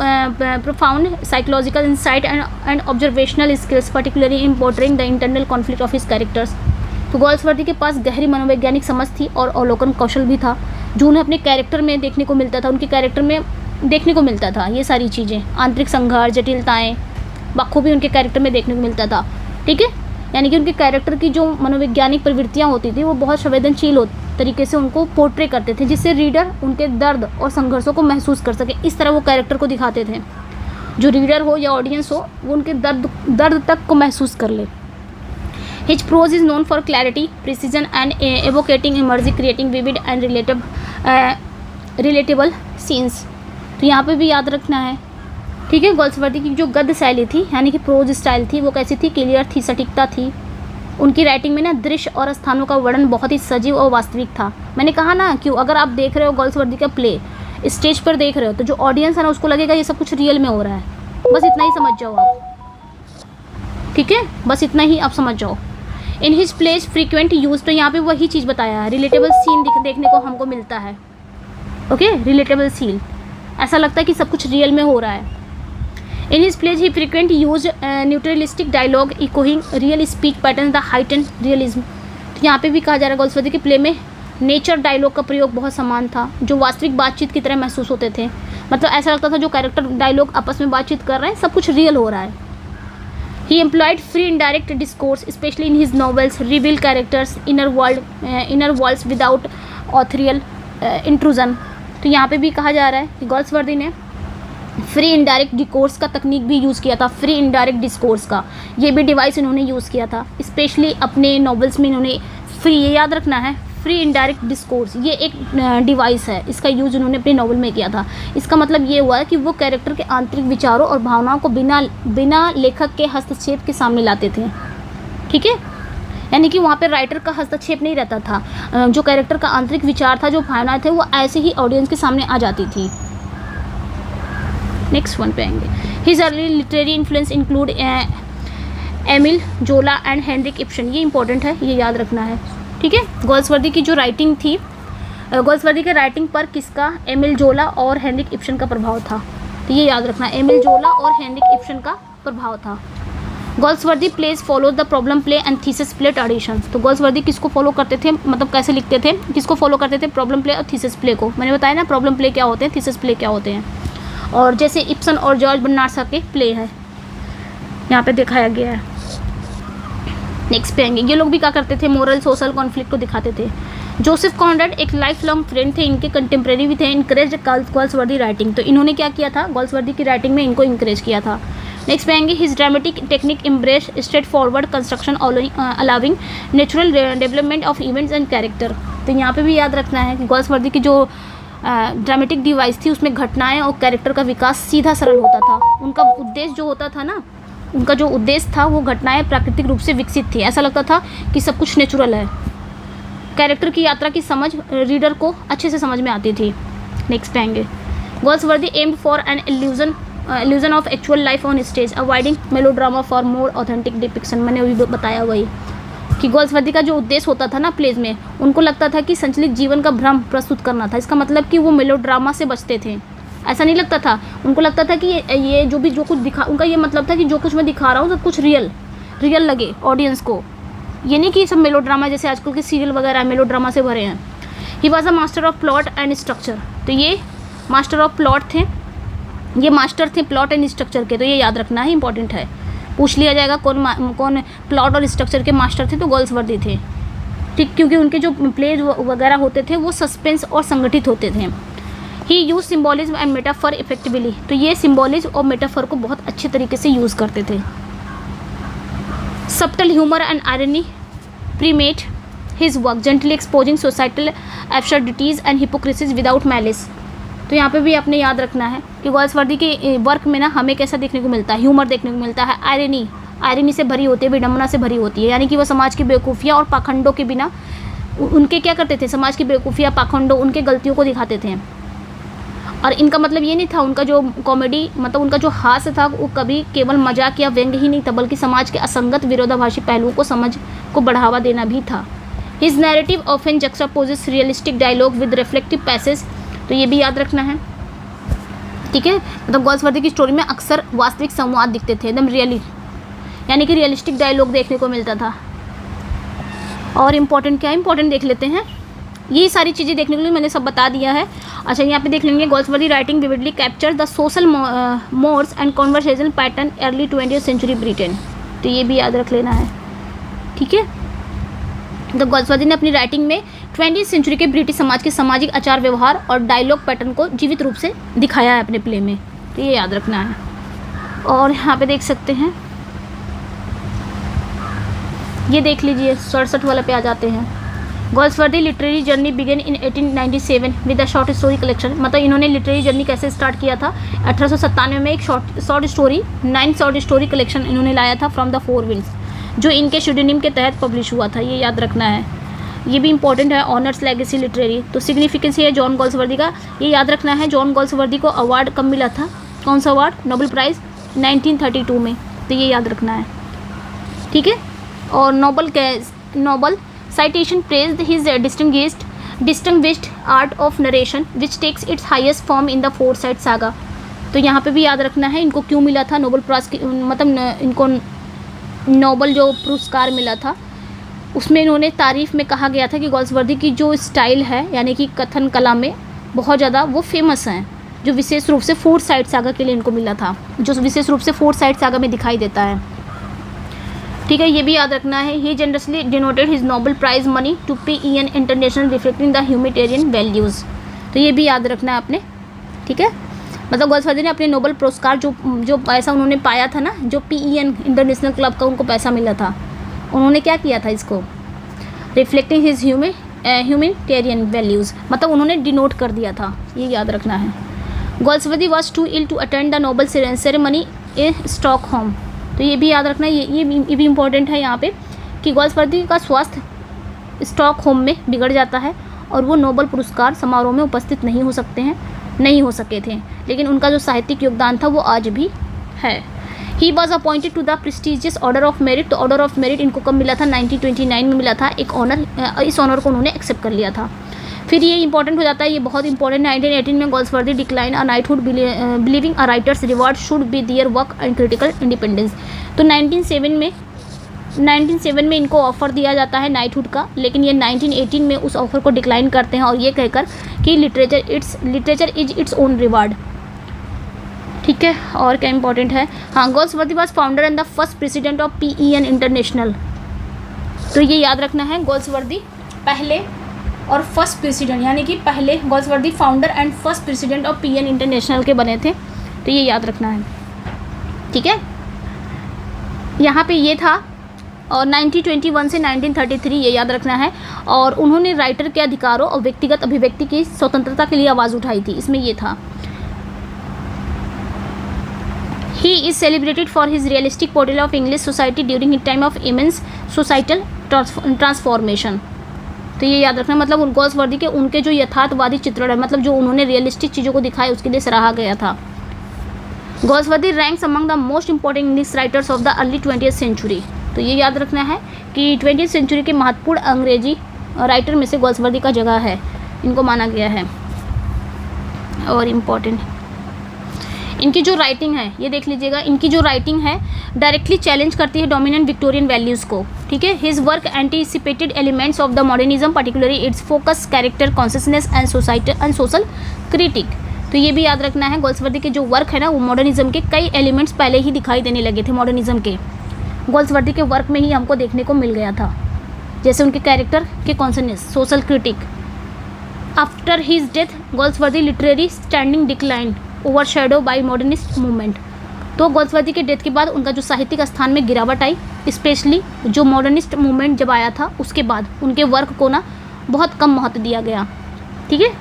Speaker 1: profound psychological insight and observational skills, particularly in portraying the internal conflict of his characters। तो गोल्सवर्दी के पास गहरी मनोवैज्ञानिक समझ थी और अवलोकन कौशल भी था, जो उन्हें अपने कैरेक्टर में देखने को मिलता था, उनके कैरेक्टर में देखने को मिलता था। ये सारी चीज़ें, आंतरिक संघर्ष, जटिलताएँ बखूबी उनके कैरेक्टर में देखने को मिलता था। ठीक है, यानी कि उनके कैरेक्टर की जो मनोवैज्ञानिक प्रवृत्तियाँ होती थी वो बहुत संवेदनशील तरीके से उनको पोर्ट्रे करते थे, जिससे रीडर उनके दर्द और संघर्षों को महसूस कर सके। इस तरह वो कैरेक्टर को दिखाते थे, जो रीडर हो या ऑडियंस हो वो उनके दर्द तक को महसूस कर ले। His prose is known for clarity, precision and evoking इमर्जी, creating vivid and relatable scenes. तो यहाँ पे भी याद रखना है। ठीक है, गोल्सवर्दी की जो गद्य शैली थी यानी कि प्रोज स्टाइल थी वो कैसी थी, क्लियर थी, सटीकता थी। उनकी राइटिंग में ना दृश्य और स्थानों का वर्णन बहुत ही सजीव और वास्तविक था। मैंने कहा ना कि अगर आप देख रहे हो गोल्सवर्दी का प्ले स्टेज पर देख रहे हो तो जो ऑडियंस है ना उसको लगेगा ये सब कुछ रियल में हो रहा है, बस इतना ही समझ जाओ आप। ठीक है, बस इतना ही आप समझ जाओ। In his plays frequent use, तो यहाँ पे वही चीज़ बताया है, रिलेटेबल सीन देखने को हमको मिलता है। ओके, रिलेटेबल सीन, ऐसा लगता है कि सब कुछ रियल में हो रहा है। In his plays, he frequently used neutralistic dialogue, echoing real speech patterns, the heightened realism। तो यहाँ पे भी कहा जा रहा है गोल्सवर्दी के प्ले में नेचर डायलॉग का प्रयोग बहुत समान था, जो वास्तविक बातचीत की तरह महसूस होते थे। मतलब ऐसा लगता था जो कैरेक्टर डायलॉग आपस में बातचीत कर रहे हैं सब कुछ रियल हो रहा है। He employed free indirect discourse, especially in his novels, reveal characters' inner worlds without authorial intrusion। तो तो यहाँ पे भी कहा जा रहा है कि गोल्सवर्दी ने फ्री इनडायरेक्ट डिस्कोर्स का तकनीक भी यूज़ किया था, फ्री इनडायरेक्ट डिस्कोर्स का ये भी डिवाइस इन्होंने यूज़ किया था, स्पेशली अपने नॉवेल्स में इन्होंने फ्री, ये याद रखना है, फ्री इनडायरेक्ट डिस्कोर्स ये एक डिवाइस है, इसका यूज़ उन्होंने अपने नॉवल में किया था। इसका मतलब ये हुआ है कि वो कैरेक्टर के आंतरिक विचारों और भावनाओं को बिना लेखक के हस्तक्षेप के सामने लाते थे। ठीक है, यानी कि वहाँ पे राइटर का हस्तक्षेप नहीं रहता था, जो कैरेक्टर का आंतरिक विचार था, जो भावनाएं थे, वो ऐसे ही ऑडियंस के सामने आ जाती थी। नेक्स्ट वन पे आएंगे। His early literary influence include Emile Zola and Henrik Ibsen, ये इंपॉर्टेंट है, ये याद रखना है। ठीक है, गोल्सवर्दी की जो राइटिंग थी, गोल्सवर्दी के राइटिंग पर किसका, एमिल जोला और हेनरिक इब्सन का प्रभाव था, तो ये याद रखना, एमिल जोला और हेनरिक इब्सन का प्रभाव था। Galsworthy plays follow the problem play and thesis play tradition, तो गोल्सवर्दी किसको फॉलो करते थे, मतलब कैसे लिखते थे, किसको फॉलो करते थे, प्रॉब्लम प्ले और थीसिस प्ले को। मैंने बताया ना प्रॉब्लम प्ले क्या होते हैं, थीसिस प्ले क्या होते हैं, और जैसे इब्सन और जॉर्ज बर्नार्ड शॉ के प्ले है यहाँ पे दिखाया गया है। नेक्स्ट पे आएंगे, ये लोग भी क्या करते थे, मोरल सोशल कॉन्फ्लिक्ट को दिखाते थे। जोसेफ कॉनराड एक लाइफ लॉन्ग फ्रेंड थे, इनके कंटेम्प्रेरी भी थे, इनकरेज गोल्सवर्दी राइटिंग, तो इन्होंने क्या किया था, गोल्सवर्दी की राइटिंग में इनको इंकरेज किया था। नेक्स्ट पे आएंगे, his dramatic technique embrace straight forward construction allowing natural development of events and character, तो यहाँ पे भी याद रखना है कि गोल्सवर्दी की जो ड्रामेटिक डिवाइस थी उसमें घटनाएं और कैरेक्टर का विकास सीधा सरल होता था। उनका उद्देश्य जो होता था ना, उनका जो उद्देश्य था वो घटनाएं प्राकृतिक रूप से विकसित थी, ऐसा लगता था कि सब कुछ नेचुरल है। कैरेक्टर की यात्रा की समझ रीडर को अच्छे से समझ में आती थी। नेक्स्ट आएंगे, Galsworthy aimed for an illusion of actual life on stage avoiding melodrama for more authentic depiction, मैंने अभी बताया वही कि गोल्सवर्दी का जो उद्देश्य होता था ना प्लेज में, उनको लगता था कि संचलित जीवन का भ्रम प्रस्तुत करना था। इसका मतलब कि वो मेलोड्रामा से बचते थे, ऐसा नहीं लगता था, उनको लगता था कि ये जो कुछ दिखा, उनका ये मतलब था कि जो कुछ मैं दिखा रहा हूँ सब कुछ रियल लगे ऑडियंस को, ये नहीं कि सब मेलोड्रामा जैसे आजकल के सीरियल वगैरह मेलोड्रामा से भरे हैं। He was a master of plot and structure, तो ये मास्टर ऑफ प्लॉट थे, ये मास्टर थे प्लॉट एंड स्ट्रक्चर के, तो ये याद रखना है, इंपॉर्टेंट है, पूछ लिया जाएगा कौन प्लॉट और स्ट्रक्चर के मास्टर थे, तो गोल्सवर्दी थे। ठीक, क्योंकि उनके जो प्लेज वगैरह होते थे वो सस्पेंस और संगठित होते थे। He use symbolism and metaphor effectively, तो ये सिम्बॉलिज्म और मेटाफर को बहुत अच्छे तरीके से यूज़ करते थे। Subtle humour and irony permeate his work, gently exposing societal absurdities and hypocrisies without malice, तो यहाँ पे भी आपने याद रखना है कि गोल्सवर्दी के वर्क में ना हमें कैसा देखने को मिलता है, ह्यूमर देखने को मिलता है, आयरनी से भरी होती है, विडम्बना से भरी होती है, यानी कि वो समाज की बेवकूफ़ियाँ और पाखंडों के बिना उनके क्या करते थे, समाज की बेवकूफ़ियाँ पाखंडों उनके गलतियों को दिखाते थे। और इनका मतलब ये नहीं था, उनका जो कॉमेडी मतलब उनका जो हास्य था वो कभी केवल मजाक या व्यंग्य ही नहीं था, बल्कि समाज के असंगत विरोधाभासी पहलुओं को समझ को बढ़ावा देना भी था। His narrative often juxtaposes realistic dialogue with reflective passage, तो ये भी याद रखना है। ठीक है, मतलब गोल्सवर्दी की स्टोरी में अक्सर वास्तविक संवाद दिखते थे, एकदम रियली, यानी कि रियलिस्टिक डायलॉग देखने को मिलता था। और इम्पोर्टेंट क्या है, इंपॉर्टेंट देख लेते हैं, यही सारी चीज़ें देखने के लिए मैंने सब बता दिया है। अच्छा, यहाँ पे देख लेंगे, Galsworthy writing vividly capture the social modes and conversation pattern early 20th century Britain, तो ये भी याद रख लेना है। ठीक है, तो गोल्सवर्दी ने अपनी राइटिंग में 20th सेंचुरी के ब्रिटिश समाज के सामाजिक आचार व्यवहार और डायलॉग पैटर्न को जीवित रूप से दिखाया है अपने प्ले में, तो ये याद रखना है। और यहाँ पे देख सकते हैं, ये देख लीजिए 67 वाला पे आ जाते हैं। Galsworthy literary journey began in 1897 with a short story collection, मतलब इन्होंने लिटरेरी जर्नी कैसे स्टार्ट किया था, 1897 में एक short story 9 short story collection इन्होंने लाया था फ्रॉम द फोर विंड्स, जो इनके शुडेनिम के तहत पब्लिश हुआ था, ये याद रखना है। ये भी इंपॉर्टेंट है, ऑनर्स लेगेसी लिटरेरी, तो सिग्निफिकेंस है जॉन गोल्सवर्दी का, ये याद रखना है। जॉन गोल्सवर्दी को अवार्ड कब मिला था, कौन सा अवार्ड, नोबेल प्राइज़ 1932 में, तो ये याद रखना है। ठीक है, और Nobel citation praised his distinguished art of narration which takes its highest form in the Forsyte saga, तो यहाँ पे भी याद रखना है इनको क्यों मिला था नोबेल प्राइज़, मतलब इनको नोबल जो पुरस्कार मिला था उसमें इन्होंने तारीफ़ में कहा गया था कि गोल्सवर्दी की जो स्टाइल है यानी कि कथन कला में बहुत ज़्यादा वो फेमस हैं, जो विशेष रूप से फोर्साइट सागा के लिए इनको मिला था, जो विशेष रूप से फोर्साइट सागा में दिखाई देता है। ठीक है, ये भी याद रखना है। He generously denoted his Nobel prize money to P EN international reflecting the humanitarian values, तो ये भी याद रखना है आपने, ठीक है। मतलब गोल्सवर्दी ने अपने नोबेल पुरस्कार जो पैसा उन्होंने पाया था ना, जो PEN इंटरनेशनल क्लब का उनको पैसा मिला था, उन्होंने क्या किया था इसको, रिफ्लेक्टिंग हिज ह्यूमैनिटेरियन वैल्यूज़, मतलब उन्होंने डिनोट कर दिया था, ये याद रखना है। Galsworthy was too ill to attend the Nobel ceremony in Stockholm, तो ये भी याद रखना है, ये भी इम्पोर्टेंट है यहाँ पे कि गोल्सवर्दी का स्वास्थ्य स्टॉकहोम में बिगड़ जाता है और वो नोबेल पुरस्कार समारोह में उपस्थित नहीं हो सके थे, लेकिन उनका जो साहित्यिक योगदान था वो आज भी है। He was appointed to the prestigious Order of Merit, तो ऑर्डर ऑफ मेरिट इनको कब मिला था, 1929 में मिला था, एक ऑनर, इस ऑनर को उन्होंने एक्सेप्ट कर लिया था। फिर ये इंपॉर्टेंट हो जाता है, ये बहुत इंपॉर्टेंट, 1918 में Galsworthy decline a knighthood believing a writer's reward should be their work and critical independence. तो 1907 में इनको ऑफ़र दिया जाता है नाइटहुड का, लेकिन ये 1918 में उस ऑफ़र को डिक्लाइन करते हैं और ये कहकर कि literature is its own reward, ठीक है। और क्या इंपॉर्टेंट है, हाँ, Galsworthy was founder and the first president of PEN international, तो ये याद रखना है, गोल्सवर्दी पहले और फर्स्ट प्रेसिडेंट, यानी कि पहले Galsworthy founder and first president of PEN international के बने थे, तो ये याद रखना है, ठीक है। यहाँ पे ये था, और 1921 से 1933 ये याद रखना है, और उन्होंने राइटर के अधिकारों और व्यक्तिगत अभिव्यक्ति की स्वतंत्रता के लिए आवाज़ उठाई थी, इसमें ये था। He is celebrated for his realistic portrait of English society during his time of immense societal transformation, तो ये याद रखना, मतलब गोल्सवर्दी के उनके जो यथार्थवादी चित्रण है, मतलब जो उन्होंने रियलिस्टिक चीज़ों को दिखाया, उसके लिए सराहा गया था। Galsworthy ranks among the most important English writers of the early 20th century, तो ये याद रखना है कि 20th सेंचुरी के महत्वपूर्ण अंग्रेजी राइटर में से गोल्सवर्दी का जगह है, इनको माना गया है। और इम्पॉर्टेंट इनकी जो राइटिंग है, ये देख लीजिएगा, इनकी जो राइटिंग है डायरेक्टली चैलेंज करती है डोमिनेंट विक्टोरियन वैल्यूज़ को, ठीक है। His work anticipated elements of the modernism, particularly it's focus, character, consciousness and social critic, तो ये भी याद रखना है। गोल्सवर्दी के जो वर्क है ना, वो मॉडर्निज्म के कई एलिमेंट्स पहले ही दिखाई देने लगे थे, मॉडर्निज्म के गोल्सवर्दी के वर्क में ही हमको देखने को मिल गया था, जैसे उनके कैरेक्टर के consciousness, social critic. After his death Galsworthy literary standing decline overshadow by modernist movement, तो गोल्सवर्दी के डेथ के बाद उनका जो साहित्यिक स्थान में गिरावट आई, स्पेशली जो मॉडर्निस्ट मूवमेंट जब आया था उसके बाद उनके वर्क को ना बहुत कम महत्व दिया गया, ठीक है।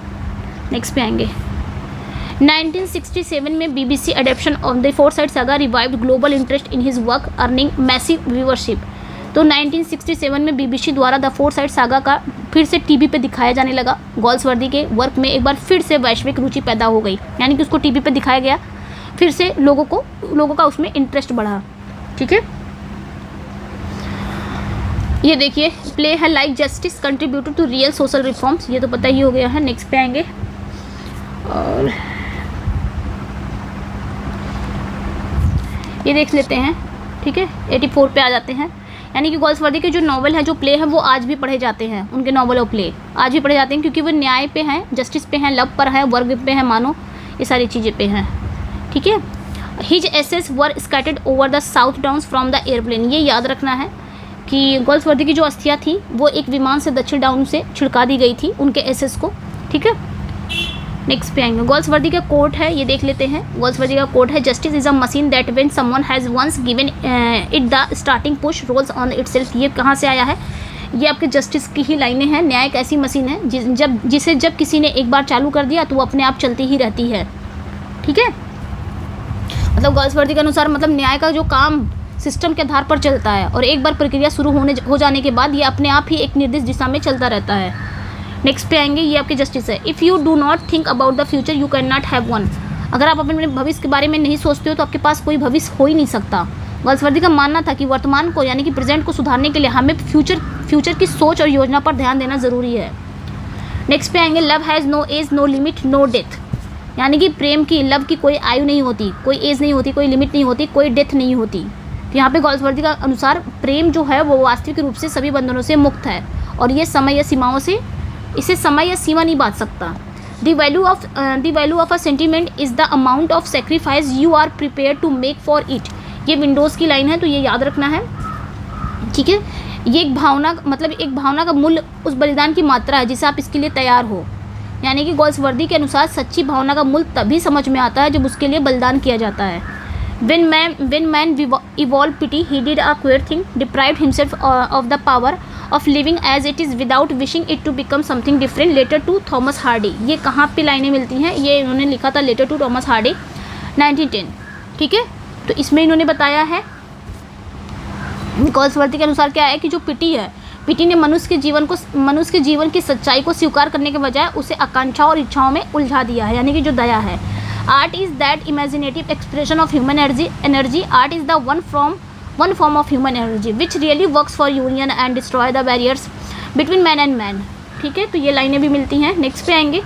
Speaker 1: नेक्स्ट पे आएंगे। 1967 में BBC adaptation of the foresight saga revived global interest in his work, earning massive viewership, तो 1967 में BBC द्वारा द फोरसाइट सागा का फिर से TV पे दिखाया जाने लगा। गोल्सवर्दी के वर्क में एक बार फिर से वैश्विक रुचि पैदा हो गई, यानी कि उसको TV पे दिखाया गया, फिर से लोगों का उसमें इंटरेस्ट बढ़ा, ठीक है। ये देखिए, प्ले है like Justice contributed to real social reforms, ये तो पता ही हो गया है। नेक्स्ट पे आएंगे, और ये देख लेते हैं, ठीक है। 84 पे आ जाते हैं, यानी कि गोल्सवर्दी के जो नॉवल है, जो प्ले है, वो आज भी पढ़े जाते हैं, उनके नॉवल और प्ले आज भी पढ़े जाते हैं, क्योंकि वो न्याय पे हैं, जस्टिस पे हैं, लव पर है, वर्ग पे हैं, मानो, ये सारी चीज़ें पे हैं, ठीक है। His ashes were scattered over the South Downs from the airplane, ये याद रखना है कि गोल्सवर्दी की जो अस्थियाँ थी वो एक विमान से दक्षिण डाउन से छिड़का दी गई थी, उनके एसेस को, ठीक है। नेक्स्ट पे आएंगे, गोल्सवर्दी का कोट है, ये देख लेते हैं। गोल्सवर्दी का कोट है, justice is a machine that when someone has once given it the starting push rolls on itself, ये कहाँ से आया है, ये आपके जस्टिस की ही लाइनें हैं। न्याय एक ऐसी मशीन है जिसे जब किसी ने एक बार चालू कर दिया तो वो अपने आप चलती ही रहती है, ठीक है। मतलब गोल्सवर्दी के अनुसार, मतलब न्याय का जो काम सिस्टम के आधार पर चलता है, और एक बार प्रक्रिया शुरू हो जाने के बाद ये अपने आप ही एक निर्दिष्ट दिशा में चलता रहता है। नेक्स्ट पे आएंगे, ये आपके जस्टिस है। If you do not think about the future you can not have one, अगर आप अपने भविष्य के बारे में नहीं सोचते हो तो आपके पास कोई भविष्य हो ही नहीं सकता। गोल्सवर्दी का मानना था कि वर्तमान को, यानी कि प्रेजेंट को सुधारने के लिए हमें फ्यूचर की सोच और योजना पर ध्यान देना ज़रूरी है। नेक्स्ट पे आएंगे, love has no age no limit no death, यानी कि प्रेम की, लव की कोई आयु नहीं होती, कोई एज नहीं होती, कोई लिमिट नहीं होती, कोई डेथ नहीं होती। तो यहाँ पे गोल्सवर्दी का अनुसार प्रेम जो है वो वास्तविक रूप से सभी बंधनों से मुक्त है, और ये समय या सीमाओं से, इसे समय या सीमा नहीं बांध सकता। The value of a sentiment is the amount of sacrifice you are prepare to make for it, ये विंडोज़ की लाइन है, तो ये याद रखना है, ठीक है। ये एक भावना, मतलब एक भावना का मूल्य उस बलिदान की मात्रा है जिसे आप इसके लिए तैयार हो। यानी कि गोल्सवर्दी के अनुसार सच्ची भावना का मूल्य तभी समझ में आता है जब उसके लिए बलिदान किया जाता है। When man evolved pity, he did a queer thing, deprived himself of the power of living as it is without wishing it to become something different. Later to Thomas Hardy, ये कहाँ पे लाइनें मिलती हैं, ये इन्होंने लिखा था लेटर टू थॉमस हार्डी 1910, ठीक है। तो इसमें इन्होंने बताया है गोल्सवर्दी के अनुसार क्या है कि जो पिटी ने मनुष्य के जीवन की सच्चाई को स्वीकार करने के बजाय उसे आकांक्षाओं और इच्छाओं में उलझा दिया है, यानी कि जो दया है। Art is that imaginative expression of human energy. Art is the one form of human energy which really works for union and destroy the barriers between man and man. ठीक है, तो ये लाइनें भी मिलती हैं। नेक्स्ट पे आएंगे,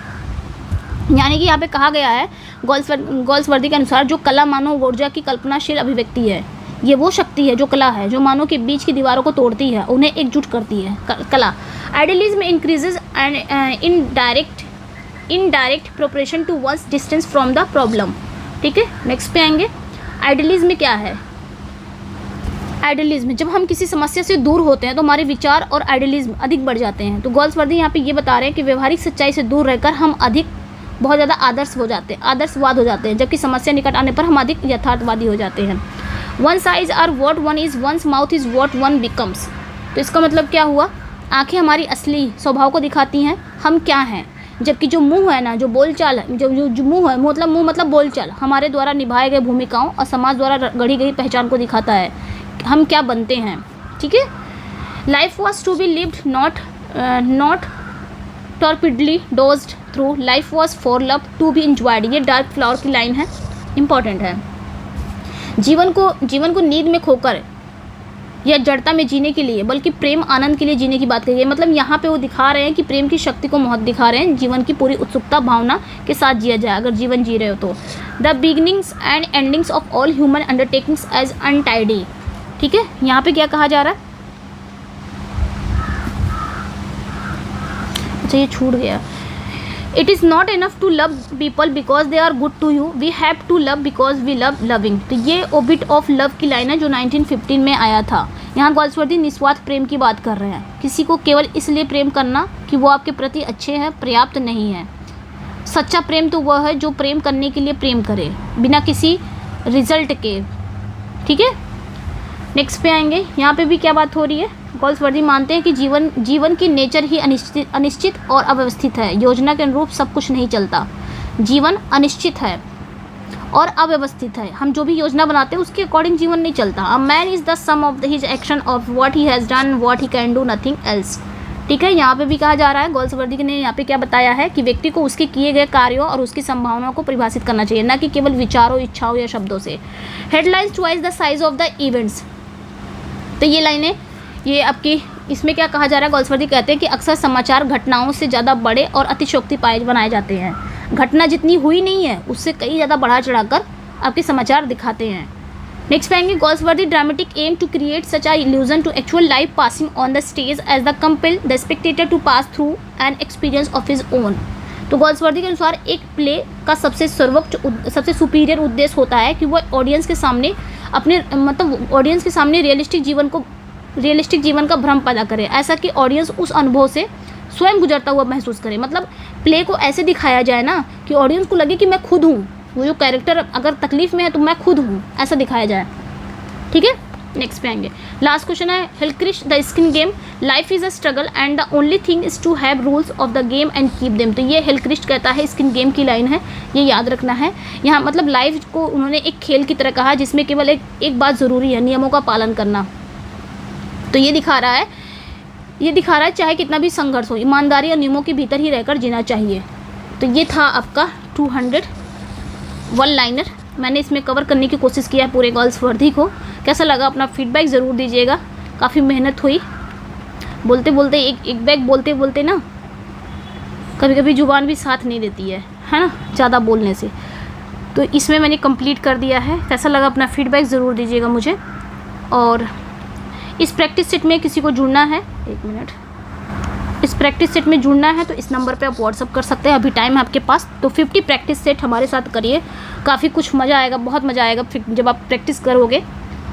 Speaker 1: यानी कि यहाँ पे कहा गया है गोल्सवर्दी के अनुसार जो कला मानव ऊर्जा की कल्पनाशील अभिव्यक्ति है, ये वो शक्ति है जो कला है जो मानव के बीच की दीवारों को तोड़ती है, उन्हें एकजुट करती है। कला idealism increases and indirect proportion to one's distance from the problem. ठीक है, नेक्स्ट पे आएंगे, आइडियलिज्म क्या है। आइडियलिज्म, जब हम किसी समस्या से दूर होते हैं तो हमारे विचार और आइडियलिज्म अधिक बढ़ जाते हैं। तो गोल्सवर्दी यहाँ पे ये बता रहे हैं कि व्यवहारिक सच्चाई से दूर रहकर हम बहुत ज़्यादा आदर्शवाद हो जाते हैं, जबकि समस्या निकट आने पर हम अधिक यथार्थवादी हो जाते हैं। One's eyes are what one is, one's mouth is what one becomes. तो इसका मतलब क्या हुआ, आँखें हमारी असली स्वभाव को दिखाती हैं, हम क्या हैं, जबकि जो मुंह है ना, जो बोलचाल है, जो मुंह है, मुंह मतलब बोलचाल, हमारे द्वारा निभाए गए भूमिकाओं और समाज द्वारा गढ़ी गई पहचान को दिखाता है, हम क्या बनते हैं। ठीक है, life was to be lived not torpidly dozed through, life was for love to be enjoyed. ये डार्क फ्लावर की लाइन है, इंपॉर्टेंट है। जीवन को नींद में खोकर या जड़ता में जीने के लिए, बल्कि प्रेम आनंद के लिए जीने की बात कही है। मतलब यहाँ पे वो दिखा रहे हैं कि प्रेम की शक्ति को महत्व दिखा रहे हैं, जीवन की पूरी उत्सुकता भावना के साथ जिया जाए अगर जीवन जी रहे हो तो। The beginnings and endings of all human undertakings as untidy. ठीक है, यहाँ पे क्या कहा जा रहा है, अच्छा ये छूट गया। It is not enough to love people because they are good to you, we have to love because we love loving. तो ये ओबिट ऑफ लव की लाइन है जो 1915 में आया था। यहाँ गोल्सवर्दी निस्वार्थ प्रेम की बात कर रहे हैं, किसी को केवल इसलिए प्रेम करना कि वो आपके प्रति अच्छे हैं पर्याप्त नहीं है। सच्चा प्रेम तो वह है जो प्रेम करने के लिए प्रेम करे बिना किसी रिजल्ट के। ठीक है, नेक्स्ट पे आएंगे, यहाँ पे भी क्या बात हो रही है, गोल्सवर्दी मानते हैं कि जीवन की नेचर ही अनिश्चित और अव्यवस्थित है, योजना के अनुरूप सब कुछ नहीं चलता। जीवन अनिश्चित है और अव्यवस्थित है, हम जो भी योजना बनाते हैं उसके अकॉर्डिंग जीवन नहीं चलता। A man is the sum of his action of what he has done what he can do, nothing else. ठीक है, यहाँ पे भी कहा जा रहा है, गोल्सवर्दी ने यहाँ पे क्या बताया है कि व्यक्ति को उसके किए गए कार्यों और उसकी संभावनाओं को परिभाषित करना चाहिए, न कि केवल विचारों, इच्छाओं या शब्दों से। Headlines twice the size of the events. तो ये लाइनें, ये आपकी इसमें क्या कहा जा रहा है, गोल्सवर्दी कहते हैं कि अक्सर समाचार घटनाओं से ज़्यादा बड़े और अतिशयोक्ति बनाए जाते हैं। घटना जितनी हुई नहीं है उससे कई ज़्यादा बढ़ा चढ़ाकर आपके समाचार दिखाते हैं। नेक्स्ट पाएंगे, Galsworthy dramatic aim to create such a illusion to actual life passing on the stage as the compel the spectator to pass through an experience of his own. तो गोल्सवर्दी के अनुसार एक प्ले का सबसे superior उद्देश्य होता है कि वह ऑडियंस के सामने रियलिस्टिक जीवन का भ्रम पैदा करे, ऐसा कि ऑडियंस उस अनुभव से स्वयं गुजरता हुआ महसूस करे। मतलब प्ले को ऐसे दिखाया जाए ना कि ऑडियंस को लगे कि मैं खुद हूँ, वो जो कैरेक्टर अगर तकलीफ में है तो मैं खुद हूँ, ऐसा दिखाया जाए। ठीक है, नेक्स्ट पे आएंगे, लास्ट क्वेश्चन है, Hillcrest the skin Game, life is a struggle and the only thing is to have rules of the game and keep them. तो ये हिलक्रिस्ट कहता है, स्किन गेम की लाइन है, ये याद रखना है। यहाँ मतलब लाइफ को उन्होंने एक खेल की तरह कहा जिसमें केवल एक बात ज़रूरी है, नियमों का पालन करना। तो ये दिखा रहा है चाहे कितना भी संघर्ष हो, ईमानदारी और नियमों के भीतर ही रहकर जीना चाहिए। तो ये था आपका 200 वन लाइनर, मैंने इसमें कवर करने की कोशिश किया है पूरे गोल्सवर्दी को। कैसा लगा अपना फीडबैक ज़रूर दीजिएगा, काफ़ी मेहनत हुई, बोलते बोलते एक बैग बोलते ना कभी कभी जुबान भी साथ नहीं देती है ना, ज़्यादा बोलने से। तो इसमें मैंने कंप्लीट कर दिया है। कैसा लगा अपना फीडबैक ज़रूर दीजिएगा मुझे। और इस प्रैक्टिस सेट में किसी को जुड़ना है, एक मिनट, इस प्रैक्टिस सेट में जुड़ना है तो इस नंबर पे आप व्हाट्सअप कर सकते हैं, अभी टाइम है आपके पास। तो 50 प्रैक्टिस सेट हमारे साथ करिए, काफ़ी कुछ मज़ा आएगा, बहुत मज़ा आएगा जब आप प्रैक्टिस करोगे।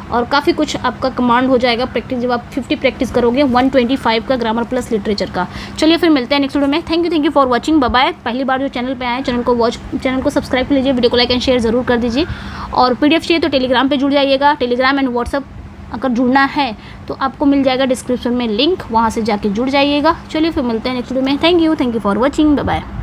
Speaker 1: और काफ़ी कुछ आपका कमांड हो जाएगा प्रैक्टिस, जब आप 50 प्रैक्टिस करोगे 125 का ग्रामर प्लस लिटरेचर का। चलिए फिर मिलते हैं नेक्स्ट वीडियो में। Thank you for watching, bye bye. पहली बार जो चैनल पे आए चैनल को सब्सक्राइब कर लीजिए, वीडियो को लाइक एंड शेयर ज़रूर कर दीजिए। और PDF चाहिए तो टेलीग्राम पे जुड़ जाइएगा। टेलीग्राम एंड व्हाट्सअप अगर जुड़ना है तो आपको मिल जाएगा डिस्क्रिप्शन में लिंक, वहाँ से जाके जुड़ जाइएगा। चलिए फिर मिलते हैं नेक्स्ट वीडियो में। Thank you for watching, bye bye.